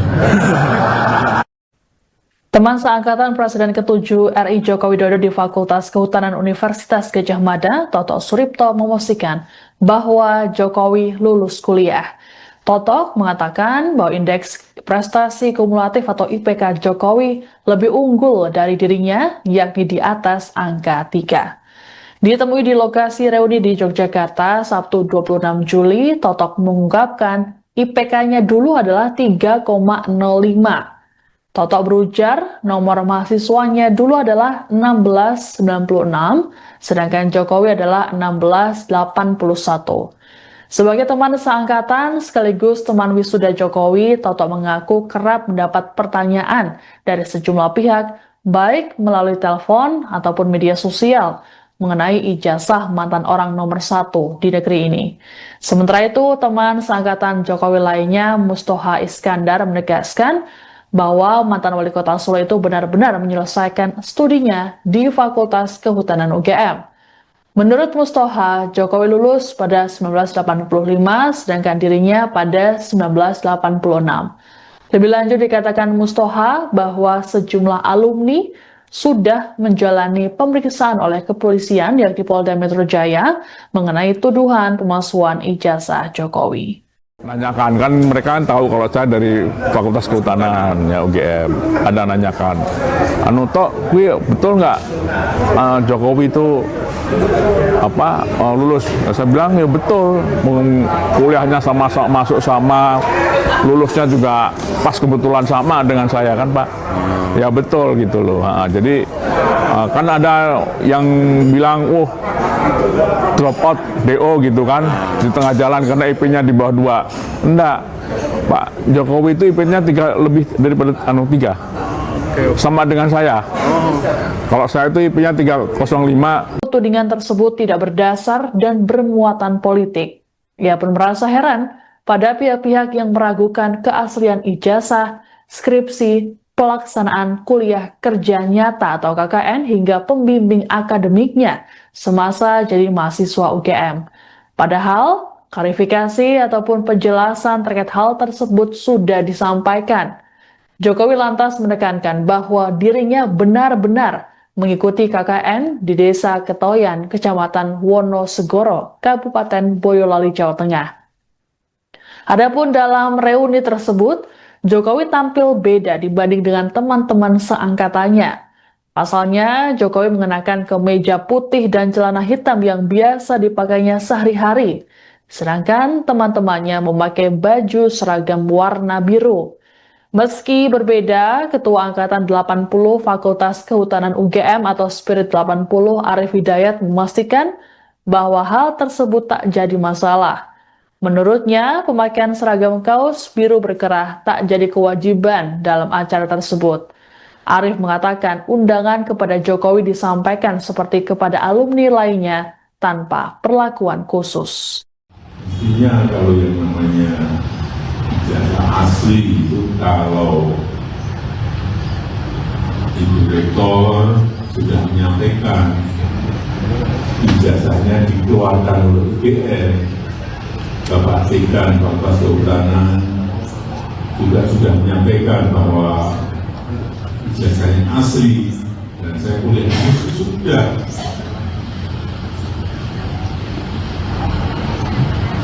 Teman seangkatan Presiden ke-7 RI Joko Widodo di Fakultas Kehutanan Universitas Gadjah Mada, Toto Suripto, memastikan bahwa Jokowi lulus kuliah. Toto mengatakan bahwa indeks prestasi kumulatif atau IPK Jokowi lebih unggul dari dirinya, yakni di atas angka 3. Ditemui di lokasi reuni di Yogyakarta, Sabtu 26 Juli, Toto mengungkapkan IPK-nya dulu adalah 3,05. Toto berujar nomor mahasiswanya dulu adalah 1696, sedangkan Jokowi adalah 1681. Sebagai teman seangkatan sekaligus teman wisuda Jokowi, Toto mengaku kerap mendapat pertanyaan dari sejumlah pihak, baik melalui telepon ataupun media sosial, mengenai ijazah mantan orang nomor 1 di negeri ini. Sementara itu, teman seangkatan Jokowi lainnya, Mustoha Iskandar, menegaskan bahwa mantan wali kota Solo itu benar-benar menyelesaikan studinya di Fakultas Kehutanan UGM. Menurut Mustoha, Jokowi lulus pada 1985, sedangkan dirinya pada 1986. Lebih lanjut dikatakan Mustoha bahwa sejumlah alumni sudah menjalani pemeriksaan oleh kepolisian yakni Polda Metro Jaya mengenai tuduhan pemalsuan ijazah Jokowi. Nanyakan, kan mereka kan tahu kalau saya dari Fakultas Kehutanan ya UGM, ada nanyakan, betul nggak Jokowi itu lulus? Saya bilang ya betul, kuliahnya masuk sama, lulusnya juga pas kebetulan sama dengan saya kan Pak. Ya betul gitu loh. Jadi kan ada yang bilang, drop out DO gitu kan di tengah jalan karena IP-nya di bawah 2. Enggak, Pak Jokowi itu IP-nya 3 lebih daripada 3. Sama dengan saya. Kalau saya itu IP-nya 305. Tudingan tersebut tidak berdasar dan bermuatan politik. Ia pun merasa heran pada pihak-pihak yang meragukan keaslian ijazah, skripsi, pelaksanaan kuliah kerja nyata atau KKN hingga pembimbing akademiknya semasa jadi mahasiswa UGM. Padahal, klarifikasi ataupun penjelasan terkait hal tersebut sudah disampaikan. Jokowi lantas menekankan bahwa dirinya benar-benar mengikuti KKN di Desa Ketoyan, Kecamatan Wonosegoro, Kabupaten Boyolali, Jawa Tengah. Adapun dalam reuni tersebut, Jokowi tampil beda dibanding dengan teman-teman seangkatannya. Pasalnya, Jokowi mengenakan kemeja putih dan celana hitam yang biasa dipakainya sehari-hari. Sedangkan teman-temannya memakai baju seragam warna biru. Meski berbeda, Ketua Angkatan 80 Fakultas Kehutanan UGM atau Spirit 80 Arif Hidayat memastikan bahwa hal tersebut tak jadi masalah. Menurutnya, pemakaian seragam kaos biru berkerah tak jadi kewajiban dalam acara tersebut. Arif mengatakan undangan kepada Jokowi disampaikan seperti kepada alumni lainnya tanpa perlakuan khusus. Mestinya kalau yang namanya ijazah asli itu kalau Ibu Rektor sudah menyampaikan ijazahnya dikeluarkan oleh UGM, Bapak Dekan Fakultas Kehutanan juga sudah menyampaikan bahwa ijazahnya asli dan saya kuliah sudah.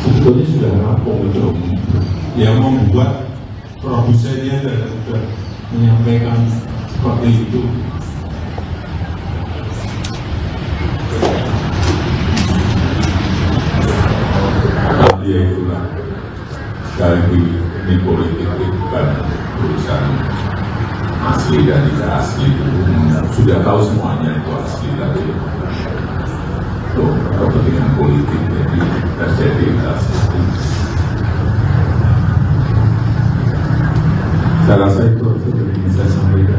Sebetulnya sudah rampung itu. Yang membuat produsennya dan sudah menyampaikan seperti itu. Tapi ya itulah, sekali lagi ini politik itu bukan urusan asli dan tidak asli itu sudah tahu semuanya itu asli, tapi itu kepentingan politik jadi terjadi seperti itu. Saya rasa itu yang saya sampaikan.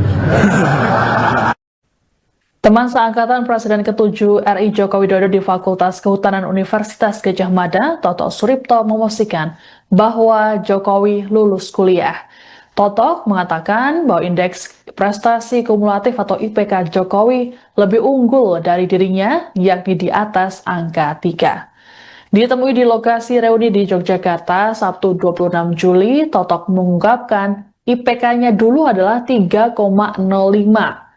Teman seangkatan Presiden ke-7 RI Joko Widodo di Fakultas Kehutanan Universitas Gadjah Mada, Toto Suripto, memastikan bahwa Jokowi lulus kuliah. Toto mengatakan bahwa indeks prestasi kumulatif atau IPK Jokowi lebih unggul dari dirinya, yakni di atas angka 3. Ditemui di lokasi reuni di Yogyakarta, Sabtu 26 Juli, Toto mengungkapkan IPK-nya dulu adalah 3,05.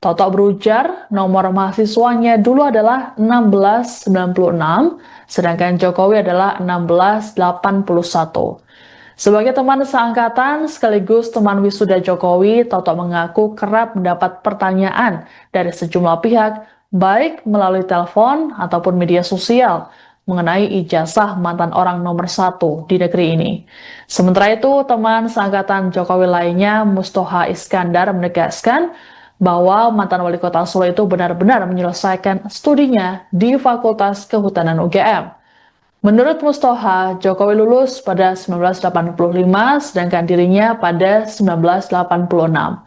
Toto berujar nomor mahasiswanya dulu adalah 1696, sedangkan Jokowi adalah 1681. Sebagai teman seangkatan sekaligus teman wisuda Jokowi, Toto mengaku kerap mendapat pertanyaan dari sejumlah pihak, baik melalui telepon ataupun media sosial, mengenai ijazah mantan orang nomor 1 di negeri ini. Sementara itu, teman seangkatan Jokowi lainnya, Mustoha Iskandar, menegaskan bahwa mantan wali kota Solo itu benar-benar menyelesaikan studinya di Fakultas Kehutanan UGM. Menurut Mustoha, Jokowi lulus pada 1985, sedangkan dirinya pada 1986.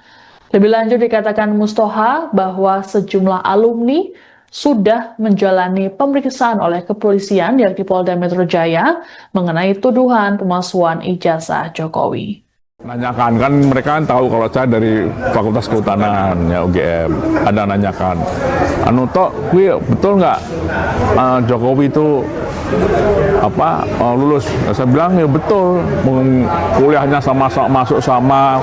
Lebih lanjut dikatakan Mustoha bahwa sejumlah alumni sudah menjalani pemeriksaan oleh kepolisian yakni Polda Metro Jaya mengenai tuduhan pemalsuan ijazah Jokowi. Nanyakan, kan mereka kan tahu kalau saya dari Fakultas Kehutanan ya UGM, ada nanyakan, Tok, betul nggak Jokowi itu lulus? Saya bilang ya betul, kuliahnya sama masuk sama,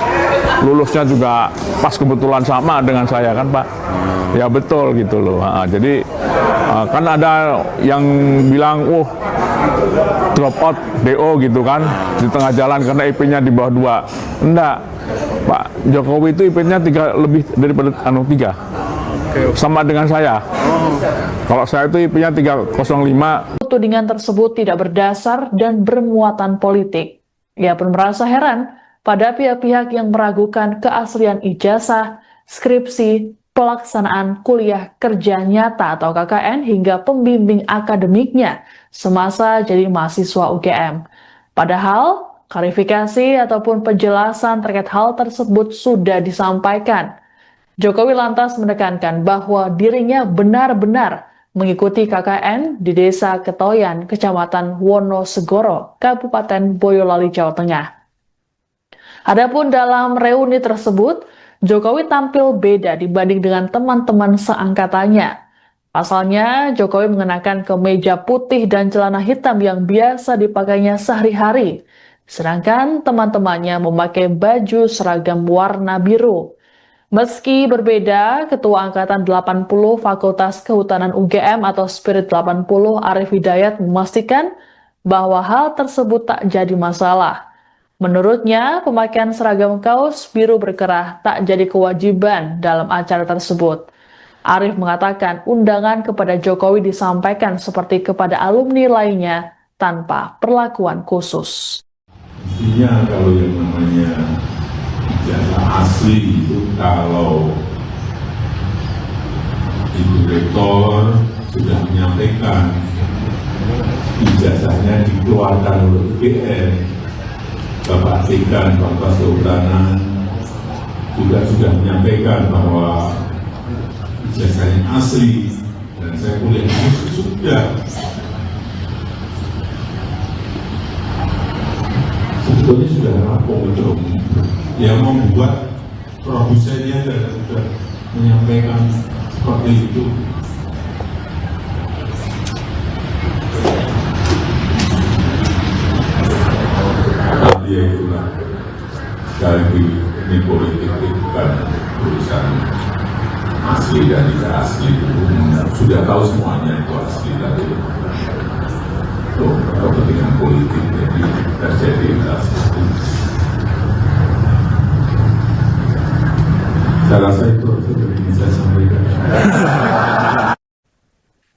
lulusnya juga pas kebetulan sama dengan saya kan Pak. Ya betul gitu loh. Jadi kan ada yang bilang, drop out DO gitu kan di tengah jalan karena IP-nya di bawah 2. Enggak, Pak Jokowi itu IP-nya 3 lebih daripada 3. Sama dengan saya. Kalau saya itu IP-nya 305. Tudingan tersebut tidak berdasar dan bermuatan politik. Ia pun merasa heran pada pihak-pihak yang meragukan keaslian ijazah, skripsi, pelaksanaan kuliah kerja nyata atau KKN hingga pembimbing akademiknya semasa jadi mahasiswa UGM. Padahal, klarifikasi ataupun penjelasan terkait hal tersebut sudah disampaikan. Jokowi lantas menekankan bahwa dirinya benar-benar mengikuti KKN di Desa Ketoyan, Kecamatan Wonosegoro, Kabupaten Boyolali, Jawa Tengah. Adapun dalam reuni tersebut, Jokowi tampil beda dibanding dengan teman-teman seangkatannya. Pasalnya, Jokowi mengenakan kemeja putih dan celana hitam yang biasa dipakainya sehari-hari. Sedangkan teman-temannya memakai baju seragam warna biru. Meski berbeda, Ketua Angkatan 80 Fakultas Kehutanan UGM atau Spirit 80 Arif Hidayat memastikan bahwa hal tersebut tak jadi masalah. Menurutnya, pemakaian seragam kaos biru berkerah tak jadi kewajiban dalam acara tersebut. Arief mengatakan undangan kepada Jokowi disampaikan seperti kepada alumni lainnya tanpa perlakuan khusus. Mestinya kalau yang namanya ijazah asli itu kalau Ibu Rektor sudah menyampaikan ijazahnya dikeluarkan oleh UGM, Bapak Dekan Fakultas Kehutanan juga sudah menyampaikan bahwa ijazahnya asli dan saya kuliah ini sudah sebetulnya sudah rampung untuk yang membuat produsennya dan sudah menyampaikan seperti itu. Tapi ya itulah, sekali lagi ini politik itu bukan urusan asli dan tidak asli, itu sudah tahu semuanya itu asli tapi itu kepentingan politik jadi terjadi seperti itu. Saya rasa itu sudah bisa sampaikan.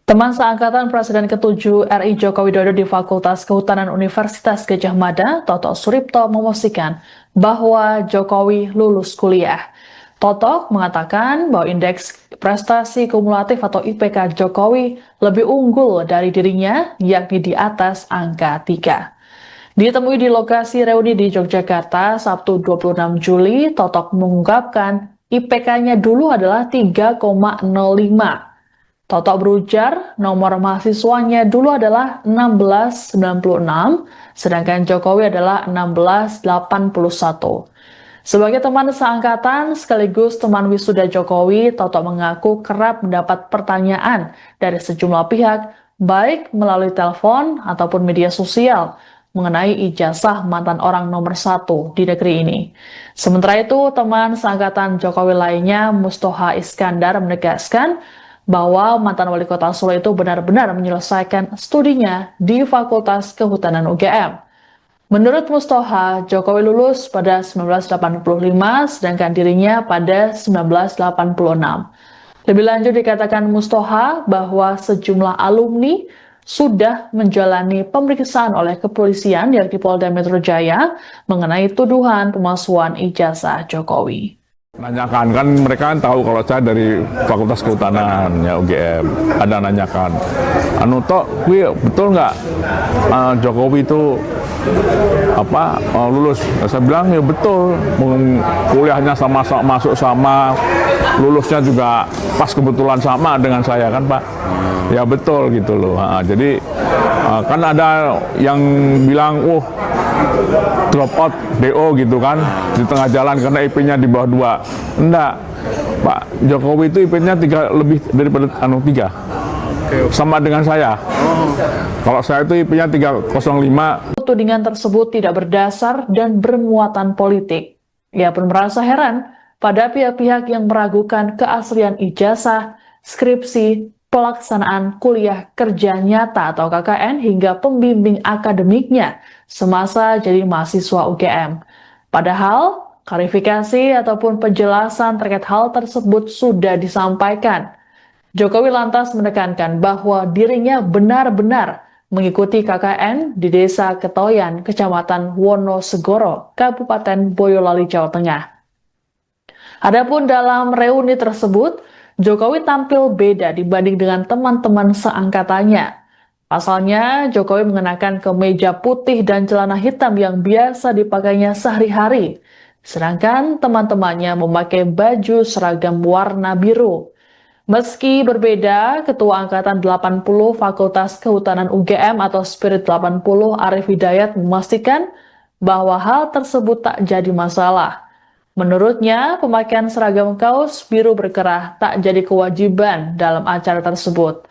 Teman seangkatan Presiden ke-7 RI Joko Widodo di Fakultas Kehutanan Universitas Gadjah Mada, Toto Suripto, memastikan bahwa Jokowi lulus kuliah. Toto mengatakan bahwa indeks prestasi kumulatif atau IPK Jokowi lebih unggul dari dirinya, yakni di atas angka 3. Ditemui di lokasi reuni di Yogyakarta, Sabtu 26 Juli, Toto mengungkapkan IPK-nya dulu adalah 3,05. Toto berujar nomor mahasiswanya dulu adalah 1696, sedangkan Jokowi adalah 1681. Sebagai teman seangkatan sekaligus teman wisuda Jokowi, Toto mengaku kerap mendapat pertanyaan dari sejumlah pihak, baik melalui telepon ataupun media sosial, mengenai ijazah mantan orang nomor 1 di negeri ini. Sementara itu, teman seangkatan Jokowi lainnya, Mustoha Iskandar, menegaskan bahwa mantan wali kota Solo itu benar-benar menyelesaikan studinya di Fakultas Kehutanan UGM. Menurut Mustoha, Jokowi lulus pada 1985, sedangkan dirinya pada 1986. Lebih lanjut dikatakan Mustoha bahwa sejumlah alumni sudah menjalani pemeriksaan oleh kepolisian yakni Polda Metro Jaya mengenai tuduhan pemalsuan ijazah Jokowi. Nanyakan, kan mereka kan tahu kalau saya dari Fakultas Kehutanan ya UGM, ada nanyakan, Tok, betul nggak Jokowi itu lulus? Saya bilang ya betul, kuliahnya sama masuk sama, lulusnya juga pas kebetulan sama dengan saya kan Pak. Ya betul gitu loh. Jadi kan ada yang bilang, drop out DO gitu kan di tengah jalan karena IP-nya di bawah 2. Enggak, Pak Jokowi itu IP-nya 3 lebih daripada 3. Sama dengan saya. Kalau saya itu IP-nya 305. Tudingan tersebut tidak berdasar dan bermuatan politik. Ia pun merasa heran pada pihak-pihak yang meragukan keaslian ijazah, skripsi, pelaksanaan kuliah kerja nyata atau KKN hingga pembimbing akademiknya semasa jadi mahasiswa UGM. Padahal, klarifikasi ataupun penjelasan terkait hal tersebut sudah disampaikan. Jokowi lantas menekankan bahwa dirinya benar-benar mengikuti KKN di Desa Ketoyan, Kecamatan Wonosegoro, Kabupaten Boyolali, Jawa Tengah. Adapun dalam reuni tersebut, Jokowi tampil beda dibanding dengan teman-teman seangkatannya. Pasalnya, Jokowi mengenakan kemeja putih dan celana hitam yang biasa dipakainya sehari-hari, sedangkan teman-temannya memakai baju seragam warna biru. Meski berbeda, Ketua Angkatan 80 Fakultas Kehutanan UGM atau Spirit 80 Arief Hidayat memastikan bahwa hal tersebut tak jadi masalah. Menurutnya, pemakaian seragam kaos biru berkerah tak jadi kewajiban dalam acara tersebut.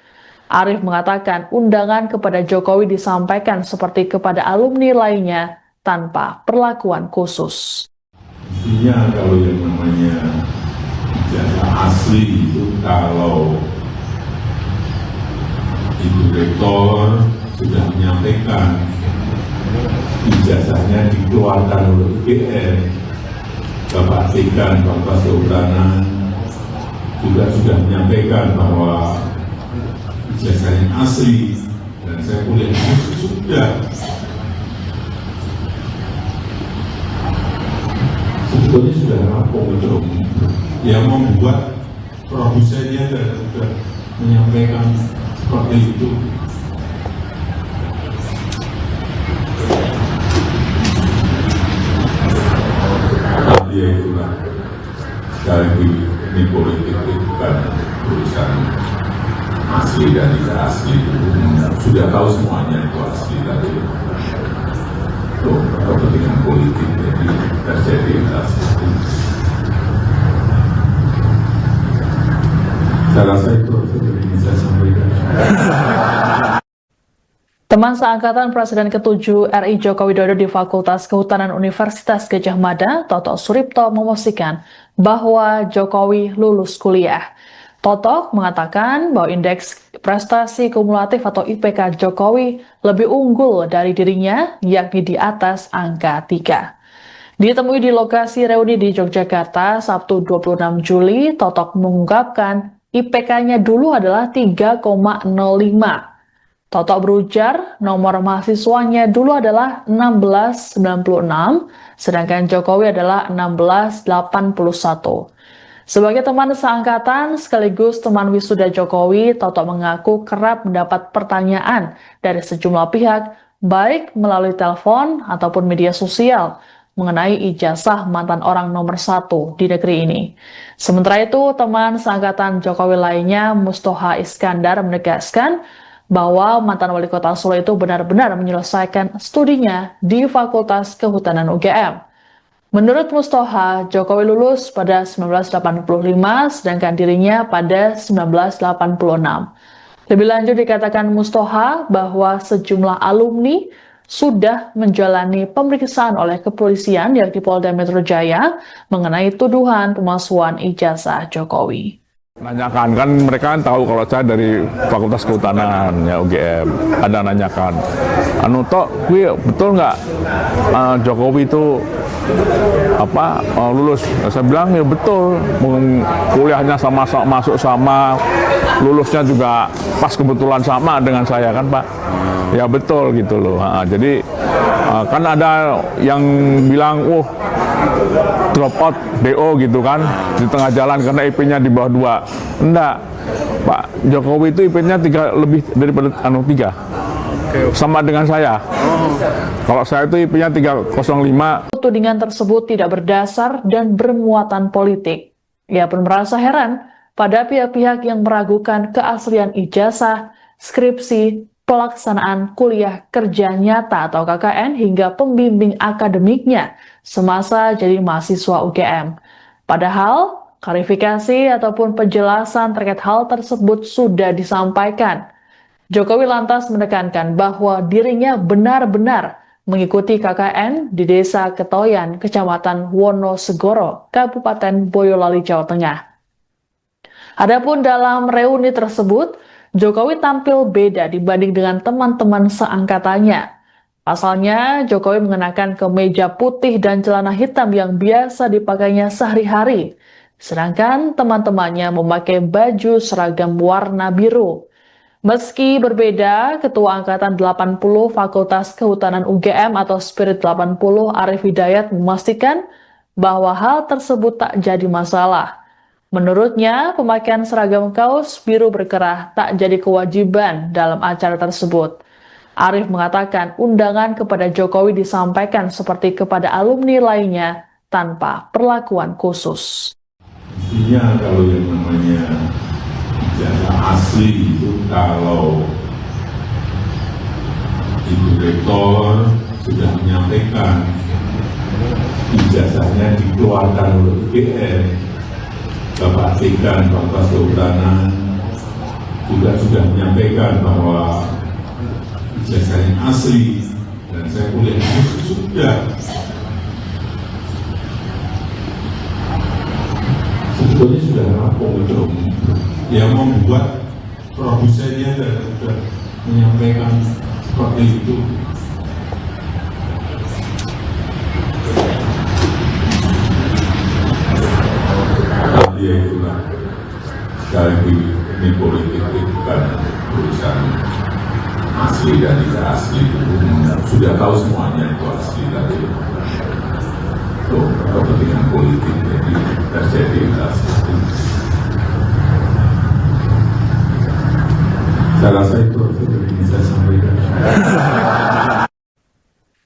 Arief mengatakan undangan kepada Jokowi disampaikan seperti kepada alumni lainnya tanpa perlakuan khusus. Mestinya kalau yang namanya ijazah asli itu kalau Ibu Rektor sudah menyampaikan ijazahnya dikeluarkan oleh UGM. Bapak Dekan Fakultas Kehutanan juga sudah menyampaikan bahwa ijazahnya asli dan saya kuliah sudah. Sebetulnya sudah rampung itu. Yang membuat produsennya sudah menyampaikan seperti itu. Ya itulah, sekali lagi ini politik itu bukan urusan asli dan tidak asli. Sudah tahu semuanya itu asli tadi. Tuh, kepentingan politik jadi terjadi asli. Saya rasa itu yang bisa saya sampaikan. Teman seangkatan Presiden ke-7 RI Joko Widodo di Fakultas Kehutanan Universitas Gadjah Mada, Toto Suripto, memastikan bahwa Jokowi lulus kuliah. Toto mengatakan bahwa indeks prestasi kumulatif atau IPK Jokowi lebih unggul dari dirinya, yakni di atas angka 3. Ditemui di lokasi reuni di Yogyakarta, Sabtu 26 Juli, Toto mengungkapkan IPK-nya dulu adalah 3,05. Toto berujar nomor mahasiswanya dulu adalah 1696, sedangkan Jokowi adalah 1681. Sebagai teman seangkatan sekaligus teman wisuda Jokowi, Toto mengaku kerap mendapat pertanyaan dari sejumlah pihak, baik melalui telepon ataupun media sosial, mengenai ijazah mantan orang nomor 1 di negeri ini. Sementara itu, teman seangkatan Jokowi lainnya, Mustoha Iskandar, menegaskan bahwa mantan wali kota Solo itu benar-benar menyelesaikan studinya di Fakultas Kehutanan UGM. Menurut Mustoha, Jokowi lulus pada 1985, sedangkan dirinya pada 1986. Lebih lanjut dikatakan Mustoha bahwa sejumlah alumni sudah menjalani pemeriksaan oleh kepolisian yakni Polda Metro Jaya mengenai tuduhan pemalsuan ijazah Jokowi. Nanyakan, kan mereka kan tahu kalau saya dari Fakultas Kehutanan ya UGM, ada nanyakan, Tok, betul nggak Jokowi itu lulus? Saya bilang ya betul, kuliahnya masuk sama, lulusnya juga pas kebetulan sama dengan saya kan Pak. Ya betul gitu loh. Jadi kan ada yang bilang, drop out DO gitu kan di tengah jalan karena IP-nya di bawah 2. Enggak, Pak Jokowi itu IP-nya 3 lebih daripada 3. Sama dengan saya. Kalau saya itu IP-nya 305. Tudingan tersebut tidak berdasar dan bermuatan politik. Ia pun merasa heran pada pihak-pihak yang meragukan keaslian ijazah, skripsi, pelaksanaan kuliah kerja nyata atau KKN hingga pembimbing akademiknya semasa jadi mahasiswa UGM. Padahal, klarifikasi ataupun penjelasan terkait hal tersebut sudah disampaikan. Jokowi lantas menekankan bahwa dirinya benar-benar mengikuti KKN di Desa Ketoyan, Kecamatan Wonosegoro, Kabupaten Boyolali, Jawa Tengah. Adapun dalam reuni tersebut, Jokowi tampil beda dibanding dengan teman-teman seangkatannya. Pasalnya, Jokowi mengenakan kemeja putih dan celana hitam yang biasa dipakainya sehari-hari. Sedangkan teman-temannya memakai baju seragam warna biru. Meski berbeda, Ketua Angkatan 80 Fakultas Kehutanan UGM atau Spirit 80 Arif Hidayat memastikan bahwa hal tersebut tak jadi masalah. Menurutnya, pemakaian seragam kaos biru berkerah tak jadi kewajiban dalam acara tersebut. Arif mengatakan undangan kepada Jokowi disampaikan seperti kepada alumni lainnya tanpa perlakuan khusus. Mestinya kalau yang namanya ijazah asli itu kalau Ibu Rektor sudah menyampaikan ijazahnya dikeluarkan oleh UGM, Bapak Dekan Fakultas Kehutanan juga sudah menyampaikan bahwa ijazahnya asli dan saya kuliah sudah. Sebetulnya sudah rampung itu. Yang membuat produsennya sudah menyampaikan seperti itu. Tapi ya itulah, sekali lagi ini politik itu bukan urusan asli dan tidak asli. Sudah tahu semuanya itu asli, tapi itu kepentingan politik jadi terjadi seperti itu. Saya rasa itu yang ingin saya sampaikan.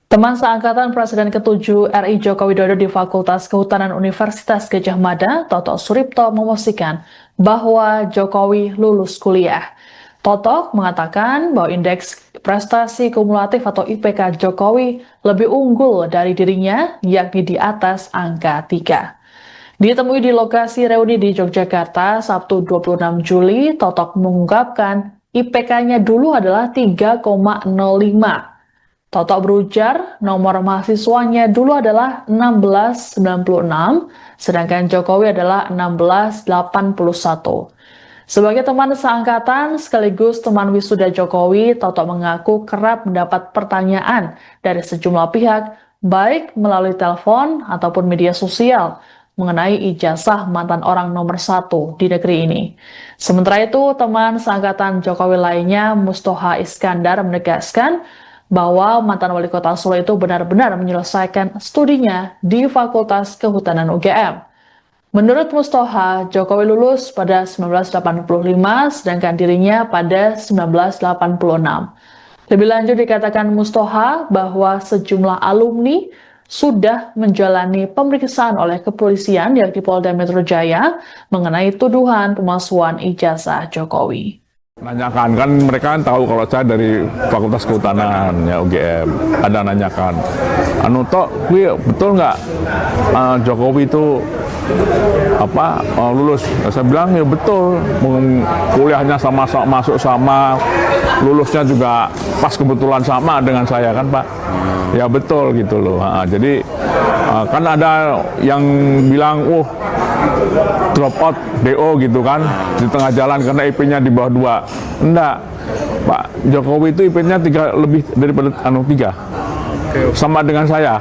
Teman seangkatan Presiden ke-7 RI Joko Widodo di Fakultas Kehutanan Universitas Gadjah Mada, Toto Suripto, memastikan bahwa Jokowi lulus kuliah. Toto mengatakan bahwa indeks prestasi kumulatif atau IPK Jokowi lebih unggul dari dirinya, yakni di atas angka 3. Ditemui di lokasi reuni di Yogyakarta Sabtu 26 Juli, Toto mengungkapkan IPK-nya dulu adalah 3,05. Toto berujar nomor mahasiswanya dulu adalah 1696, sedangkan Jokowi adalah 1681. Sebagai teman seangkatan sekaligus teman wisuda Jokowi, Toto mengaku kerap mendapat pertanyaan dari sejumlah pihak, baik melalui telepon ataupun media sosial, mengenai ijazah mantan orang nomor 1 di negeri ini. Sementara itu, teman seangkatan Jokowi lainnya, Mustoha Iskandar, menegaskan bahwa mantan wali kota Solo itu benar-benar menyelesaikan studinya di Fakultas Kehutanan UGM. Menurut Mustoha, Jokowi lulus pada 1985, sedangkan dirinya pada 1986. Lebih lanjut dikatakan Mustoha bahwa sejumlah alumni sudah menjalani pemeriksaan oleh kepolisian yakni Polda Metro Jaya mengenai tuduhan pemalsuan ijazah Jokowi. Nanyakan, kan mereka kan tahu kalau saya dari Fakultas Kehutanan ya UGM, ada nanyakan, Tok, betul nggak Jokowi itu lulus? Saya bilang ya betul, kuliahnya sama masuk sama, lulusnya juga pas kebetulan sama dengan saya kan Pak. Ya betul gitu loh. Jadi kan ada yang bilang drop out DO gitu kan di tengah jalan karena IP-nya di bawah 2. Enggak, Pak Jokowi itu IP-nya 3 lebih daripada 3. Sama dengan saya.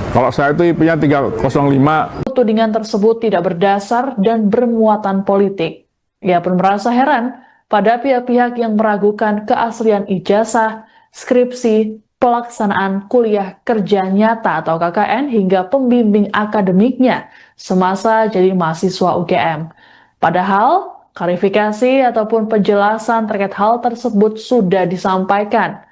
Kalau saya itu IP-nya 305. Tudingan tersebut tidak berdasar dan bermuatan politik. Ia pun merasa heran pada pihak-pihak yang meragukan keaslian ijazah, skripsi, pelaksanaan kuliah kerja nyata atau KKN hingga pembimbing akademiknya semasa jadi mahasiswa UGM. Padahal, klarifikasi ataupun penjelasan terkait hal tersebut sudah disampaikan.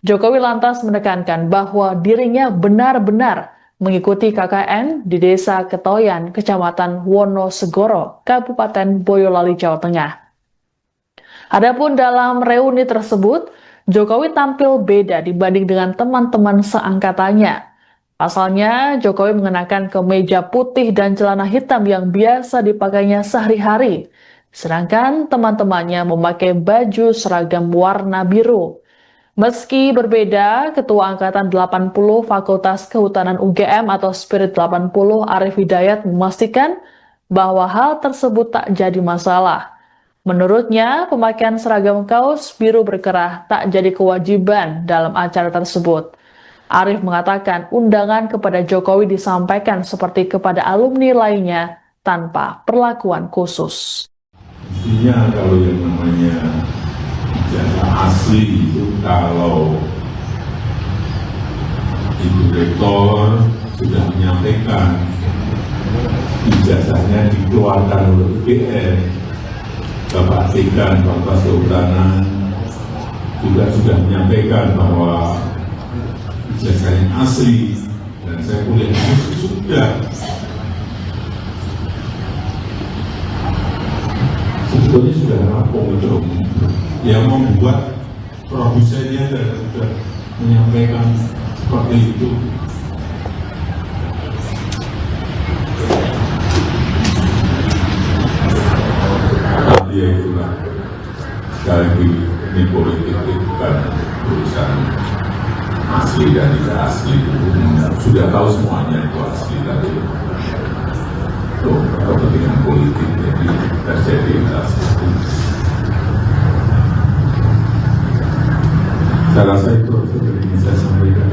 Jokowi lantas menekankan bahwa dirinya benar-benar mengikuti KKN di Desa Ketoyan, Kecamatan Wonosegoro, Kabupaten Boyolali, Jawa Tengah. Adapun dalam reuni tersebut, Jokowi tampil beda dibanding dengan teman-teman seangkatannya. Pasalnya, Jokowi mengenakan kemeja putih dan celana hitam yang biasa dipakainya sehari-hari, sedangkan teman-temannya memakai baju seragam warna biru. Meski berbeda, Ketua Angkatan 80 Fakultas Kehutanan UGM atau Spirit 80 Arif Hidayat memastikan bahwa hal tersebut tak jadi masalah. Menurutnya, pemakaian seragam kaos biru berkerah tak jadi kewajiban dalam acara tersebut. Arif mengatakan undangan kepada Jokowi disampaikan seperti kepada alumni lainnya tanpa perlakuan khusus. Intinya kalau yang namanya ijazah asli itu kalau Ibu Rektor sudah menyampaikan ijazahnya dikeluarkan oleh UGM, Bapak Dekan Fakultas Kehutanan juga sudah menyampaikan bahwa ijazahnya asli dan saya kuliah sudah. Sebetulnya sudah rampung untuk yang membuat produsennya dan sudah menyampaikan seperti itu. Ya itulah, sekali lagi ini politik itu bukan urusan asli dan tidak asli. Sudah tahu semuanya itu asli, tapi itu kepentingan politik jadi terjadi seperti itu. Saya rasa itu yang ingin saya sampaikan.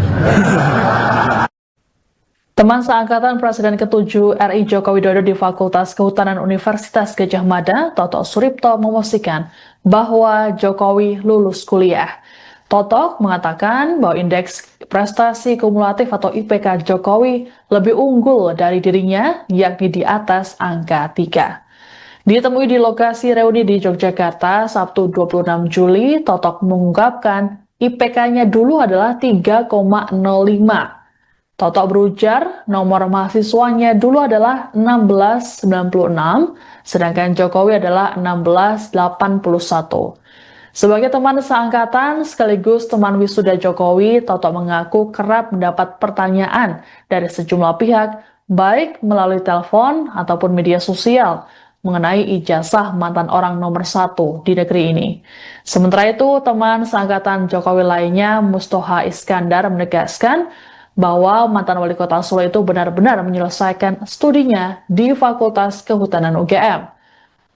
Teman seangkatan Presiden ke-7 RI Joko Widodo di Fakultas Kehutanan Universitas Gadjah Mada, Toto Suripto, memastikan bahwa Jokowi lulus kuliah. Toto mengatakan bahwa indeks prestasi kumulatif atau IPK Jokowi lebih unggul dari dirinya, yakni di atas angka 3. Ditemui di lokasi reuni di Yogyakarta Sabtu 26 Juli, Toto mengungkapkan IPK-nya dulu adalah 3,05. Toto berujar nomor mahasiswanya dulu adalah 1696, sedangkan Jokowi adalah 1681. Sebagai teman seangkatan sekaligus teman wisuda Jokowi, Toto mengaku kerap mendapat pertanyaan dari sejumlah pihak, baik melalui telepon ataupun media sosial, mengenai ijazah mantan orang nomor 1 di negeri ini. Sementara itu, teman seangkatan Jokowi lainnya, Mustoha Iskandar, menegaskan bahwa mantan wali kota Solo itu benar-benar menyelesaikan studinya di Fakultas Kehutanan UGM.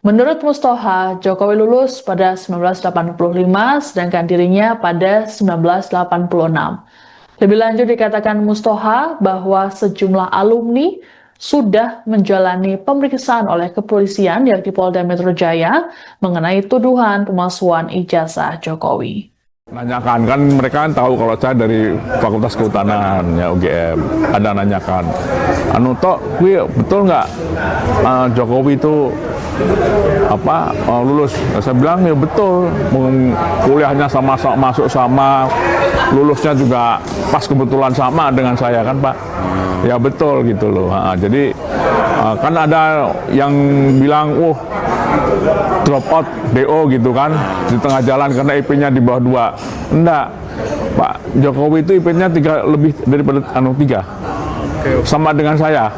Menurut Mustoha, Jokowi lulus pada 1985, sedangkan dirinya pada 1986. Lebih lanjut dikatakan Mustoha bahwa sejumlah alumni sudah menjalani pemeriksaan oleh kepolisian yakni Polda Metro Jaya mengenai tuduhan pemalsuan ijazah Jokowi. Nanyakan, kan mereka kan tahu kalau saya dari Fakultas Kehutanan ya UGM, ada nanyakan, betul nggak Jokowi itu lulus? Saya bilang ya betul, kuliahnya masuk sama, lulusnya juga pas kebetulan sama dengan saya kan Pak, ya betul gitu loh. Jadi kan ada yang bilang, drop out DO gitu kan di tengah jalan karena IP-nya di bawah 2. Enggak, Pak Jokowi itu IP-nya 3 lebih daripada 3. Sama dengan saya.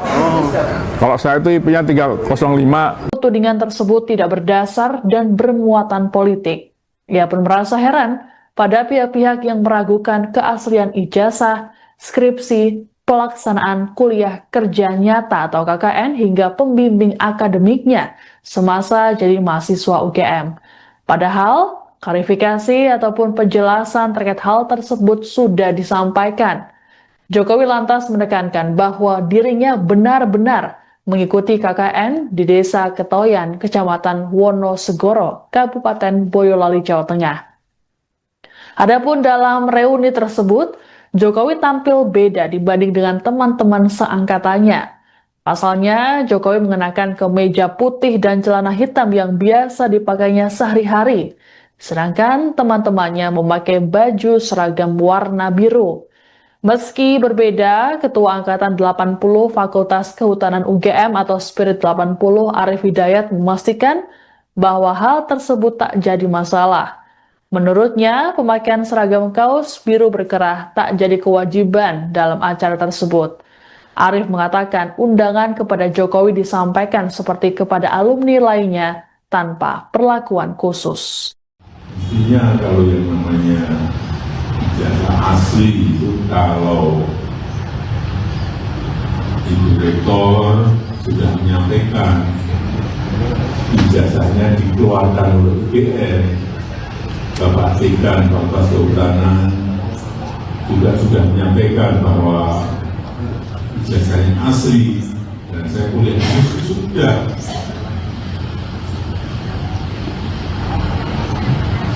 Kalau saya itu IP-nya 305. Tudingan tersebut tidak berdasar dan bermuatan politik. Ia pun merasa heran pada pihak-pihak yang meragukan keaslian ijazah, skripsi, pelaksanaan kuliah kerja nyata atau KKN hingga pembimbing akademiknya semasa jadi mahasiswa UGM. Padahal, klarifikasi ataupun penjelasan terkait hal tersebut sudah disampaikan. Jokowi lantas menekankan bahwa dirinya benar-benar mengikuti KKN di Desa Ketoyan, Kecamatan Wonosegoro, Kabupaten Boyolali, Jawa Tengah. Adapun dalam reuni tersebut, Jokowi tampil beda dibanding dengan teman-teman seangkatannya. Pasalnya, Jokowi mengenakan kemeja putih dan celana hitam yang biasa dipakainya sehari-hari. Sedangkan teman-temannya memakai baju seragam warna biru. Meski berbeda, Ketua Angkatan 80 Fakultas Kehutanan UGM atau Spirit 80 Arif Hidayat memastikan bahwa hal tersebut tak jadi masalah. Menurutnya, pemakaian seragam kaos biru berkerah tak jadi kewajiban dalam acara tersebut. Arif mengatakan undangan kepada Jokowi disampaikan seperti kepada alumni lainnya tanpa perlakuan khusus. Intinya kalau yang namanya ijazah asli itu kalau Ibu Rektor sudah menyampaikan ijazahnya dikeluarkan oleh UGM, Bapak Dekan Fakultas Kehutanan juga sudah menyampaikan bahwa ijazahnya asli dan saya kuliah sudah.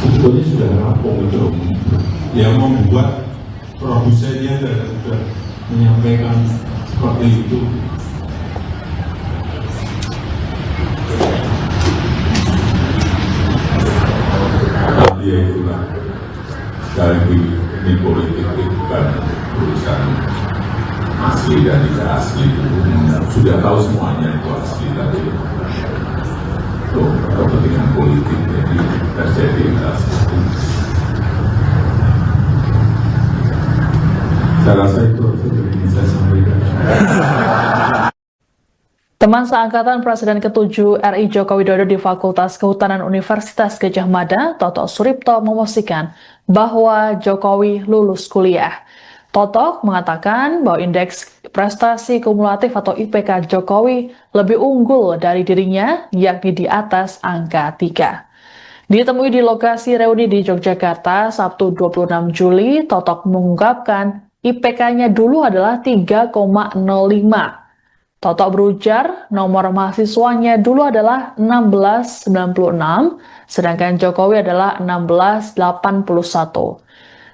Sebetulnya sudah rampung itu. Yang membuat produsennya sudah menyampaikan seperti itu. Ya itulah, sekali lagi ini politik itu bukan urusan asli dan tidak asli. Sudah tahu semuanya itu asli tadi. Kepentingan politik jadi terjadi seperti itu. Saya rasa itu yang ingin saya sampaikan. Teman seangkatan Presiden ke-7 RI Joko Widodo di Fakultas Kehutanan Universitas Gadjah Mada, Toto Suripto, memastikan bahwa Jokowi lulus kuliah. Toto mengatakan bahwa indeks prestasi kumulatif atau IPK Jokowi lebih unggul dari dirinya, yakni di atas angka 3. Ditemui di lokasi reuni di Yogyakarta, Sabtu 26 Juli, Totok mengungkapkan IPK-nya dulu adalah 3,05. Totok berujar nomor mahasiswanya dulu adalah 1696, sedangkan Jokowi adalah 1681.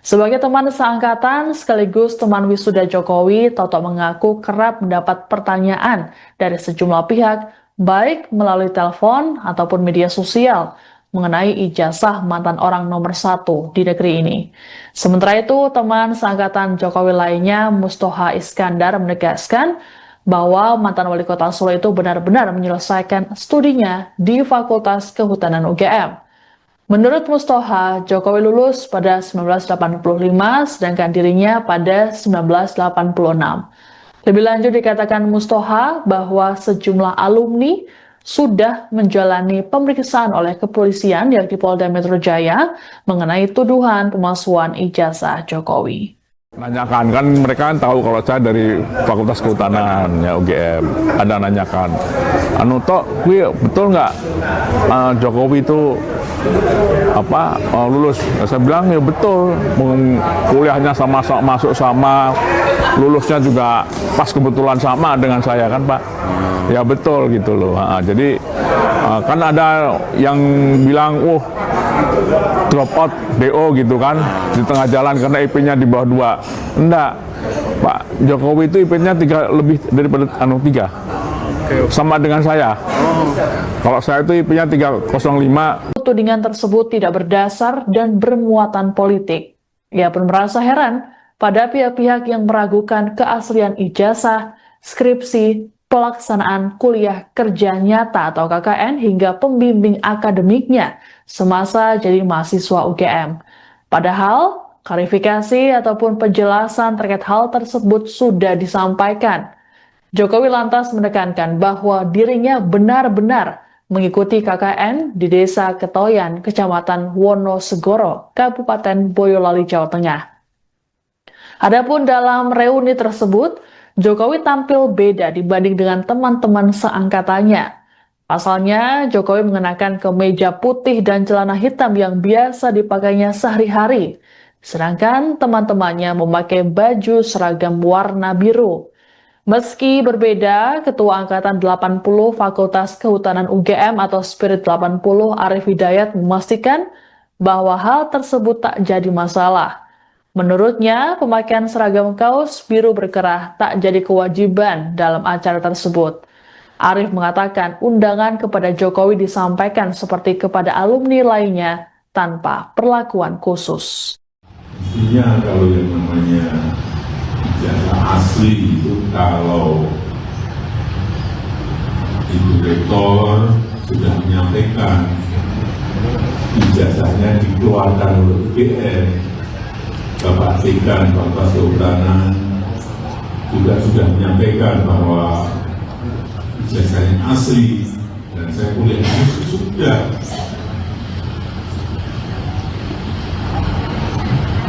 Sebagai teman seangkatan sekaligus teman wisuda Jokowi, Toto mengaku kerap mendapat pertanyaan dari sejumlah pihak, baik melalui telepon ataupun media sosial, mengenai ijazah mantan orang nomor 1 di negeri ini. Sementara itu, teman seangkatan Jokowi lainnya, Mustoha Iskandar, menegaskan bahwa mantan wali kota Solo itu benar-benar menyelesaikan studinya di Fakultas Kehutanan UGM. Menurut Mustoha, Jokowi lulus pada 1985, sedangkan dirinya pada 1986. Lebih lanjut dikatakan Mustoha bahwa sejumlah alumni sudah menjalani pemeriksaan oleh kepolisian yakni Polda Metro Jaya mengenai tuduhan pemalsuan ijazah Jokowi. Nanyakan, kan mereka kan tahu kalau saya dari Fakultas Kehutanan ya UGM, ada nanyakan, Tok, betul nggak Jokowi itu lulus? Saya bilang ya betul, kuliahnya sama masuk sama, lulusnya juga pas kebetulan sama dengan saya kan Pak. Ya betul gitu loh. Jadi kan ada yang bilang, drop out DO gitu kan di tengah jalan karena IP-nya di bawah 2. Enggak, Pak Jokowi itu IP-nya 3 lebih daripada 3. Sama dengan saya. Kalau saya itu IP-nya 305. Tudingan tersebut tidak berdasar dan bermuatan politik. Ia pun merasa heran pada pihak-pihak yang meragukan keaslian ijazah, skripsi, pelaksanaan kuliah kerja nyata atau KKN hingga pembimbing akademiknya semasa jadi mahasiswa UGM. Padahal, klarifikasi ataupun penjelasan terkait hal tersebut sudah disampaikan. Jokowi lantas menekankan bahwa dirinya benar-benar mengikuti KKN di Desa Ketoyan, Kecamatan Wonosegoro, Kabupaten Boyolali, Jawa Tengah. Adapun dalam reuni tersebut, Jokowi tampil beda dibanding dengan teman-teman seangkatannya. Pasalnya, Jokowi mengenakan kemeja putih dan celana hitam yang biasa dipakainya sehari-hari. Sedangkan teman-temannya memakai baju seragam warna biru. Meski berbeda, Ketua Angkatan 80 Fakultas Kehutanan UGM atau Spirit 80 Arif Hidayat memastikan bahwa hal tersebut tak jadi masalah. Menurutnya, pemakaian seragam kaos biru berkerah tak jadi kewajiban dalam acara tersebut. Arif mengatakan undangan kepada Jokowi disampaikan seperti kepada alumni lainnya tanpa perlakuan khusus. Mestinya kalau yang namanya ijazah asli itu kalau Ibu Rektor sudah menyampaikan ijazahnya dikeluarkan oleh UGM, Bapak Dekan Fakultas Kehutanan juga sudah menyampaikan bahwa ijazahnya asli dan saya kuliah itu sudah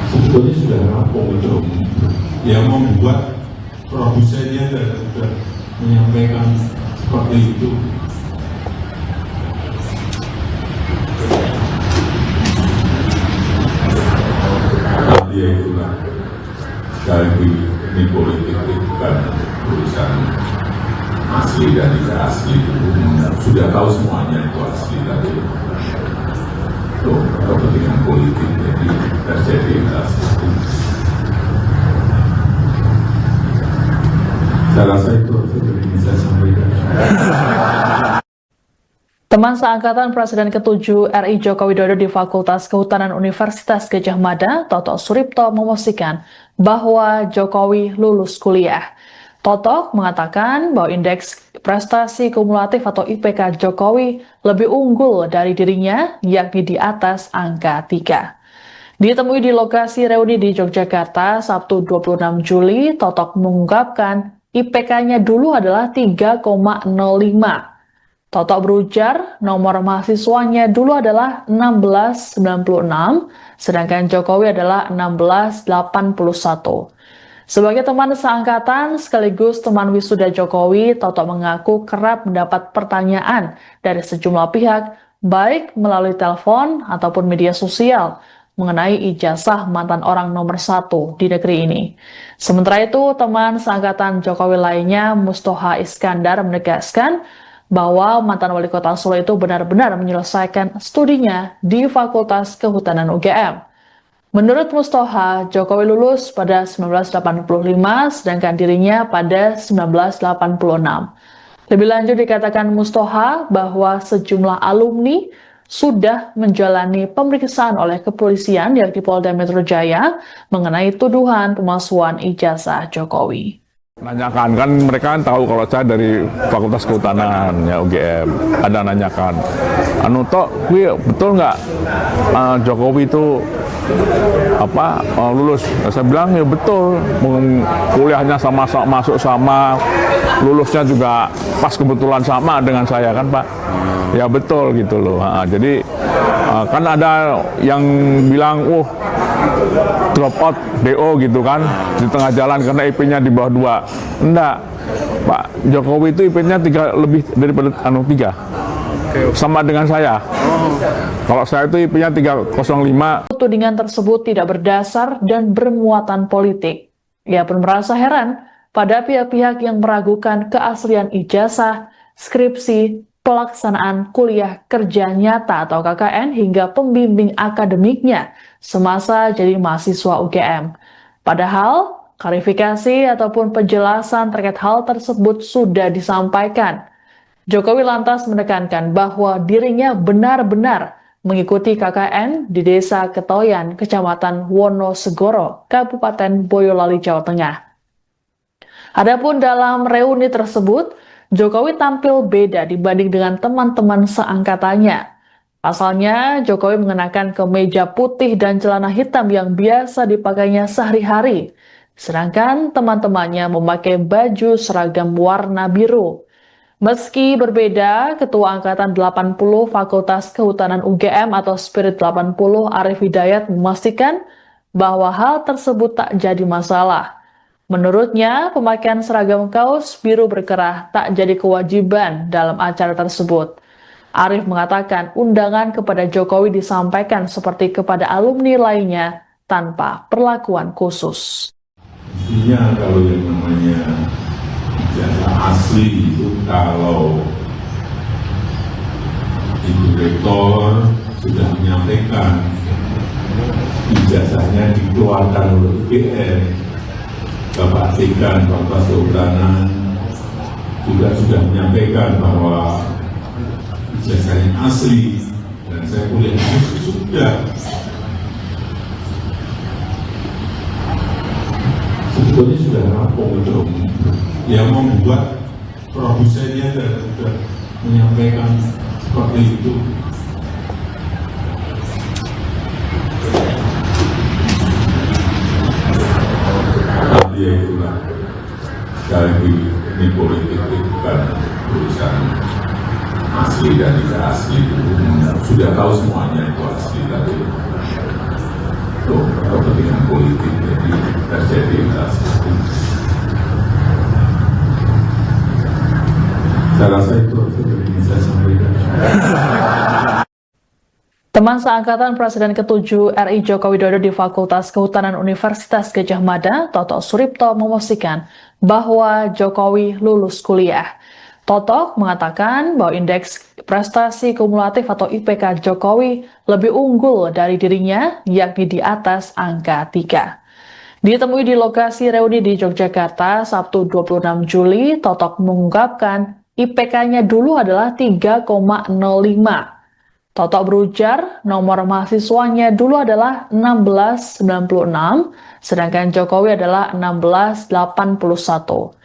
sebetulnya sudah rampung itu yang membuat produsennya sudah menyampaikan seperti itu. Ya itulah, sekali lagi ini politik itu bukan urusan asli dan tidak asli, sudah tahu semuanya itu asli, tapi itu kepentingan politik jadi terjadi seperti itu. Saya rasa itu sudah bisa sampaikan. Teman seangkatan Presiden ke-7 RI Joko Widodo di Fakultas Kehutanan Universitas Gadjah Mada, Toto Suripto, memastikan bahwa Jokowi lulus kuliah. Toto mengatakan bahwa indeks prestasi kumulatif atau IPK Jokowi lebih unggul dari dirinya, yakni di atas angka 3. Ditemui di lokasi reuni di Yogyakarta, Sabtu 26 Juli, Toto mengungkapkan IPK-nya dulu adalah 3,05. Toto berujar nomor mahasiswanya dulu adalah 1696, sedangkan Jokowi adalah 1681. Sebagai teman seangkatan sekaligus teman wisuda Jokowi, Toto mengaku kerap mendapat pertanyaan dari sejumlah pihak, baik melalui telepon ataupun media sosial, mengenai ijazah mantan orang nomor 1 di negeri ini. Sementara itu, teman seangkatan Jokowi lainnya, Mustoha Iskandar, menegaskan bahwa mantan wali kota Solo itu benar-benar menyelesaikan studinya di Fakultas Kehutanan UGM. Menurut Mustoha, Jokowi lulus pada 1985, sedangkan dirinya pada 1986. Lebih lanjut dikatakan Mustoha bahwa sejumlah alumni sudah menjalani pemeriksaan oleh kepolisian yakni Polda Metro Jaya mengenai tuduhan pemalsuan ijazah Jokowi. Nanyakan, kan mereka kan tahu kalau saya dari Fakultas Kehutanan ya UGM, ada nanyakan, anu tok, betul nggak Jokowi itu lulus? Saya bilang ya betul, kuliahnya sama masuk sama, lulusnya juga pas kebetulan sama dengan saya kan Pak. Ya betul gitu loh. Jadi kan ada yang bilang, drop out DO gitu kan di tengah jalan karena IP-nya di bawah 2. Enggak, Pak Jokowi itu IP-nya 3 lebih daripada 3. Sama dengan saya. Kalau saya itu IP-nya 305. Tudingan tersebut tidak berdasar dan bermuatan politik. Ia pun merasa heran pada pihak-pihak yang meragukan keaslian ijazah, skripsi, pelaksanaan kuliah kerja nyata atau KKN hingga pembimbing akademiknya semasa jadi mahasiswa UGM. Padahal, klarifikasi ataupun penjelasan terkait hal tersebut sudah disampaikan. Jokowi lantas menekankan bahwa dirinya benar-benar mengikuti KKN di Desa Ketoyan, Kecamatan Wonosegoro, Kabupaten Boyolali, Jawa Tengah. Adapun dalam reuni tersebut, Jokowi tampil beda dibanding dengan teman-teman seangkatannya. Pasalnya, Jokowi mengenakan kemeja putih dan celana hitam yang biasa dipakainya sehari-hari, sedangkan teman-temannya memakai baju seragam warna biru. Meski berbeda, Ketua Angkatan 80 Fakultas Kehutanan UGM atau Spirit 80 Arif Hidayat memastikan bahwa hal tersebut tak jadi masalah. Menurutnya, pemakaian seragam kaos biru berkerah tak jadi kewajiban dalam acara tersebut. Arif mengatakan undangan kepada Jokowi disampaikan seperti kepada alumni lainnya tanpa perlakuan khusus. Intinya kalau yang namanya ijazah asli itu kalau Ibu Rektor sudah menyampaikan ijazahnya dikeluarkan oleh UGM, Bapak Dekan Fakultas Kehutanan juga sudah menyampaikan bahwa ijazahnya asli dan saya kuliah sudah. Sebetulnya sudah rampung untuk yang membuat produsennya dan sudah menyampaikan seperti itu. Ya itulah, sekali lagi ini politik itu bukan urusan asli dan tidak asli itu sudah tahu semuanya itu asli, tapi itu kepentingan politik jadi terjadi seperti itu. Saya rasa itu yang ingin saya sampaikan. Teman seangkatan Presiden ke-7 RI Joko Widodo di Fakultas Kehutanan Universitas Gadjah Mada, Toto Suripto, memastikan bahwa Jokowi lulus kuliah. Toto mengatakan bahwa indeks prestasi kumulatif atau IPK Jokowi lebih unggul dari dirinya, yakni di atas angka 3. Ditemui di lokasi reuni di Yogyakarta, Sabtu 26 Juli, Toto mengungkapkan IPK-nya dulu adalah 3,05. Toto berujar nomor mahasiswanya dulu adalah 1696, sedangkan Jokowi adalah 1681.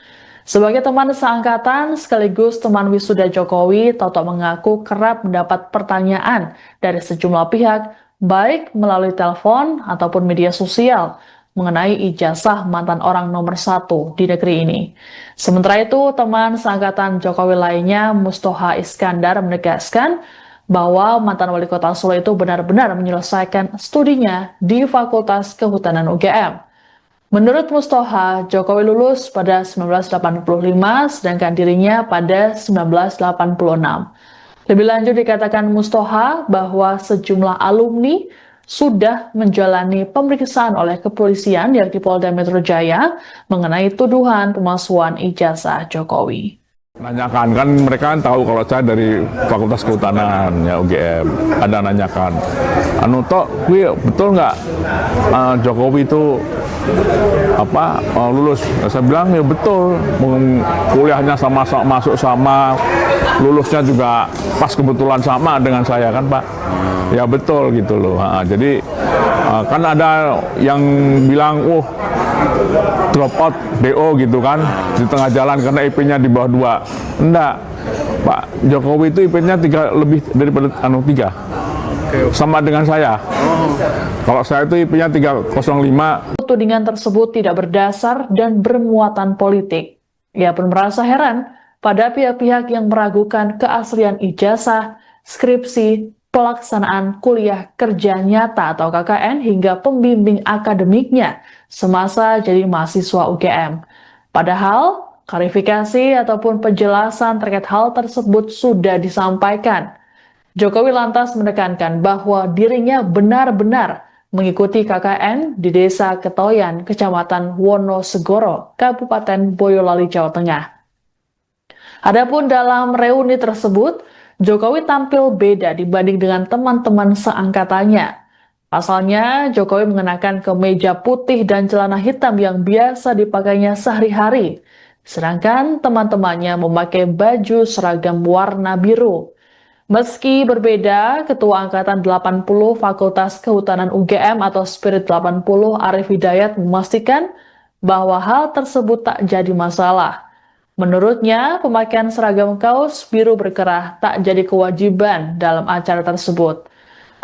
Sebagai teman seangkatan sekaligus teman wisuda Jokowi, Toto mengaku kerap mendapat pertanyaan dari sejumlah pihak, baik melalui telepon ataupun media sosial, mengenai ijazah mantan orang nomor 1 di negeri ini. Sementara itu, teman seangkatan Jokowi lainnya, Mustoha Iskandar, menegaskan bahwa mantan wali kota Solo itu benar-benar menyelesaikan studinya di Fakultas Kehutanan UGM. Menurut Mustoha, Jokowi lulus pada 1985, sedangkan dirinya pada 1986. Lebih lanjut dikatakan Mustoha bahwa sejumlah alumni sudah menjalani pemeriksaan oleh kepolisian yakni Polda Metro Jaya mengenai tuduhan pemalsuan ijazah Jokowi. Nanyakan, kan mereka kan tahu kalau saya dari Fakultas Kehutanan ya UGM, ada nanyakan, betul nggak Jokowi itu lulus? Saya bilang ya betul, kuliahnya masuk sama, lulusnya juga pas kebetulan sama dengan saya kan Pak. Ya betul gitu loh. Jadi kan ada yang bilang, drop out DO gitu kan di tengah jalan karena IP-nya di bawah 2. Enggak, Pak Jokowi itu IP-nya 3 lebih daripada 3. Sama dengan saya. Kalau saya itu IP-nya 305. Tudingan tersebut tidak berdasar dan bermuatan politik. Ia pun merasa heran pada pihak-pihak yang meragukan keaslian ijazah, skripsi, pelaksanaan kuliah kerja nyata atau KKN hingga pembimbing akademiknya semasa jadi mahasiswa UGM. Padahal, klarifikasi ataupun penjelasan terkait hal tersebut sudah disampaikan. Jokowi lantas menekankan bahwa dirinya benar-benar mengikuti KKN di Desa Ketoyan, Kecamatan Wonosegoro, Kabupaten Boyolali, Jawa Tengah. Adapun dalam reuni tersebut, Jokowi tampil beda dibanding dengan teman-teman seangkatannya. Pasalnya, Jokowi mengenakan kemeja putih dan celana hitam yang biasa dipakainya sehari-hari. Sedangkan teman-temannya memakai baju seragam warna biru. Meski berbeda, Ketua Angkatan 80 Fakultas Kehutanan UGM atau Spirit 80 Arif Hidayat memastikan bahwa hal tersebut tak jadi masalah. Menurutnya, pemakaian seragam kaos biru berkerah tak jadi kewajiban dalam acara tersebut.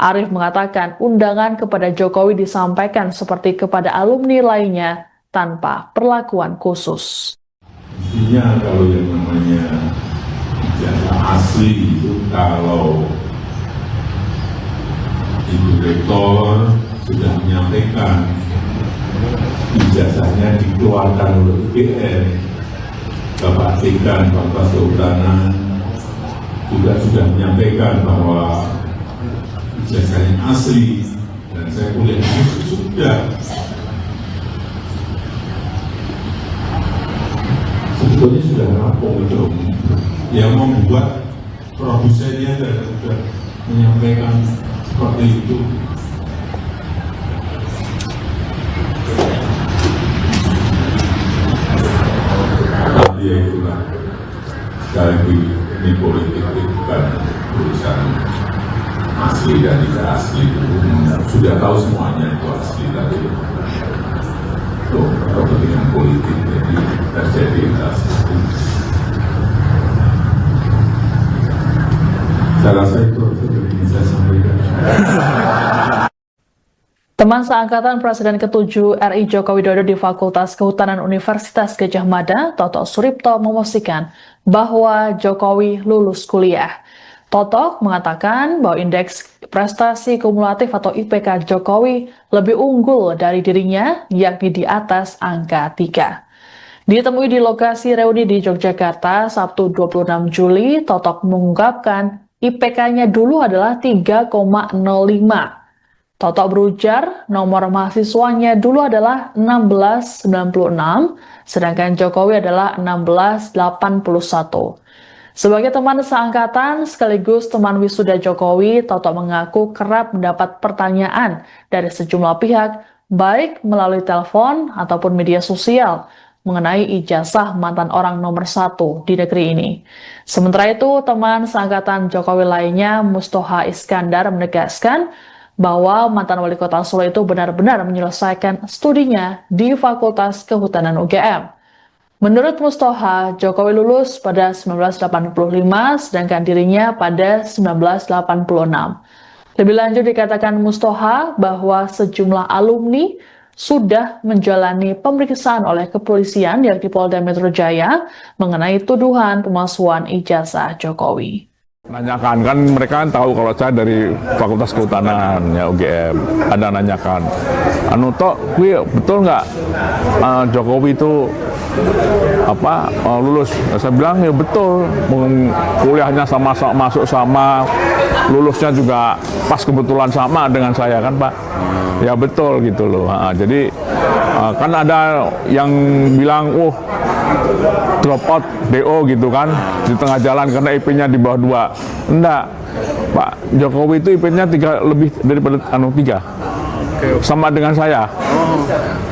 Arif mengatakan undangan kepada Jokowi disampaikan seperti kepada alumni lainnya tanpa perlakuan khusus. Intinya kalau yang namanya ijazah asli itu kalau Ibu Rektor sudah menyampaikan ijazahnya dikeluarkan oleh UGM, Bapak Dekan Fakultas Kehutanan juga sudah menyampaikan bahwa ijazahnya asli dan saya kuliah sudah. Sebetulnya sudah rampung itu. Yang membuat produsennya sudah menyampaikan seperti itu. Ya itulah, sekali lagi ini politik bukan urusan asli dan tidak asli. Sudah tahu semuanya itu asli tadi. Itu kepentingan politik jadi terjadi asli. Saya rasa itu yang saya sampaikan. Teman seangkatan Presiden ke-7 RI Joko Widodo di Fakultas Kehutanan Universitas Gadjah Mada, Toto Suripto, memastikan bahwa Jokowi lulus kuliah. Toto mengatakan bahwa indeks prestasi kumulatif atau IPK Jokowi lebih unggul dari dirinya, yakni di atas angka 3. Ditemui di lokasi reuni di Yogyakarta, Sabtu 26 Juli, Toto mengungkapkan IPK-nya dulu adalah 3,05. Toto berujar nomor mahasiswanya dulu adalah 1696, sedangkan Jokowi adalah 1681. Sebagai teman seangkatan sekaligus teman wisuda Jokowi, Toto mengaku kerap mendapat pertanyaan dari sejumlah pihak, baik melalui telepon ataupun media sosial, mengenai ijazah mantan orang nomor 1 di negeri ini. Sementara itu, teman seangkatan Jokowi lainnya, Mustoha Iskandar, menegaskan bahwa mantan wali kota Solo itu benar-benar menyelesaikan studinya di Fakultas Kehutanan UGM. Menurut Mustoha, Jokowi lulus pada 1985, sedangkan dirinya pada 1986. Lebih lanjut dikatakan Mustoha bahwa sejumlah alumni sudah menjalani pemeriksaan oleh kepolisian yakni Polda Metro Jaya mengenai tuduhan pemalsuan ijazah Jokowi. Nanyakan, kan mereka kan tahu kalau saya dari Fakultas Kehutanan ya UGM, ada nanyakan, betul nggak Jokowi itu lulus. Saya bilang ya betul, kuliahnya sama, masuk sama, lulusnya juga pas kebetulan sama dengan saya kan Pak. Ya betul gitu loh. Jadi kan ada yang bilang, drop out DO gitu kan di tengah jalan karena IP-nya di bawah 2. Enggak, Pak Jokowi itu IP-nya 3 lebih daripada 3. Sama dengan saya.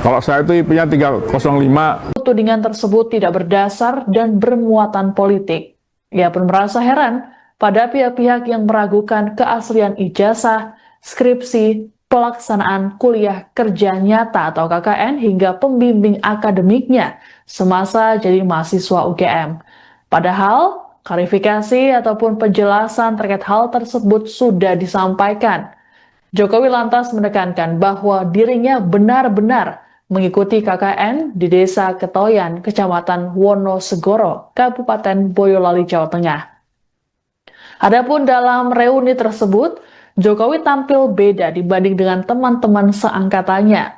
Kalau saya itu IP-nya 305. Tudingan tersebut tidak berdasar dan bermuatan politik. Ia pun merasa heran pada pihak-pihak yang meragukan keaslian ijazah, skripsi, pelaksanaan kuliah kerja nyata atau KKN hingga pembimbing akademiknya semasa jadi mahasiswa UGM. Padahal, klarifikasi ataupun penjelasan terkait hal tersebut sudah disampaikan. Jokowi lantas menekankan bahwa dirinya benar-benar mengikuti KKN di Desa Ketoyan, Kecamatan Wonosegoro, Kabupaten Boyolali, Jawa Tengah. Adapun dalam reuni tersebut, Jokowi tampil beda dibanding dengan teman-teman seangkatannya.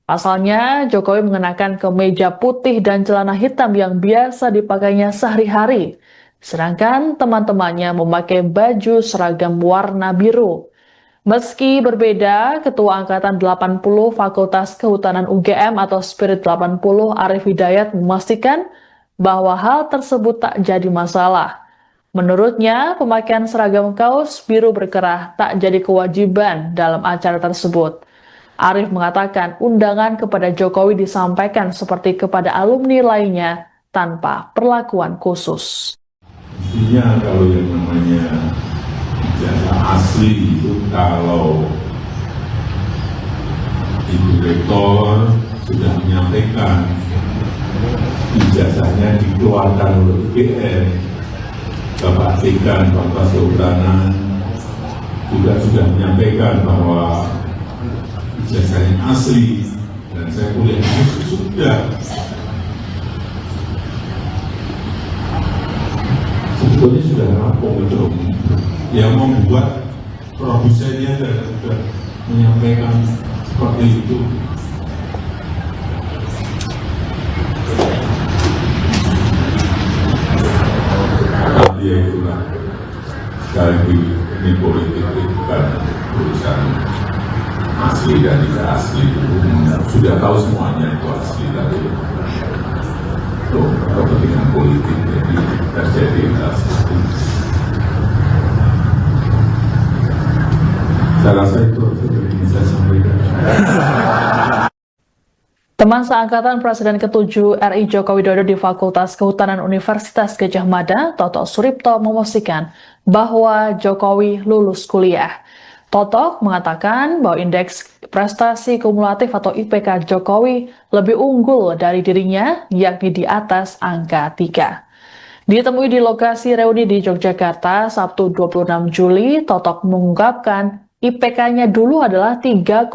Pasalnya, Jokowi mengenakan kemeja putih dan celana hitam yang biasa dipakainya sehari-hari, sedangkan teman-temannya memakai baju seragam warna biru. Meski berbeda, Ketua Angkatan 80 Fakultas Kehutanan UGM atau Spirit 80 Arif Hidayat memastikan bahwa hal tersebut tak jadi masalah. Menurutnya, pemakaian seragam kaos biru berkerah tak jadi kewajiban dalam acara tersebut. Arif mengatakan undangan kepada Jokowi disampaikan seperti kepada alumni lainnya tanpa perlakuan khusus. Mestinya kalau yang namanya ijazah asli itu kalau Ibu Rektor sudah menyampaikan ijazahnya dikeluarkan oleh UGM, Bapak Dekan Fakultas Kehutanan juga sudah menyampaikan bahwa ijazahnya asli dan saya kuliah sudah. Sebetulnya sudah rampung itu. Yang membuat produsennya dan sudah menyampaikan seperti itu. Ya itulah, sekali lagi ini politik itu bukan urusan asli dan tidak asli itu sudah tahu semuanya itu asli tapi itu kepentingan politik jadi terjadi hal seperti itu. Saya rasa itu yang bisa saya sampaikan. Teman seangkatan Presiden ke-7 RI Joko Widodo di Fakultas Kehutanan Universitas Gadjah Mada, Toto Suripto, memastikan bahwa Jokowi lulus kuliah. Toto mengatakan bahwa indeks prestasi kumulatif atau IPK Jokowi lebih unggul dari dirinya, yakni di atas angka 3. Ditemui di lokasi reuni di Yogyakarta, Sabtu 26 Juli, Toto mengungkapkan IPK-nya dulu adalah 3,05.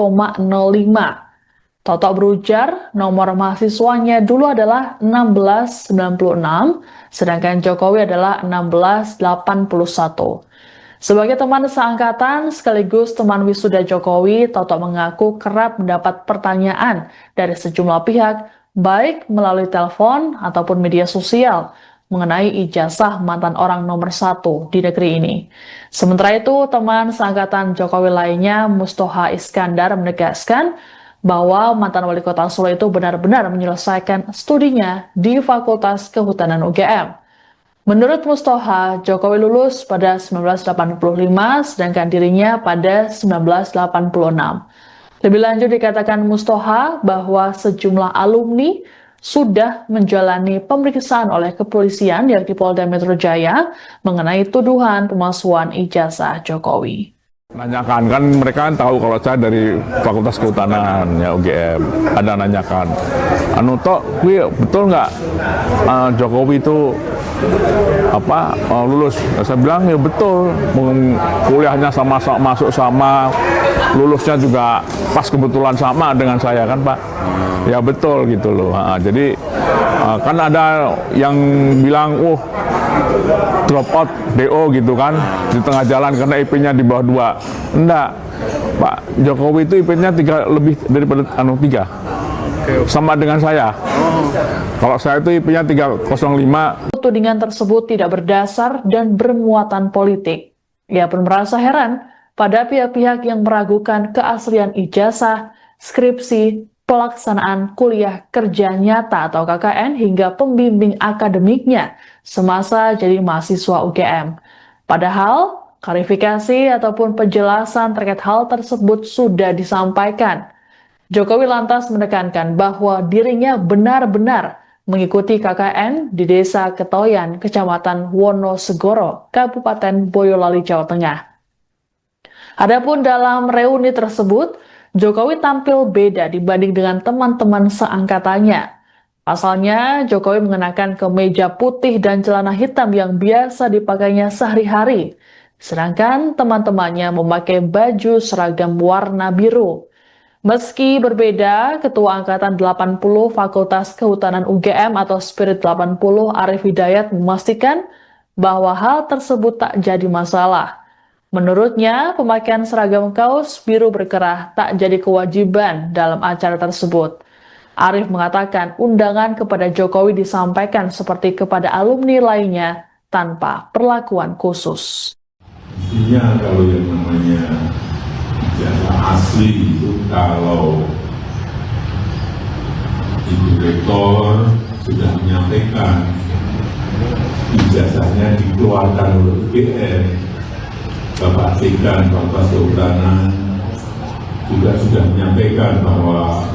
Toto berujar nomor mahasiswanya dulu adalah 1696, sedangkan Jokowi adalah 1681. Sebagai teman seangkatan sekaligus teman wisuda Jokowi, Toto mengaku kerap mendapat pertanyaan dari sejumlah pihak, baik melalui telepon ataupun media sosial, mengenai ijazah mantan orang nomor 1 di negeri ini. Sementara itu, teman seangkatan Jokowi lainnya, Mustoha Iskandar, menegaskan bahwa mantan wali kota Solo itu benar-benar menyelesaikan studinya di Fakultas Kehutanan UGM. Menurut Mustoha, Jokowi lulus pada 1985, sedangkan dirinya pada 1986. Lebih lanjut dikatakan Mustoha bahwa sejumlah alumni sudah menjalani pemeriksaan oleh kepolisian yakni Polda Metro Jaya mengenai tuduhan pemalsuan ijazah Jokowi. Nanyakan, kan mereka kan tahu kalau saya dari Fakultas Kehutanan ya UGM, ada nanyakan, Tok, betul nggak Jokowi itu lulus? Saya bilang ya betul, kuliahnya sama, masuk sama, lulusnya juga pas kebetulan sama dengan saya kan Pak. Ya betul gitu loh. Jadi kan ada yang bilang, drop out DO gitu kan di tengah jalan karena IP-nya di bawah 2. Enggak, Pak Jokowi itu IP-nya 3 lebih daripada 3. sama dengan saya. Kalau saya itu IP-nya 305. Tudingan tersebut tidak berdasar dan bermuatan politik. Ia pun merasa heran pada pihak-pihak yang meragukan keaslian ijazah, skripsi, pelaksanaan kuliah kerja nyata atau KKN hingga pembimbing akademiknya semasa jadi mahasiswa UGM. Padahal, klarifikasi ataupun penjelasan terkait hal tersebut sudah disampaikan. Jokowi lantas menekankan bahwa dirinya benar-benar mengikuti KKN di Desa Ketoyan, Kecamatan Wonosegoro, Kabupaten Boyolali, Jawa Tengah. Adapun dalam reuni tersebut, Jokowi tampil beda dibanding dengan teman-teman seangkatannya. Pasalnya, Jokowi mengenakan kemeja putih dan celana hitam yang biasa dipakainya sehari-hari, sedangkan teman-temannya memakai baju seragam warna biru. Meski berbeda, Ketua Angkatan 80 Fakultas Kehutanan UGM atau Spirit 80 Arif Hidayat memastikan bahwa hal tersebut tak jadi masalah. Menurutnya, pemakaian seragam kaos biru berkerah tak jadi kewajiban dalam acara tersebut. Arif mengatakan undangan kepada Jokowi disampaikan seperti kepada alumni lainnya tanpa perlakuan khusus. Intinya kalau yang namanya ijazah asli itu kalau Ibu Rektor sudah menyampaikan ijazahnya dikeluarkan oleh UGM, Bapak Dekan Fakultas Kehutanan juga sudah menyampaikan bahwa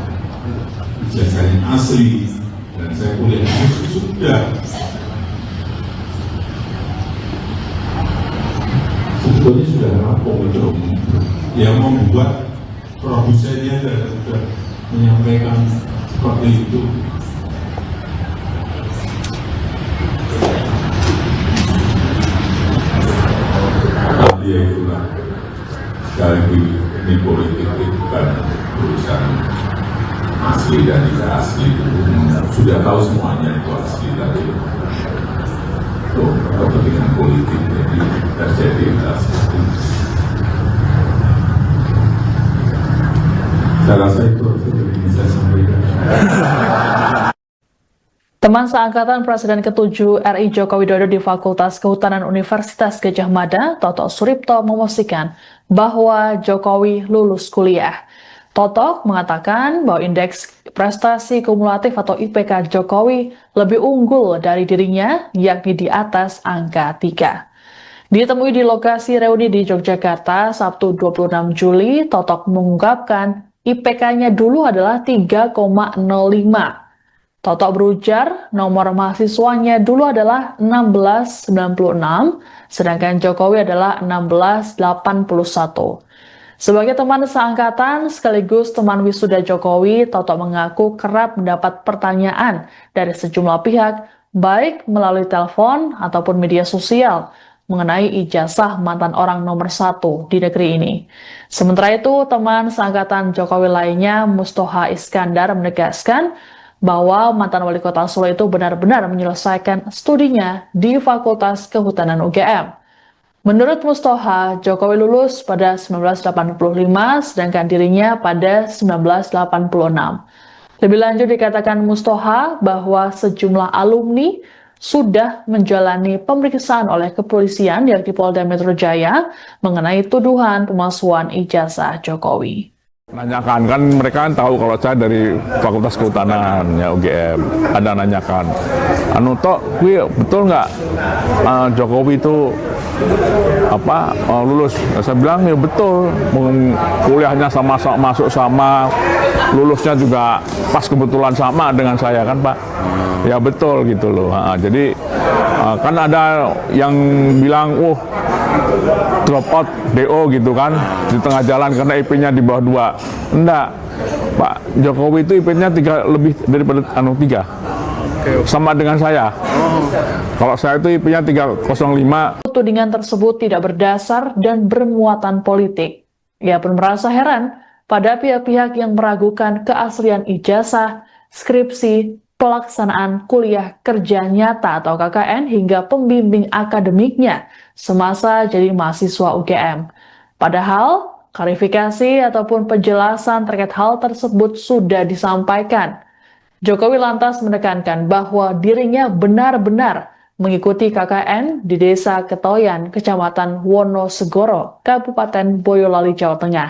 ijazahnya asli dan saya kuliah sudah. Sebetulnya sudah rampung itu. Yang membuat produsennya sudah menyampaikan seperti itu. Tapi ya itulah, sekali lagi ini politik itu bukan urusan asli dan tidak asli. Sudah tahu semuanya itu asli tadi. Itu kepentingan politik jadi terjadi seperti itu. Saya rasa itu yang bisa saya sampaikan. Teman seangkatan Presiden ke-7 RI Joko Widodo di Fakultas Kehutanan Universitas Gadjah Mada, Toto Suripto, memastikan bahwa Jokowi lulus kuliah. Toto mengatakan bahwa indeks prestasi kumulatif atau IPK Jokowi lebih unggul dari dirinya, yakni di atas angka 3. Ditemui di lokasi reuni di Yogyakarta, Sabtu 26 Juli, Toto mengungkapkan IPK-nya dulu adalah 3,05. Toto berujar nomor mahasiswanya dulu adalah 1696, sedangkan Jokowi adalah 1681. Sebagai teman seangkatan sekaligus teman wisuda Jokowi, Toto mengaku kerap mendapat pertanyaan dari sejumlah pihak, baik melalui telepon ataupun media sosial, mengenai ijazah mantan orang nomor 1 di negeri ini. Sementara itu, teman seangkatan Jokowi lainnya, Mustoha Iskandar, menegaskan bahwa mantan wali kota Solo itu benar-benar menyelesaikan studinya di Fakultas Kehutanan UGM. Menurut Mustoha, Jokowi lulus pada 1985, sedangkan dirinya pada 1986. Lebih lanjut dikatakan Mustoha bahwa sejumlah alumni sudah menjalani pemeriksaan oleh kepolisian yakni Polda Metro Jaya mengenai tuduhan pemalsuan ijazah Jokowi. Nanyakan, kan mereka kan tahu kalau saya dari Fakultas Kehutanan ya UGM, ada nanyakan, betul nggak Jokowi itu lulus? Saya bilang ya betul, kuliahnya sama masuk sama, lulusnya juga pas kebetulan sama dengan saya kan Pak. Ya betul gitu loh. Jadi kan ada yang bilang, drop out DO gitu kan di tengah jalan karena IP-nya di bawah 2. Enggak, Pak Jokowi itu IP-nya 3 lebih daripada 3. Sama dengan saya. Kalau saya itu IP-nya 305. Tudingan tersebut tidak berdasar dan bermuatan politik. Ia pun merasa heran pada pihak-pihak yang meragukan keaslian ijazah, skripsi, pelaksanaan kuliah kerja nyata atau KKN hingga pembimbing akademiknya semasa jadi mahasiswa UGM. Padahal, klarifikasi ataupun penjelasan terkait hal tersebut sudah disampaikan. Jokowi lantas menekankan bahwa dirinya benar-benar mengikuti KKN di Desa Ketoyan, Kecamatan Wonosegoro, Kabupaten Boyolali, Jawa Tengah.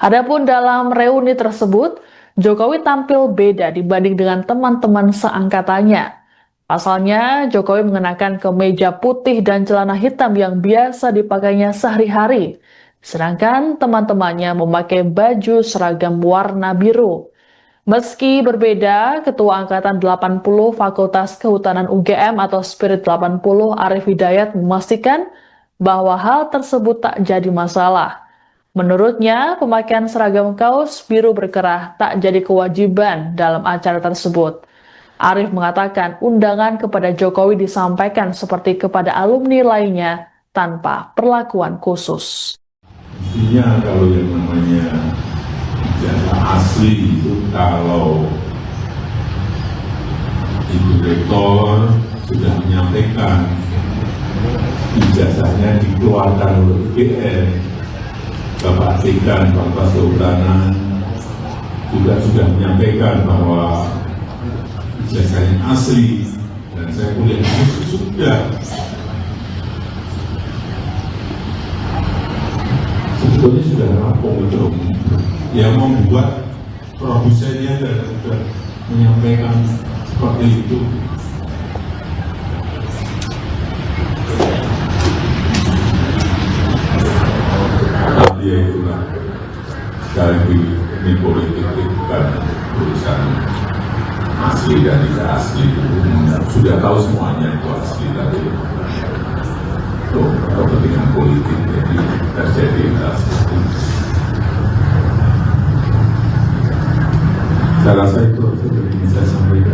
Adapun dalam reuni tersebut, Jokowi tampil beda dibanding dengan teman-teman seangkatannya. Pasalnya, Jokowi mengenakan kemeja putih dan celana hitam yang biasa dipakainya sehari-hari, sedangkan teman-temannya memakai baju seragam warna biru. Meski berbeda, Ketua Angkatan 80 Fakultas Kehutanan UGM atau Spirit 80 Arif Hidayat memastikan bahwa hal tersebut tak jadi masalah. Menurutnya, pemakaian seragam kaos biru berkerah tak jadi kewajiban dalam acara tersebut. Arif mengatakan undangan kepada Jokowi disampaikan seperti kepada alumni lainnya tanpa perlakuan khusus. Mestinya kalau yang namanya ijazah asli itu kalau Ibu Rektor sudah menyampaikan ijazahnya dikeluarkan oleh UGM, Bapak Dekan Fakultas Kehutanan juga sudah menyampaikan bahwa ijazahnya asli dan saya kuliah di sudah. Sebetulnya sudah rampung itu. Yang membuat produsennya dan sudah menyampaikan seperti itu. Tapi ya itulah, sekali lagi ini politik itu bukan urusan asli dan tidak asli. Sudah tahu semuanya itu asli tapi itu kepentingan politik jadi terjadi hal seperti itu. Saya rasa itu yang bisa saya sampaikan.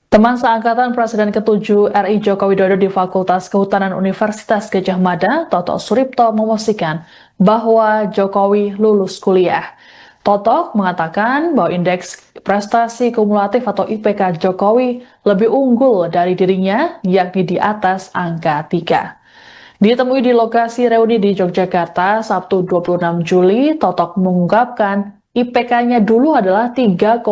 Teman seangkatan Presiden ke-7 RI Joko Widodo di Fakultas Kehutanan Universitas Gadjah Mada, Toto Suripto, memastikan bahwa Jokowi lulus kuliah. Toto mengatakan bahwa indeks prestasi kumulatif atau IPK Jokowi lebih unggul dari dirinya, yakni di atas angka 3. Ditemui di lokasi reuni di Yogyakarta Sabtu 26 Juli, Toto mengungkapkan IPK-nya dulu adalah 3,05.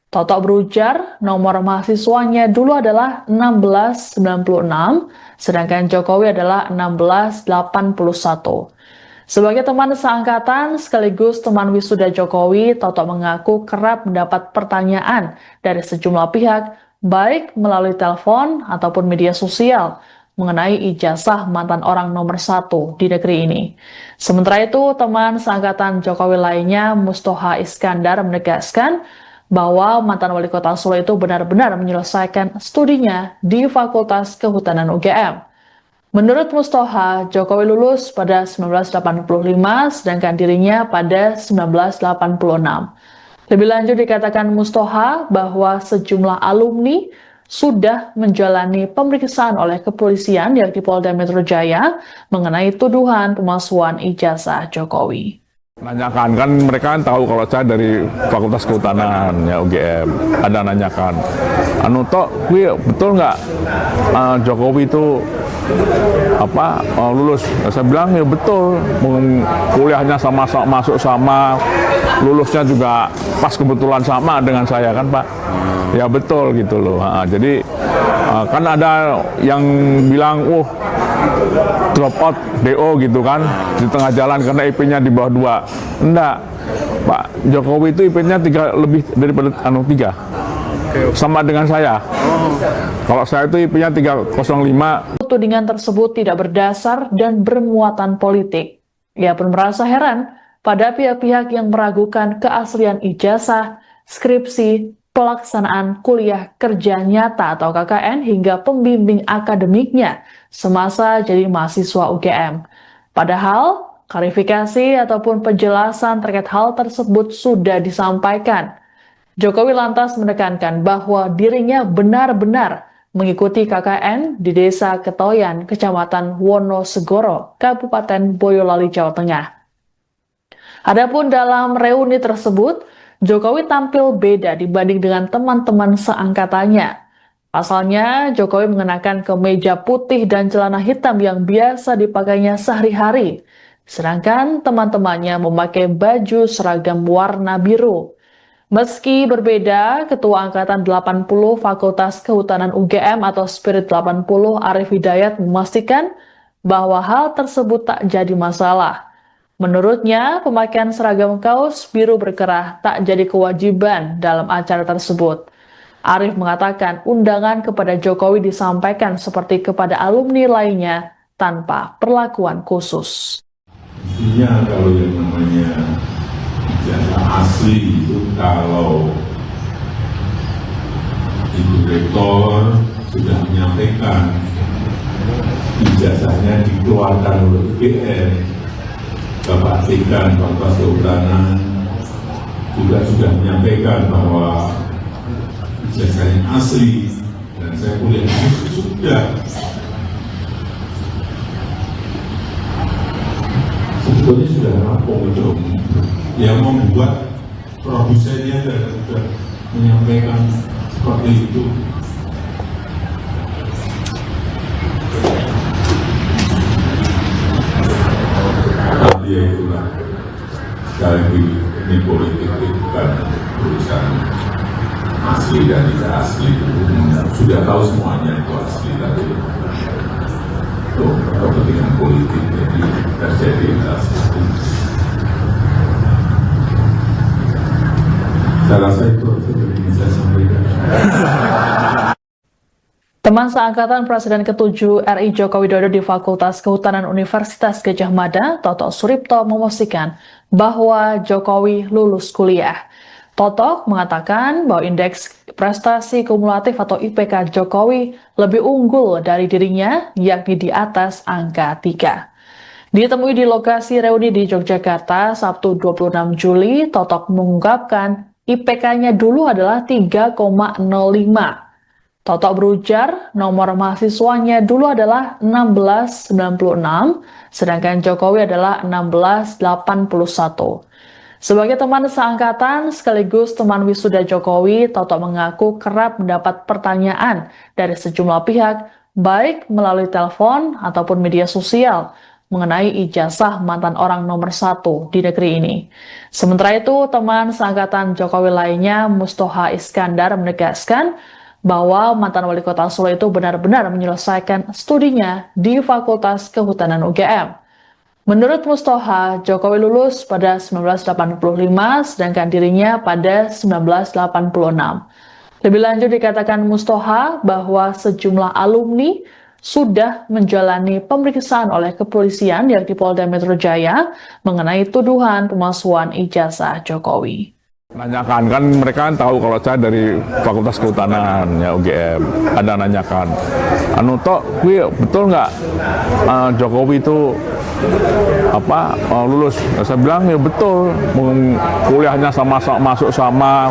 Toto berujar nomor mahasiswanya dulu adalah 1696, sedangkan Jokowi adalah 1681. Sebagai teman seangkatan sekaligus teman wisuda Jokowi, Toto mengaku kerap mendapat pertanyaan dari sejumlah pihak, baik melalui telepon ataupun media sosial, mengenai ijazah mantan orang nomor 1 di negeri ini. Sementara itu, teman seangkatan Jokowi lainnya, Mustoha Iskandar, menegaskan bahwa mantan wali kota Solo itu benar-benar menyelesaikan studinya di Fakultas Kehutanan UGM. Menurut Mustoha, Jokowi lulus pada 1985, sedangkan dirinya pada 1986. Lebih lanjut dikatakan Mustoha bahwa sejumlah alumni sudah menjalani pemeriksaan oleh kepolisian yakni Polda Metro Jaya mengenai tuduhan pemalsuan ijazah Jokowi. Nanyakan, kan mereka kan tahu kalau saya dari Fakultas Kehutanan ya UGM, ada nanyakan, Tok, betul nggak Jokowi itu lulus? Saya bilang ya betul, kuliahnya sama masuk sama, lulusnya juga pas kebetulan sama dengan saya kan Pak. Ya betul gitu loh. Jadi kan ada yang bilang, drop out DO gitu kan di tengah jalan karena IP-nya di bawah 2. Enggak, Pak Jokowi itu IP-nya 3 lebih daripada 3. Sama dengan saya. Kalau saya itu IP-nya 305. Tudingan tersebut tidak berdasar dan bermuatan politik. Ia pun merasa heran pada pihak-pihak yang meragukan keaslian ijazah, skripsi, pelaksanaan kuliah kerja nyata atau KKN hingga pembimbing akademiknya semasa jadi mahasiswa UGM. Padahal, klarifikasi ataupun penjelasan terkait hal tersebut sudah disampaikan. Jokowi lantas menekankan bahwa dirinya benar-benar mengikuti KKN di Desa Ketoyan, Kecamatan Wonosegoro, Kabupaten Boyolali, Jawa Tengah. Adapun dalam reuni tersebut, Jokowi tampil beda dibanding dengan teman-teman seangkatannya. Pasalnya, Jokowi mengenakan kemeja putih dan celana hitam yang biasa dipakainya sehari-hari, sedangkan teman-temannya memakai baju seragam warna biru. Meski berbeda, Ketua Angkatan 80 Fakultas Kehutanan UGM atau Spirit 80 Arif Hidayat memastikan bahwa hal tersebut tak jadi masalah. Menurutnya, pemakaian seragam kaos biru berkerah tak jadi kewajiban dalam acara tersebut. Arif mengatakan undangan kepada Jokowi disampaikan seperti kepada alumni lainnya tanpa perlakuan khusus. Intinya kalau yang namanya ijazah asli itu kalau Ibu Rektor sudah menyampaikan ijazahnya dikeluarkan oleh UGM, Bapak Dekan Fakultas Kehutanan juga sudah menyampaikan bahwa ijazahnya asli dan saya kuliah sudah sebetulnya sudah rampung itu yang membuat produsennya dan sudah menyampaikan seperti itu. Tapi ya itulah, sekali lagi ini politik itu bukan urusan asli dan tidak asli, sudah tahu semuanya itu asli, tapi itu kepentingan politik jadi terjadi asli. Saya rasa itu yang bisa saya sampaikan. Teman seangkatan Presiden ke-7 RI Joko Widodo di Fakultas Kehutanan Universitas Gadjah Mada, Toto Suripto, memastikan bahwa Jokowi lulus kuliah. Toto mengatakan bahwa indeks prestasi kumulatif atau IPK Jokowi lebih unggul dari dirinya, yakni di atas angka 3. Ditemui di lokasi reuni di Yogyakarta Sabtu 26 Juli, Toto mengungkapkan IPK-nya dulu adalah 3,05. Toto berujar nomor mahasiswanya dulu adalah 1696, sedangkan Jokowi adalah 1681. Sebagai teman seangkatan sekaligus teman wisuda Jokowi, Toto mengaku kerap mendapat pertanyaan dari sejumlah pihak, baik melalui telepon ataupun media sosial, mengenai ijazah mantan orang nomor 1 di negeri ini. Sementara itu, teman seangkatan Jokowi lainnya, Mustoha Iskandar, menegaskan bahwa mantan wali kota Solo itu benar-benar menyelesaikan studinya di Fakultas Kehutanan UGM. Menurut Mustoha, Jokowi lulus pada 1985, sedangkan dirinya pada 1986. Lebih lanjut dikatakan Mustoha bahwa sejumlah alumni sudah menjalani pemeriksaan oleh kepolisian yakni Polda Metro Jaya mengenai tuduhan pemalsuan ijazah Jokowi. Nanyakan, kan mereka kan tahu kalau saya dari Fakultas Kehutanan ya UGM, ada nanyakan, betul nggak Jokowi itu lulus? Saya bilang ya betul, kuliahnya masuk sama,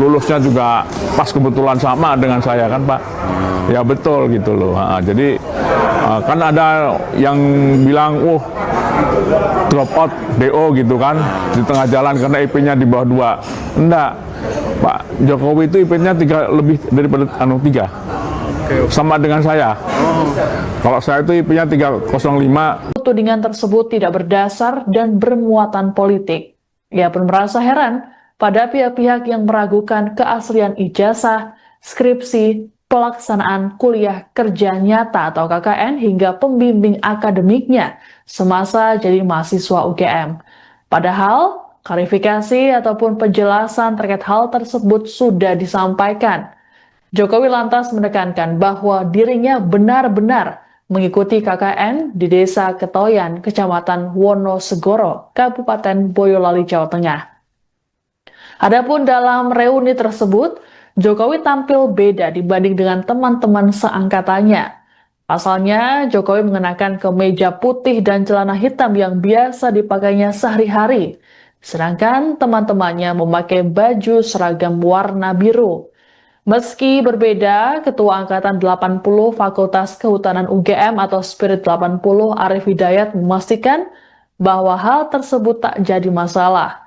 lulusnya juga pas kebetulan sama dengan saya kan Pak, ya betul gitu loh. Jadi kan ada yang bilang, drop out DO gitu kan di tengah jalan karena IP-nya di bawah 2. Enggak, Pak Jokowi itu IP-nya 3 lebih daripada 3. Sama dengan saya. Kalau saya itu IP-nya 305. Tudingan tersebut tidak berdasar dan bermuatan politik. Ia pun merasa heran pada pihak-pihak yang meragukan keaslian ijazah, skripsi, pelaksanaan kuliah kerja nyata atau KKN hingga pembimbing akademiknya semasa jadi mahasiswa UGM. Padahal, klarifikasi ataupun penjelasan terkait hal tersebut sudah disampaikan. Jokowi lantas menekankan bahwa dirinya benar-benar mengikuti KKN di Desa Ketoyan, Kecamatan Wonosegoro, Kabupaten Boyolali, Jawa Tengah. Adapun dalam reuni tersebut, Jokowi tampil beda dibanding dengan teman-teman seangkatannya. Pasalnya, Jokowi mengenakan kemeja putih dan celana hitam yang biasa dipakainya sehari-hari, sedangkan teman-temannya memakai baju seragam warna biru. Meski berbeda, Ketua Angkatan 80 Fakultas Kehutanan UGM atau Spirit 80 Arif Hidayat memastikan bahwa hal tersebut tak jadi masalah.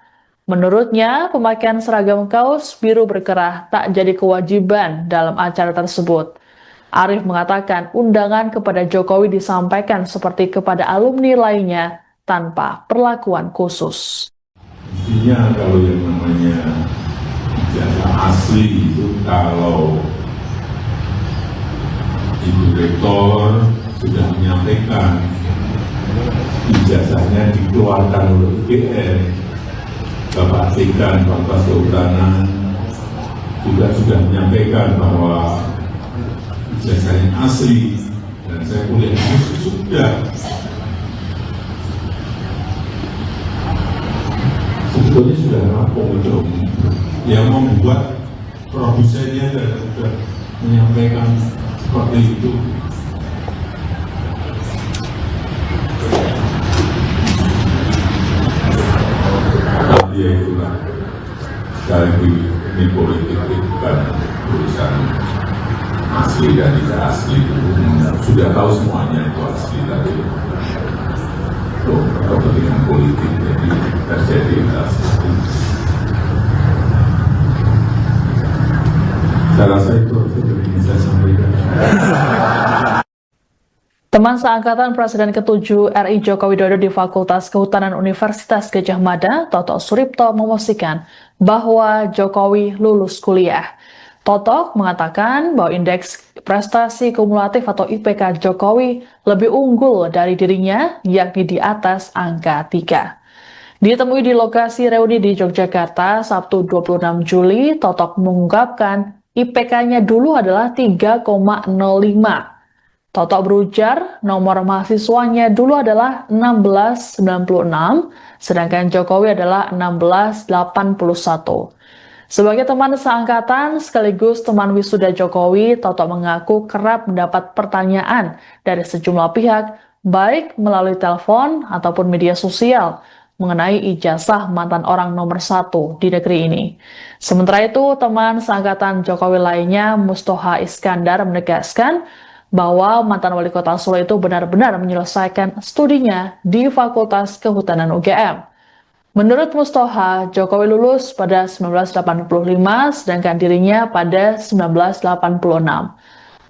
Menurutnya, pemakaian seragam kaos biru berkerah tak jadi kewajiban dalam acara tersebut. Arief mengatakan undangan kepada Jokowi disampaikan seperti kepada alumni lainnya tanpa perlakuan khusus. Intinya kalau yang namanya ijazah asli itu kalau Ibu Rektor sudah menyampaikan ijazahnya dikeluarkan oleh UGM, Bapak Dekan Fakultas Kehutanan juga sudah menyampaikan bahwa ijazahnya asli dan saya kuliah sudah sebetulnya sudah rampung itu yang membuat produsennya dan sudah menyampaikan seperti itu. Tapi ya itulah, sekali lagi ini politik itu bukan urusan asli dan tidak asli, sudah tahu semuanya itu asli, tapi kepentingan politik jadi terjadi seperti itu. Saya rasa itu yang ingin saya sampaikan. Teman seangkatan Presiden ke-7 RI Joko Widodo di Fakultas Kehutanan Universitas Gadjah Mada, Toto Suripto, memastikan bahwa Jokowi lulus kuliah. Toto mengatakan bahwa indeks prestasi kumulatif atau IPK Jokowi lebih unggul dari dirinya, yakni di atas angka 3. Ditemui di lokasi reuni di Yogyakarta, Sabtu 26 Juli, Toto mengungkapkan IPK-nya dulu adalah 3,05. Toto berujar nomor mahasiswanya dulu adalah 1696, sedangkan Jokowi adalah 1681. Sebagai teman seangkatan sekaligus teman wisuda Jokowi, Toto mengaku kerap mendapat pertanyaan dari sejumlah pihak, baik melalui telepon ataupun media sosial, mengenai ijazah mantan orang nomor 1 di negeri ini. Sementara itu, teman seangkatan Jokowi lainnya, Mustoha Iskandar, menegaskan bahwa mantan wali kota Solo itu benar-benar menyelesaikan studinya di Fakultas Kehutanan UGM. Menurut Mustoha, Jokowi lulus pada 1985, sedangkan dirinya pada 1986.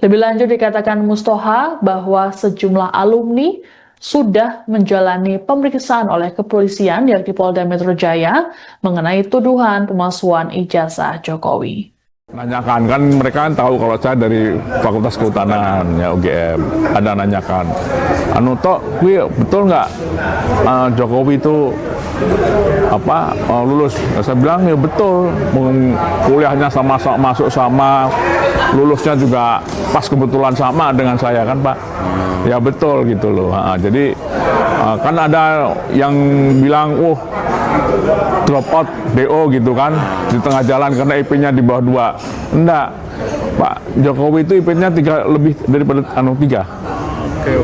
Lebih lanjut dikatakan Mustoha bahwa sejumlah alumni sudah menjalani pemeriksaan oleh kepolisian yakni Polda Metro Jaya mengenai tuduhan pemalsuan ijazah Jokowi. Nanyakan, kan mereka kan tahu kalau saya dari Fakultas Kehutanan ya UGM, ada nanyakan, Tok, betul nggak Jokowi itu lulus? Saya bilang ya betul, kuliahnya sama masuk sama, lulusnya juga pas kebetulan sama dengan saya kan Pak, ya betul gitu loh. Jadi kan ada yang bilang, drop out DO gitu kan di tengah jalan karena IP-nya di bawah 2. Enggak, Pak Jokowi itu IP-nya 3 lebih daripada 3.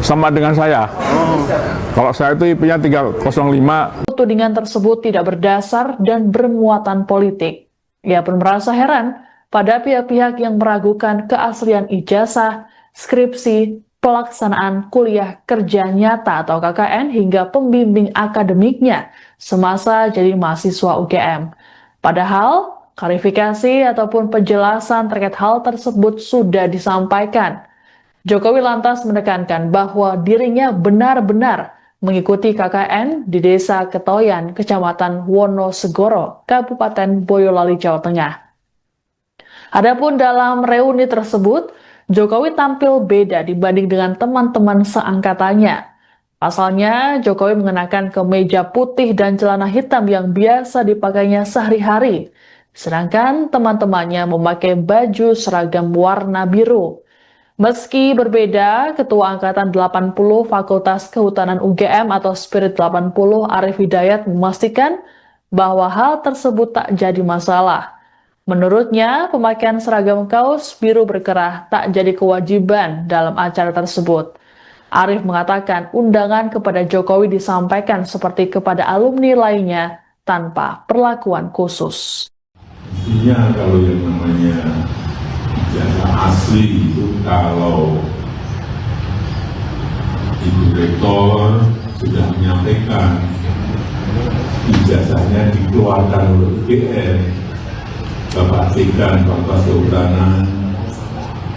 Sama dengan saya. Kalau saya itu IP-nya 305. Tudingan tersebut tidak berdasar dan bermuatan politik. Ia pun merasa heran pada pihak-pihak yang meragukan keaslian ijazah, skripsi, pelaksanaan kuliah kerja nyata atau KKN hingga pembimbing akademiknya semasa jadi mahasiswa UGM. Padahal, klarifikasi ataupun penjelasan terkait hal tersebut sudah disampaikan. Jokowi lantas menekankan bahwa dirinya benar-benar mengikuti KKN di Desa Ketoyan, Kecamatan Wonosegoro, Kabupaten Boyolali, Jawa Tengah. Adapun dalam reuni tersebut, Jokowi tampil beda dibanding dengan teman-teman seangkatannya. Pasalnya, Jokowi mengenakan kemeja putih dan celana hitam yang biasa dipakainya sehari-hari, sedangkan teman-temannya memakai baju seragam warna biru. Meski berbeda, Ketua Angkatan 80 Fakultas Kehutanan UGM atau Spirit 80 Arief Hidayat memastikan bahwa hal tersebut tak jadi masalah. Menurutnya, pemakaian seragam kaos biru berkerah tak jadi kewajiban dalam acara tersebut. Arief mengatakan undangan kepada Jokowi disampaikan seperti kepada alumni lainnya tanpa perlakuan khusus. Intinya kalau yang namanya ijazah asli itu kalau Ibu Rektor sudah menyampaikan ijazahnya dikeluarkan oleh UGM, Bapak Dekan Fakultas Kehutanan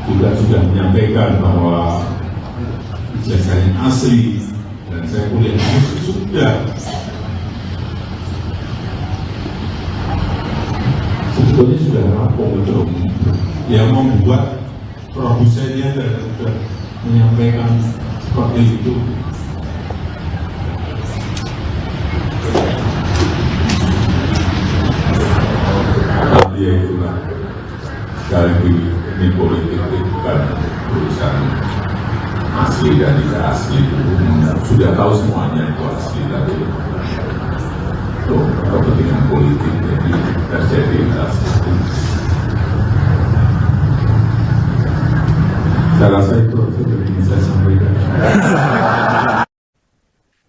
juga sudah menyampaikan bahwa ijazahnya asli dan saya kuliah sudah. Sebetulnya sudah rampung untuk yang membuat produsennya dan sudah menyampaikan seperti itu. Tapi ya itulah, sekali lagi ini politik bukan urusan asli dan tidak asli. Sudah tahu semuanya itu asli, tapi untuk kepentingan politik jadi terjadi seperti itu. Saya rasa itu sudah bisa sampaikan.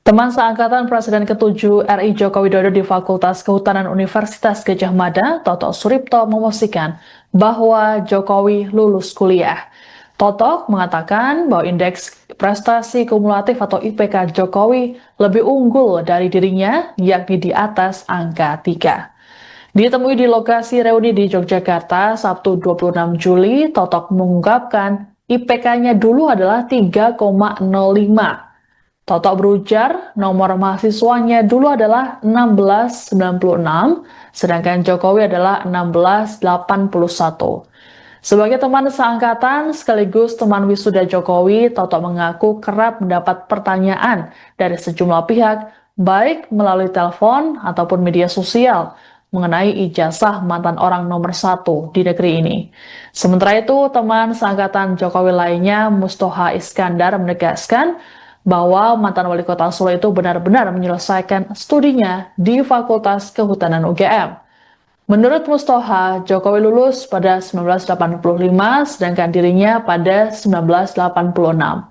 Teman seangkatan Presiden ke-7 RI Joko Widodo di Fakultas Kehutanan Universitas Gadjah Mada, Toto Suripto, memastikan bahwa Jokowi lulus kuliah. Toto mengatakan bahwa indeks prestasi kumulatif atau IPK Jokowi lebih unggul dari dirinya, yakni di atas angka 3. Ditemui di lokasi reuni di Yogyakarta Sabtu 26 Juli, Toto mengungkapkan IPK-nya dulu adalah 3,05. Toto berujar nomor mahasiswanya dulu adalah 1696, sedangkan Jokowi adalah 1681. Sebagai teman seangkatan sekaligus teman wisuda Jokowi, Toto mengaku kerap mendapat pertanyaan dari sejumlah pihak, baik melalui telepon ataupun media sosial, mengenai ijazah mantan orang nomor 1 di negeri ini. Sementara itu, teman seangkatan Jokowi lainnya, Mustoha Iskandar, menegaskan bahwa mantan wali kota Solo itu benar-benar menyelesaikan studinya di Fakultas Kehutanan UGM. Menurut Mustoha, Jokowi lulus pada 1985, sedangkan dirinya pada 1986.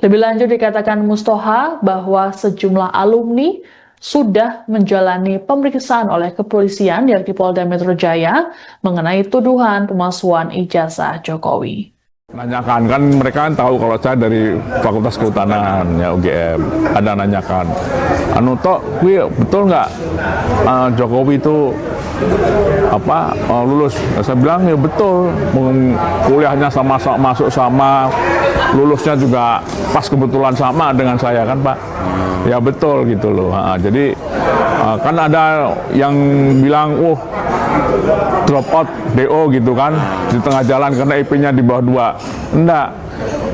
Lebih lanjut dikatakan Mustoha bahwa sejumlah alumni sudah menjalani pemeriksaan oleh kepolisian yakni Polda Metro Jaya mengenai tuduhan pemalsuan ijazah Jokowi. Nanyakan, kan mereka kan tahu kalau saya dari Fakultas Kehutanan ya UGM, ada nanyakan, Tok, betul nggak Jokowi itu lulus? Saya bilang ya betul, kuliahnya sama masuk sama, lulusnya juga pas kebetulan sama dengan saya kan Pak. Ya betul gitu loh. Jadi kan ada yang bilang, drop out DO gitu kan di tengah jalan karena IP-nya di bawah 2. Enggak,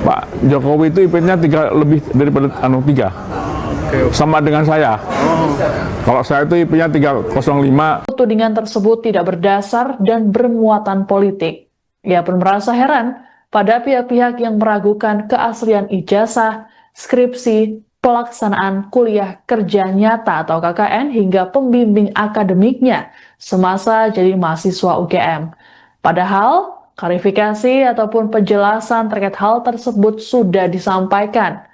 Pak Jokowi itu IP-nya 3 lebih daripada 3. Sama dengan saya. Kalau saya itu IP-nya 305. Tudingan tersebut tidak berdasar dan bermuatan politik. Ia pun merasa heran pada pihak-pihak yang meragukan keaslian ijazah, skripsi, pelaksanaan kuliah kerja nyata atau KKN hingga pembimbing akademiknya semasa jadi mahasiswa UGM. Padahal, klarifikasi ataupun penjelasan terkait hal tersebut sudah disampaikan.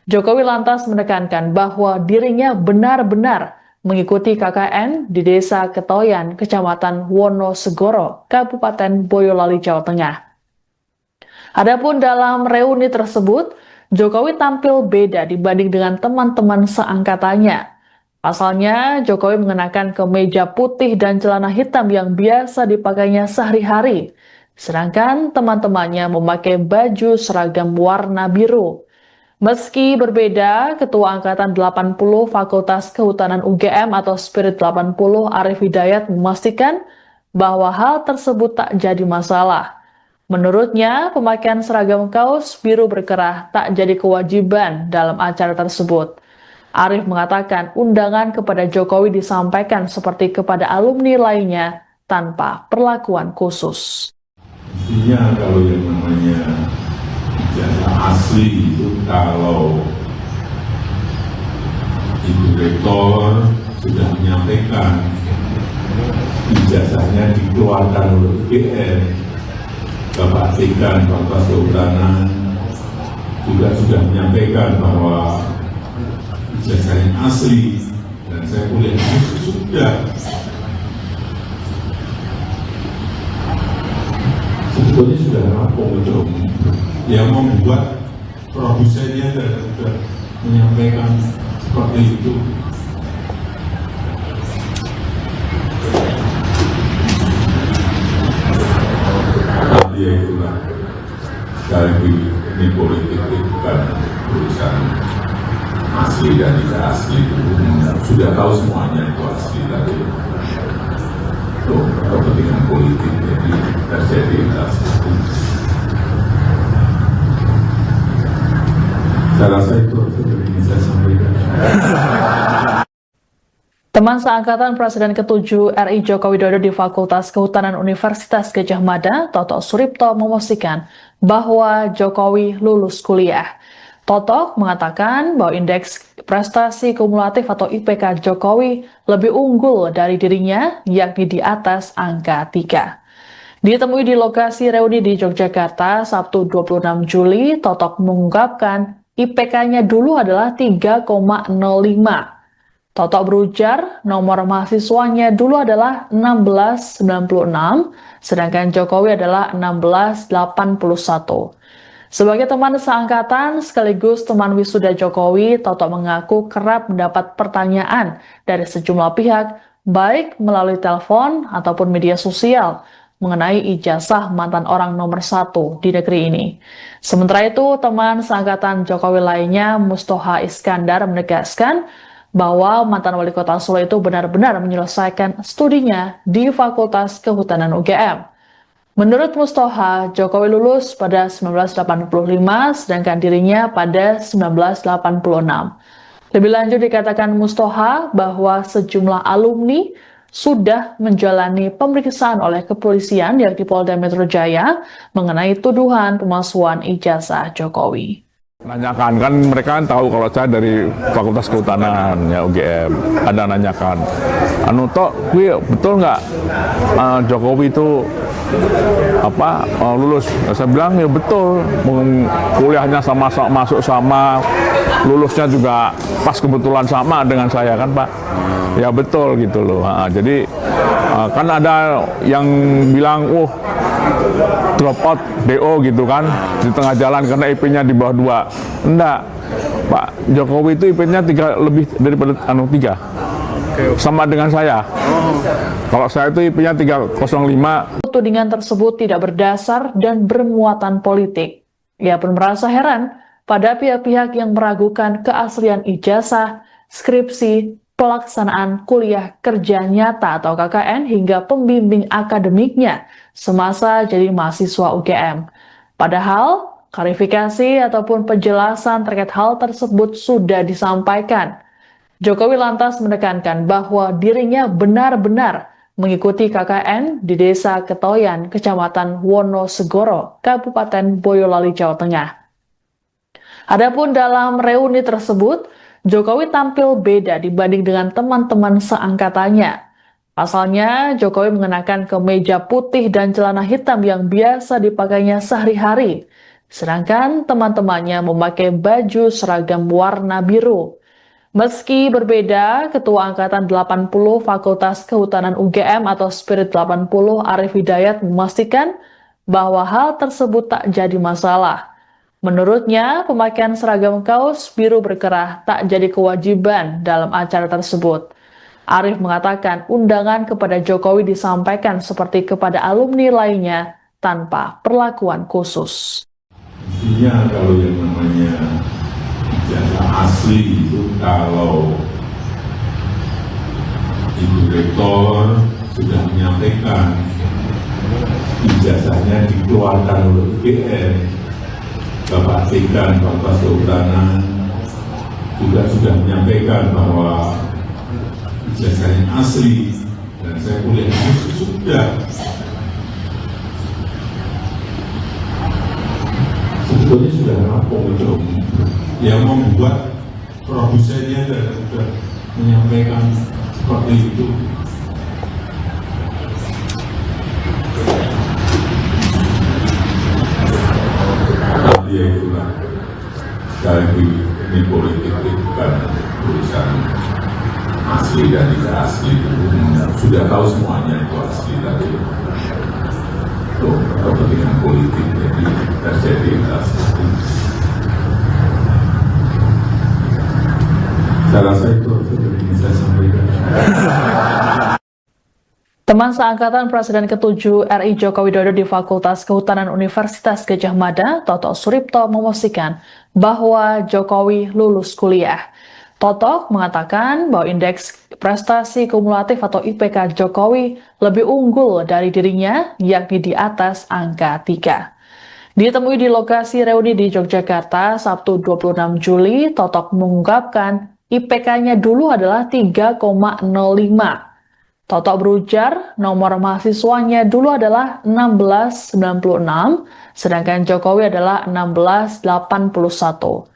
Jokowi lantas menekankan bahwa dirinya benar-benar mengikuti KKN di Desa Ketoyan, Kecamatan Wonosegoro, Kabupaten Boyolali, Jawa Tengah. Adapun dalam reuni tersebut, Jokowi tampil beda dibanding dengan teman-teman seangkatannya. Pasalnya, Jokowi mengenakan kemeja putih dan celana hitam yang biasa dipakainya sehari-hari, sedangkan teman-temannya memakai baju seragam warna biru. Meski berbeda, Ketua Angkatan 80 Fakultas Kehutanan UGM atau Spirit 80 Arif Hidayat memastikan bahwa hal tersebut tak jadi masalah. Menurutnya, pemakaian seragam kaos biru berkerah tak jadi kewajiban dalam acara tersebut. Arif mengatakan undangan kepada Jokowi disampaikan seperti kepada alumni lainnya tanpa perlakuan khusus. Intinya kalau yang namanya ijazah asli itu kalau Ibu Rektor sudah menyampaikan ijazahnya dikeluarkan oleh UGM, Bapak Dekan Fakultas Kehutanan juga sudah menyampaikan bahwa ijazahnya asli dan saya kuliah sudah. Sebetulnya sudah rampung untuk yang membuat produsennya dan sudah menyampaikan seperti itu. politik itu kan urusan asli dan tidak asli itu sudah tahu semuanya itu asli, tapi itu kepentingan politik jadi terjadi seperti itu. Saya rasa itu yang ingin saya sampaikan. Teman seangkatan Presiden ke-7 RI Joko Widodo di Fakultas Kehutanan Universitas Gadjah Mada, Toto Suripto, memastikan bahwa Jokowi lulus kuliah. Toto mengatakan bahwa indeks prestasi kumulatif atau IPK Jokowi lebih unggul dari dirinya, yakni di atas angka 3. Ditemui di lokasi reuni di Yogyakarta Sabtu 26 Juli, Toto mengungkapkan IPK-nya dulu adalah 3,05. Toto berujar nomor mahasiswanya dulu adalah 1696, sedangkan Jokowi adalah 1681. Sebagai teman seangkatan sekaligus teman wisuda Jokowi, Toto mengaku kerap mendapat pertanyaan dari sejumlah pihak, baik melalui telepon ataupun media sosial, mengenai ijazah mantan orang nomor 1 di negeri ini. Sementara itu, teman seangkatan Jokowi lainnya, Mustoha Iskandar, menegaskan bahwa mantan wali kota Solo itu benar-benar menyelesaikan studinya di Fakultas Kehutanan UGM. Menurut Mustoha, Jokowi lulus pada 1985, sedangkan dirinya pada 1986. Lebih lanjut dikatakan Mustoha bahwa sejumlah alumni sudah menjalani pemeriksaan oleh kepolisian yakni Polda Metro Jaya mengenai tuduhan pemalsuan ijazah Jokowi. Nanyakan, kan mereka kan tahu kalau saya dari Fakultas Kehutanan ya UGM, ada nanyakan, Tok, betul nggak Jokowi itu lulus? Saya bilang ya betul, kuliahnya masuk sama, lulusnya juga pas kebetulan sama dengan saya kan Pak, ya betul gitu loh. Jadi kan ada yang bilang, drop out DO gitu kan di tengah jalan karena IP-nya di bawah 2. Enggak, Pak Jokowi itu IP-nya 3 lebih daripada 3. Sama dengan saya. Kalau saya itu IP-nya 305. Tudingan tersebut tidak berdasar dan bermuatan politik. Ia pun merasa heran pada pihak-pihak yang meragukan keaslian ijazah, skripsi, pelaksanaan kuliah kerja nyata atau KKN hingga pembimbing akademiknya semasa jadi mahasiswa UGM. Padahal, klarifikasi ataupun penjelasan terkait hal tersebut sudah disampaikan. Jokowi lantas menekankan bahwa dirinya benar-benar mengikuti KKN di Desa Ketoyan, Kecamatan Wonosegoro, Kabupaten Boyolali, Jawa Tengah. Adapun dalam reuni tersebut, Jokowi tampil beda dibanding dengan teman-teman seangkatannya. Pasalnya, Jokowi mengenakan kemeja putih dan celana hitam yang biasa dipakainya sehari-hari. Sedangkan teman-temannya memakai baju seragam warna biru. Meski berbeda, Ketua Angkatan 80 Fakultas Kehutanan UGM atau Spirit 80 Arif Hidayat memastikan bahwa hal tersebut tak jadi masalah. Menurutnya, pemakaian seragam kaos biru berkerah tak jadi kewajiban dalam acara tersebut. Arif mengatakan undangan kepada Jokowi disampaikan seperti kepada alumni lainnya tanpa perlakuan khusus. Intinya kalau yang namanya ijazah asli itu kalau Ibu Rektor sudah menyampaikan ijazahnya dikeluarkan oleh UGM, Bapak Dekan Fakultas Kehutanan juga sudah menyampaikan bahwa ijazahnya asli dan saya kuliah sudah. Sebetulnya sudah rampung itu. Yang membuat produsennya sudah menyampaikan seperti itu. Ya itulah, sekali lagi ini politik itu kan urusan asli dan tidak asli itu sudah tahu semuanya itu asli, tapi itu kepentingan politik jadi terjadi seperti itu. Saya rasa itu yang ingin saya sampaikan. Teman seangkatan Presiden ke-7 RI Joko Widodo di Fakultas Kehutanan Universitas Gadjah Mada, Toto Suripto, memastikan bahwa Jokowi lulus kuliah. Toto mengatakan bahwa indeks prestasi kumulatif atau IPK Jokowi lebih unggul dari dirinya, yakni di atas angka 3. Ditemui di lokasi reuni di Yogyakarta, Sabtu 26 Juli, Toto mengungkapkan IPK-nya dulu adalah 3,05. Toto berujar nomor mahasiswanya dulu adalah 1696, sedangkan Jokowi adalah 1681.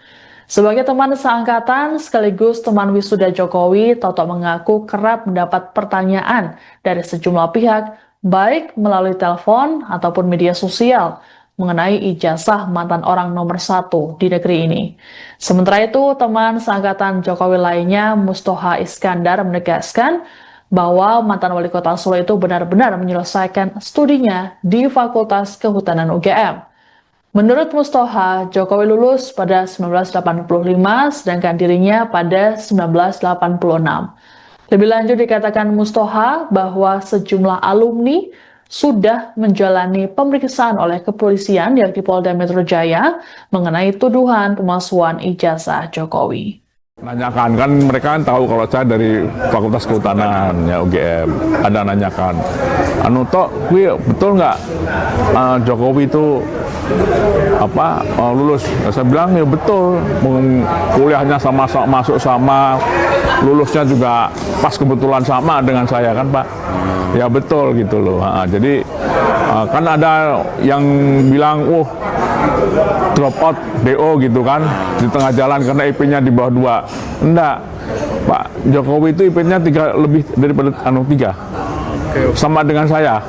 Sebagai teman seangkatan sekaligus teman wisuda Jokowi, Toto mengaku kerap mendapat pertanyaan dari sejumlah pihak, baik melalui telepon ataupun media sosial, mengenai ijazah mantan orang nomor 1 di negeri ini. Sementara itu, teman seangkatan Jokowi lainnya, Mustoha Iskandar, menegaskan bahwa mantan wali kota Solo itu benar-benar menyelesaikan studinya di Fakultas Kehutanan UGM. Menurut Mustoha, Jokowi lulus pada 1985, sedangkan dirinya pada 1986. Lebih lanjut dikatakan Mustoha bahwa sejumlah alumni sudah menjalani pemeriksaan oleh kepolisian yakni Polda Metro Jaya mengenai tuduhan pemalsuan ijazah Jokowi. Nanyakan, kan mereka kan tahu kalau saya dari Fakultas Kehutanan ya UGM, ada nanyakan, Tok, betul nggak Jokowi itu lulus? Saya bilang ya betul, kuliahnya sama masuk sama, lulusnya juga pas kebetulan sama dengan saya kan Pak, ya betul gitu loh. Jadi kan ada yang bilang, drop out DO gitu kan di tengah jalan karena IP-nya di bawah 2. Enggak, Pak Jokowi itu IP-nya 3 lebih daripada 3. Sama dengan saya.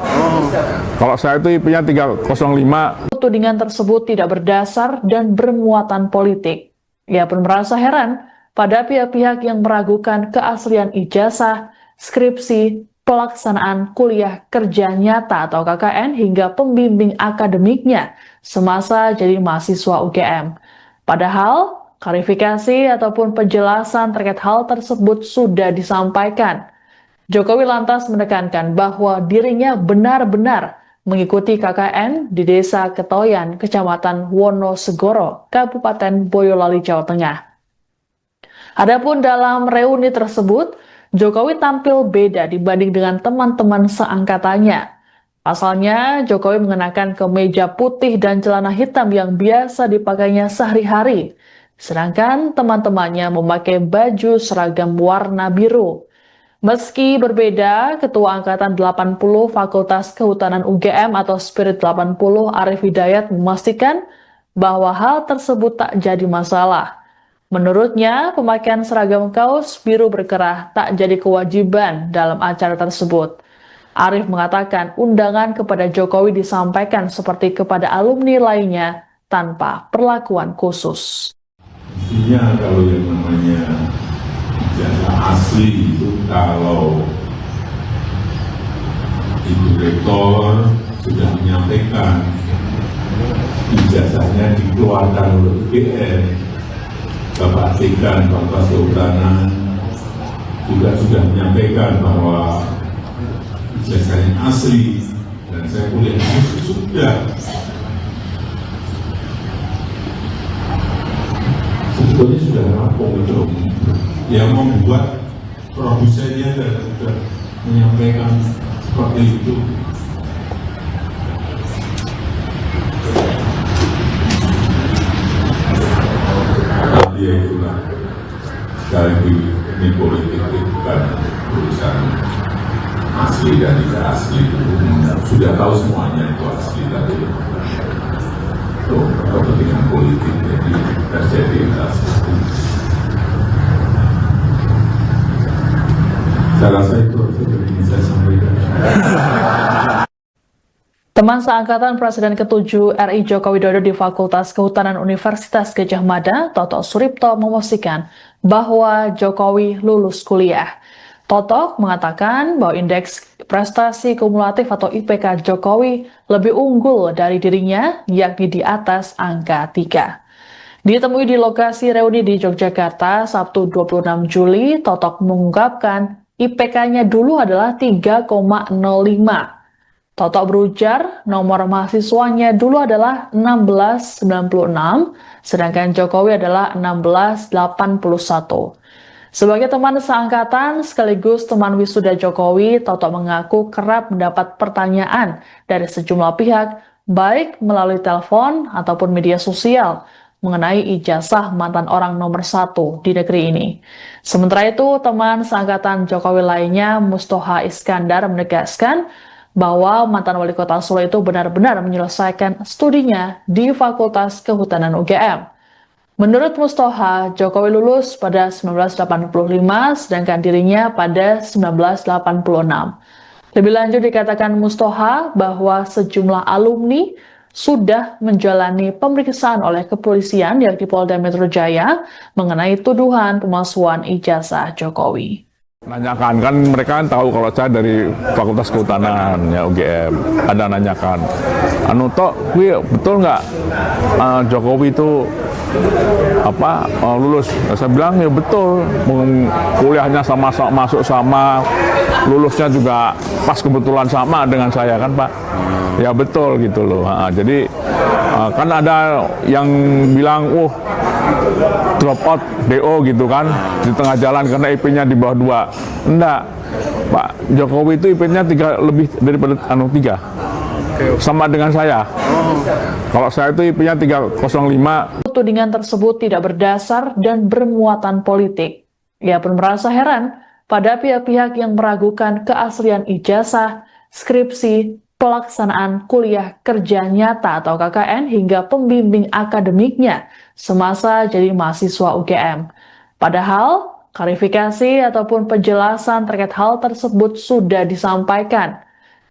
Kalau saya itu IP-nya 305. Tudingan tersebut tidak berdasar dan bermuatan politik. Ia pun merasa heran pada pihak-pihak yang meragukan keaslian ijazah, skripsi, pelaksanaan kuliah kerja nyata atau KKN hingga pembimbing akademiknya semasa jadi mahasiswa UGM. Padahal, klarifikasi ataupun penjelasan terkait hal tersebut sudah disampaikan. Jokowi lantas menekankan bahwa dirinya benar-benar mengikuti KKN di Desa Ketoyan, Kecamatan Wonosegoro, Kabupaten Boyolali, Jawa Tengah. Adapun dalam reuni tersebut, Jokowi tampil beda dibanding dengan teman-teman seangkatannya. Pasalnya, Jokowi mengenakan kemeja putih dan celana hitam yang biasa dipakainya sehari-hari. Sedangkan teman-temannya memakai baju seragam warna biru. Meski berbeda, Ketua Angkatan 80 Fakultas Kehutanan UGM atau Spirit 80 Arif Hidayat memastikan bahwa hal tersebut tak jadi masalah. Menurutnya, pemakaian seragam kaos biru berkerah tak jadi kewajiban dalam acara tersebut. Arif mengatakan undangan kepada Jokowi disampaikan seperti kepada alumni lainnya tanpa perlakuan khusus. Intinya kalau yang namanya ijazah asli itu kalau Ibu Rektor sudah menyampaikan ijazahnya dikeluarkan oleh UGM, Bapak Dekan Fakultas Kehutanan juga sudah menyampaikan bahwa ijazahnya asli dan saya kuliah sudah. Sebetulnya sudah rampung itu. Yang membuat produsennya sudah menyampaikan seperti itu. Ya itulah, sekali lagi ini politik itu bukan urusan asli dan tidak asli, sudah tahu semuanya itu asli, tapi itu kepentingan politik jadi terjadi seperti itu. Saya rasa itu yang ingin saya sampaikan. Teman seangkatan Presiden ke-7 RI Joko Widodo di Fakultas Kehutanan Universitas Gadjah Mada, Toto Suripto, memastikan bahwa Jokowi lulus kuliah. Toto mengatakan bahwa indeks prestasi kumulatif atau IPK Jokowi lebih unggul dari dirinya, yakni di atas angka 3. Ditemui di lokasi reuni di Yogyakarta, Sabtu 26 Juli, Toto mengungkapkan IPK-nya dulu adalah 3,05. Toto berujar nomor mahasiswanya dulu adalah 1696, sedangkan Jokowi adalah 1681. Sebagai teman seangkatan sekaligus teman wisuda Jokowi, Toto mengaku kerap mendapat pertanyaan dari sejumlah pihak, baik melalui telepon ataupun media sosial, mengenai ijazah mantan orang nomor 1 di negeri ini. Sementara itu, teman seangkatan Jokowi lainnya, Mustoha Iskandar, menegaskan bahwa mantan wali kota Solo itu benar-benar menyelesaikan studinya di Fakultas Kehutanan UGM. Menurut Mustoha, Jokowi lulus pada 1985, sedangkan dirinya pada 1986. Lebih lanjut dikatakan Mustoha bahwa sejumlah alumni sudah menjalani pemeriksaan oleh kepolisian yakni Polda Metro Jaya mengenai tuduhan pemalsuan ijazah Jokowi. Nanyakan, kan mereka kan tahu kalau saya dari Fakultas Kehutanan ya UGM, ada nanyakan, Tok, betul nggak Jokowi itu lulus? Saya bilang ya betul, kuliahnya masuk sama, lulusnya juga pas kebetulan sama dengan saya kan Pak. Ya betul gitu loh. Jadi kan ada yang bilang, drop out DO gitu kan di tengah jalan karena IP-nya di bawah 2. Enggak, Pak Jokowi itu IP-nya 3 lebih daripada 3. Sama dengan saya. Kalau saya itu IP-nya 305. Tudingan tersebut tidak berdasar dan bermuatan politik. Ia pun merasa heran pada pihak-pihak yang meragukan keaslian ijazah, skripsi, pelaksanaan kuliah kerja nyata atau KKN hingga pembimbing akademiknya semasa jadi mahasiswa UGM. Padahal, klarifikasi ataupun penjelasan terkait hal tersebut sudah disampaikan.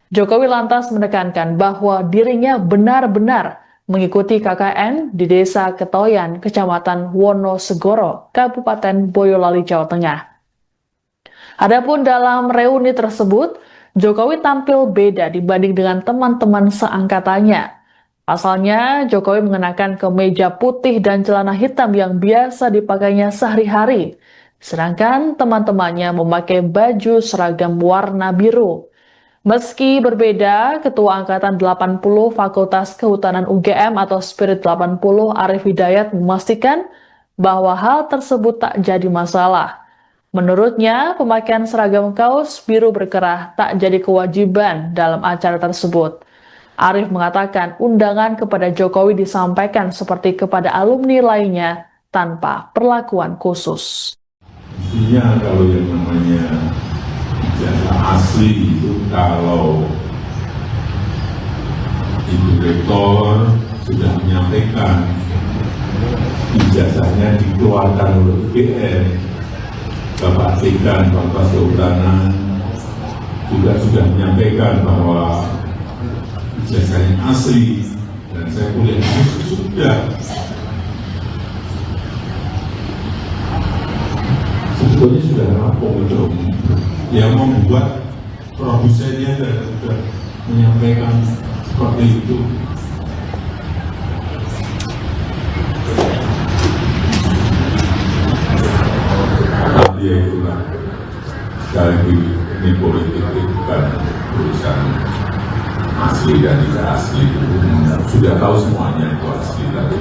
Jokowi lantas menekankan bahwa dirinya benar-benar mengikuti KKN di Desa Ketoyan, Kecamatan Wonosegoro, Kabupaten Boyolali, Jawa Tengah. Adapun dalam reuni tersebut, Jokowi tampil beda dibanding dengan teman-teman seangkatannya. Pasalnya, Jokowi mengenakan kemeja putih dan celana hitam yang biasa dipakainya sehari-hari, sedangkan teman-temannya memakai baju seragam warna biru. Meski berbeda, Ketua Angkatan 80 Fakultas Kehutanan UGM atau Spirit 80 Arif Hidayat memastikan bahwa hal tersebut tak jadi masalah. Menurutnya, pemakaian seragam kaos biru berkerah tak jadi kewajiban dalam acara tersebut. Arif mengatakan undangan kepada Jokowi disampaikan seperti kepada alumni lainnya tanpa perlakuan khusus. Intinya kalau yang namanya ijazah asli itu kalau Ibu Rektor sudah menyampaikan ijazahnya dikeluarkan oleh UGM, Bapak Dekan Fakultas Kehutanan juga sudah menyampaikan bahwa ijazahnya asli dan saya kuliah sudah. Sebetulnya sudah rampung untuk yang membuat produsennya dan sudah menyampaikan seperti itu. Ya itulah, sekali lagi ini politik itu bukan urusan asli dan tidak asli. Sudah tahu semuanya itu asli tadi.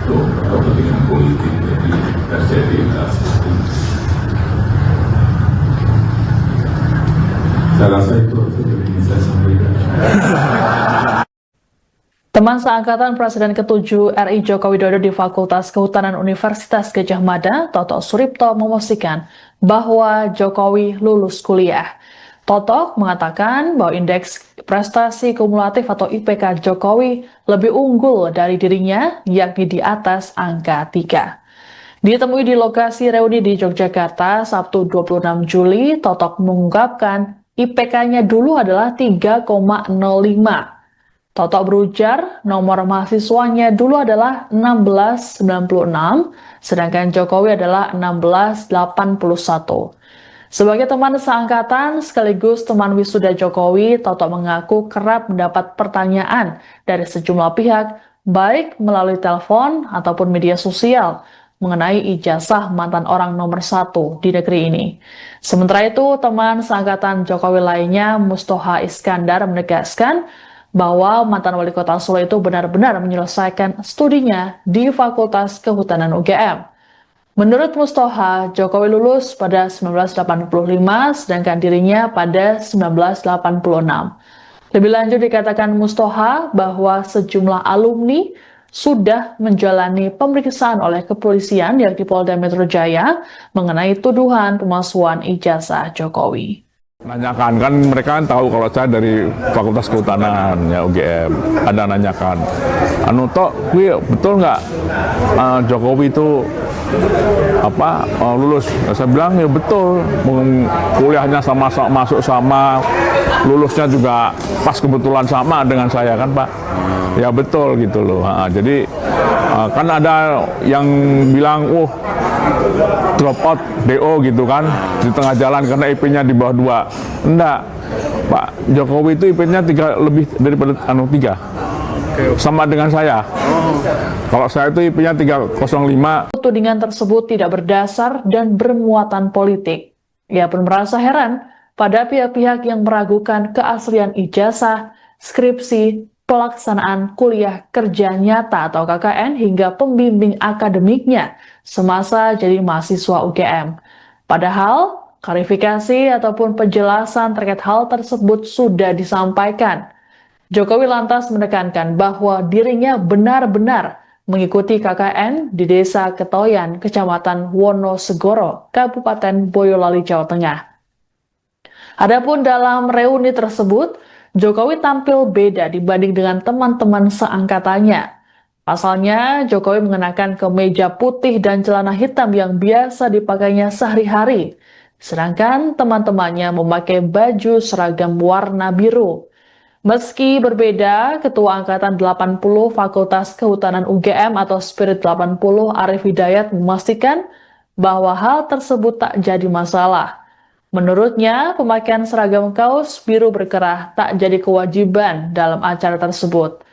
Itu kepentingan politik jadi terjadi hal seperti itu. Saya rasa itu yang ingin saya sampaikan. Teman seangkatan Presiden ke-7 RI Joko Widodo di Fakultas Kehutanan Universitas Gadjah Mada, Toto Suripto, memastikan bahwa Jokowi lulus kuliah. Toto mengatakan bahwa indeks prestasi kumulatif atau IPK Jokowi lebih unggul dari dirinya, yakni di atas angka 3. Ditemui di lokasi reuni di Yogyakarta, Sabtu 26 Juli, Toto mengungkapkan IPK-nya dulu adalah 3,05. Toto berujar nomor mahasiswanya dulu adalah 1696, sedangkan Jokowi adalah 1681. Sebagai teman seangkatan sekaligus teman wisuda Jokowi, Toto mengaku kerap mendapat pertanyaan dari sejumlah pihak, baik melalui telepon ataupun media sosial, mengenai ijazah mantan orang nomor 1 di negeri ini. Sementara itu, teman seangkatan Jokowi lainnya, Mustoha Iskandar, menegaskan bahwa mantan wali kota Solo itu benar-benar menyelesaikan studinya di Fakultas Kehutanan UGM. Menurut Mustoha, Jokowi lulus pada 1985, sedangkan dirinya pada 1986. Lebih lanjut dikatakan Mustoha bahwa sejumlah alumni sudah menjalani pemeriksaan oleh kepolisian yakni Polda Metro Jaya mengenai tuduhan pemalsuan ijazah Jokowi. Nanyakan, kan mereka kan tahu kalau saya dari Fakultas Kehutanan ya UGM, ada nanyakan, betul nggak Jokowi itu lulus? Saya bilang ya betul, kuliahnya masuk sama, lulusnya juga pas kebetulan sama dengan saya kan Pak. Ya betul gitu loh. Jadi kan ada yang bilang, drop out DO gitu kan di tengah jalan karena IP-nya di bawah 2. Enggak, Pak Jokowi itu IP-nya 3 lebih daripada 3. Sama dengan saya. Kalau saya itu IP-nya 305. Tudingan tersebut tidak berdasar dan bermuatan politik. Ia pun merasa heran pada pihak-pihak yang meragukan keaslian ijazah, skripsi, pelaksanaan kuliah kerja nyata atau KKN hingga pembimbing akademiknya semasa jadi mahasiswa UGM. Padahal, klarifikasi ataupun penjelasan terkait hal tersebut sudah disampaikan. Jokowi lantas menekankan bahwa dirinya benar-benar mengikuti KKN di Desa Ketoyan, Kecamatan Wonosegoro, Kabupaten Boyolali, Jawa Tengah. Adapun dalam reuni tersebut, Jokowi tampil beda dibanding dengan teman-teman seangkatannya. Pasalnya, Jokowi mengenakan kemeja putih dan celana hitam yang biasa dipakainya sehari-hari. Sedangkan teman-temannya memakai baju seragam warna biru. Meski berbeda, Ketua Angkatan 80 Fakultas Kehutanan UGM atau Spirit 80 Arif Hidayat memastikan bahwa hal tersebut tak jadi masalah. Menurutnya, pemakaian seragam kaos biru berkerah tak jadi kewajiban dalam acara tersebut.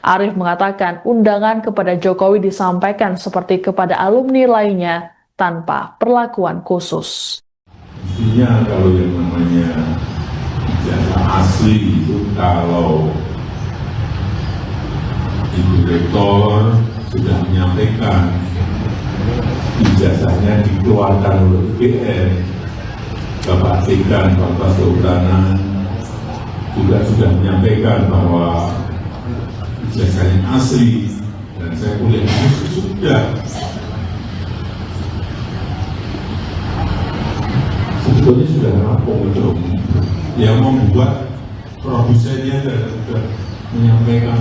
Arif mengatakan undangan kepada Jokowi disampaikan seperti kepada alumni lainnya tanpa perlakuan khusus. Intinya kalau yang namanya ijazah asli itu kalau Ibu Rektor sudah menyampaikan ijazahnya dikeluarkan oleh UGM, Bapak Dekan Fakultas Kehutanan juga sudah menyampaikan bahwa ijazahnya asli dan saya kuliah sudah. Sebetulnya sudah rampung itu. Yang membuat produsennya sudah menyampaikan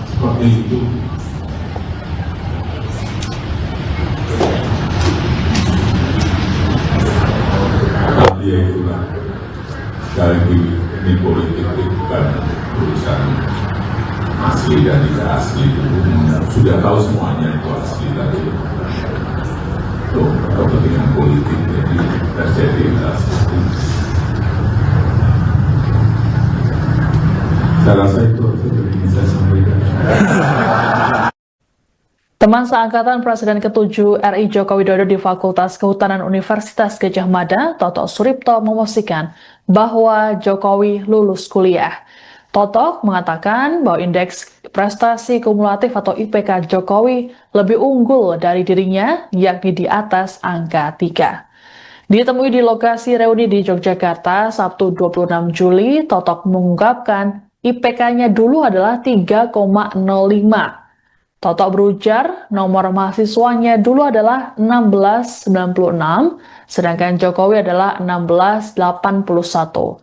seperti itu. Ya itulah, sekali lagi ini politik bukan urusan asli dan tidak asli. Sudah tahu semuanya itu asli tadi. Itu kepentingan politik jadi terjadi seperti itu. Saya rasa itu yang saya sampaikan. Teman seangkatan Presiden ke-7 RI Joko Widodo di Fakultas Kehutanan Universitas Gadjah Mada, Toto Suripto, memastikan bahwa Jokowi lulus kuliah. Toto mengatakan bahwa indeks prestasi kumulatif atau IPK Jokowi lebih unggul dari dirinya, yakni di atas angka 3. Ditemui di lokasi reuni di Yogyakarta, Sabtu 26 Juli, Toto mengungkapkan IPK-nya dulu adalah 3,05. Toto berujar nomor mahasiswanya dulu adalah 1696, sedangkan Jokowi adalah 1681.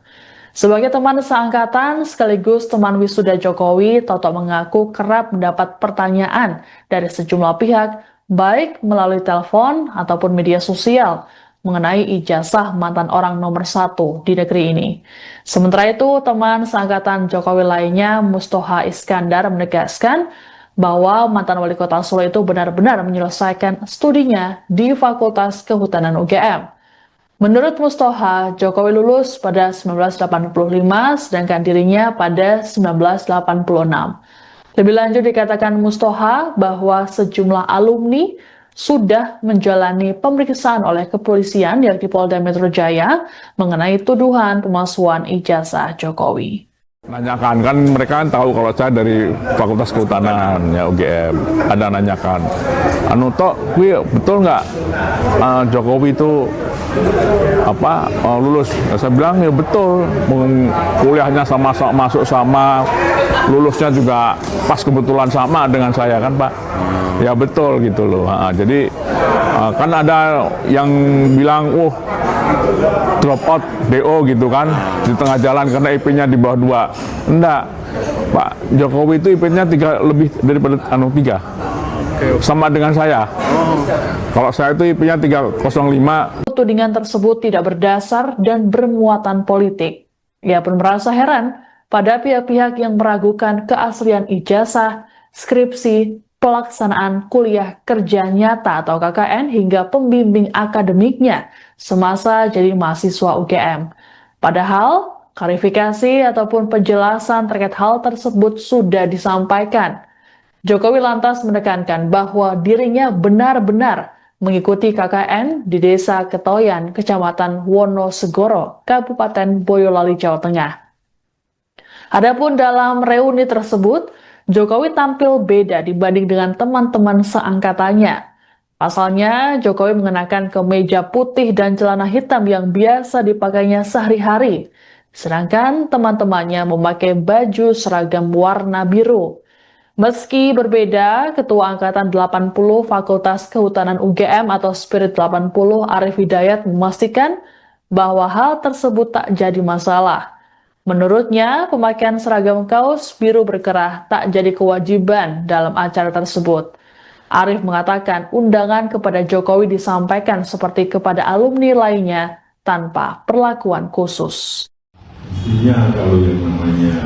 Sebagai teman seangkatan sekaligus teman wisuda Jokowi, Toto mengaku kerap mendapat pertanyaan dari sejumlah pihak, baik melalui telepon ataupun media sosial, mengenai ijazah mantan orang nomor 1 di negeri ini. Sementara itu, teman seangkatan Jokowi lainnya, Mustoha Iskandar, menegaskan bahwa mantan wali kota Solo itu benar-benar menyelesaikan studinya di Fakultas Kehutanan UGM. Menurut Mustoha, Jokowi lulus pada 1985, sedangkan dirinya pada 1986. Lebih lanjut dikatakan Mustoha bahwa sejumlah alumni sudah menjalani pemeriksaan oleh kepolisian yakni Polda Metro Jaya mengenai tuduhan pemalsuan ijazah Jokowi. Nanyakan, kan mereka kan tahu kalau saya dari Fakultas Kehutanan ya UGM, ada nanyakan, Tok, betul nggak Jokowi itu lulus? Saya bilang ya betul, kuliahnya masuk sama, lulusnya juga pas kebetulan sama dengan saya kan Pak, ya betul gitu loh. Jadi kan ada yang bilang, drop out DO gitu kan di tengah jalan karena IP-nya di bawah 2. Enggak, Pak Jokowi itu IP-nya 3 lebih daripada 3. Sama dengan saya. Kalau saya itu IP-nya 305. Tudingan tersebut tidak berdasar dan bermuatan politik. Ia pun merasa heran pada pihak-pihak yang meragukan keaslian ijazah, skripsi, pelaksanaan kuliah kerja nyata atau KKN hingga pembimbing akademiknya semasa jadi mahasiswa UGM. Padahal, klarifikasi ataupun penjelasan terkait hal tersebut sudah disampaikan. Jokowi lantas menekankan bahwa dirinya benar-benar mengikuti KKN di Desa Ketoyan, Kecamatan Wonosegoro, Kabupaten Boyolali, Jawa Tengah. Adapun dalam reuni tersebut, Jokowi tampil beda dibanding dengan teman-teman seangkatannya. Pasalnya, Jokowi mengenakan kemeja putih dan celana hitam yang biasa dipakainya sehari-hari, sedangkan teman-temannya memakai baju seragam warna biru. Meski berbeda, Ketua Angkatan 80 Fakultas Kehutanan UGM atau Spirit 80 Arif Hidayat memastikan bahwa hal tersebut tak jadi masalah. Menurutnya, pemakaian seragam kaos biru berkerah tak jadi kewajiban dalam acara tersebut. Arif mengatakan undangan kepada Jokowi disampaikan seperti kepada alumni lainnya tanpa perlakuan khusus. Mestinya kalau yang namanya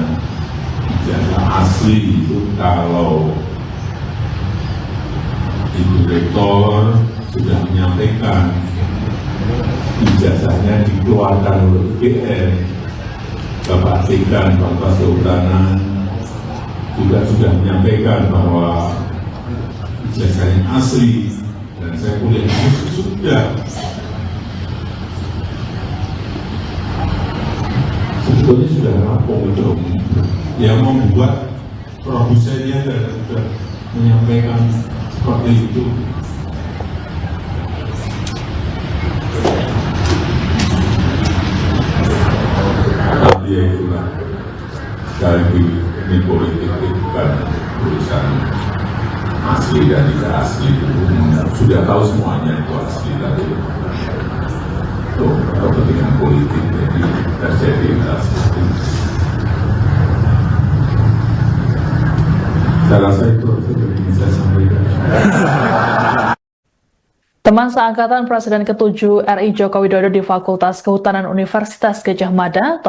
ijazah asli itu kalau Ibu Rektor sudah menyampaikan ijazahnya dikeluarkan oleh UGM, Bapak Dekan Fakultas Kehutanan juga sudah menyampaikan bahwa ijazahnya asli dan saya kuliah sudah. Sebetulnya sudah rampung itu. Yang membuat produsennya sudah menyampaikan seperti itu. Ya itulah, sekali lagi ini politik itu bukan urusan asli dan tidak asli itu sudah tahu semuanya itu asli tapi itu kepentingan politik jadi terjadi seperti itu. Saya rasa itu yang bisa saya sampaikan. Teman seangkatan Presiden ke-7 RI Joko Widodo di Fakultas Kehutanan Universitas Gadjah Mada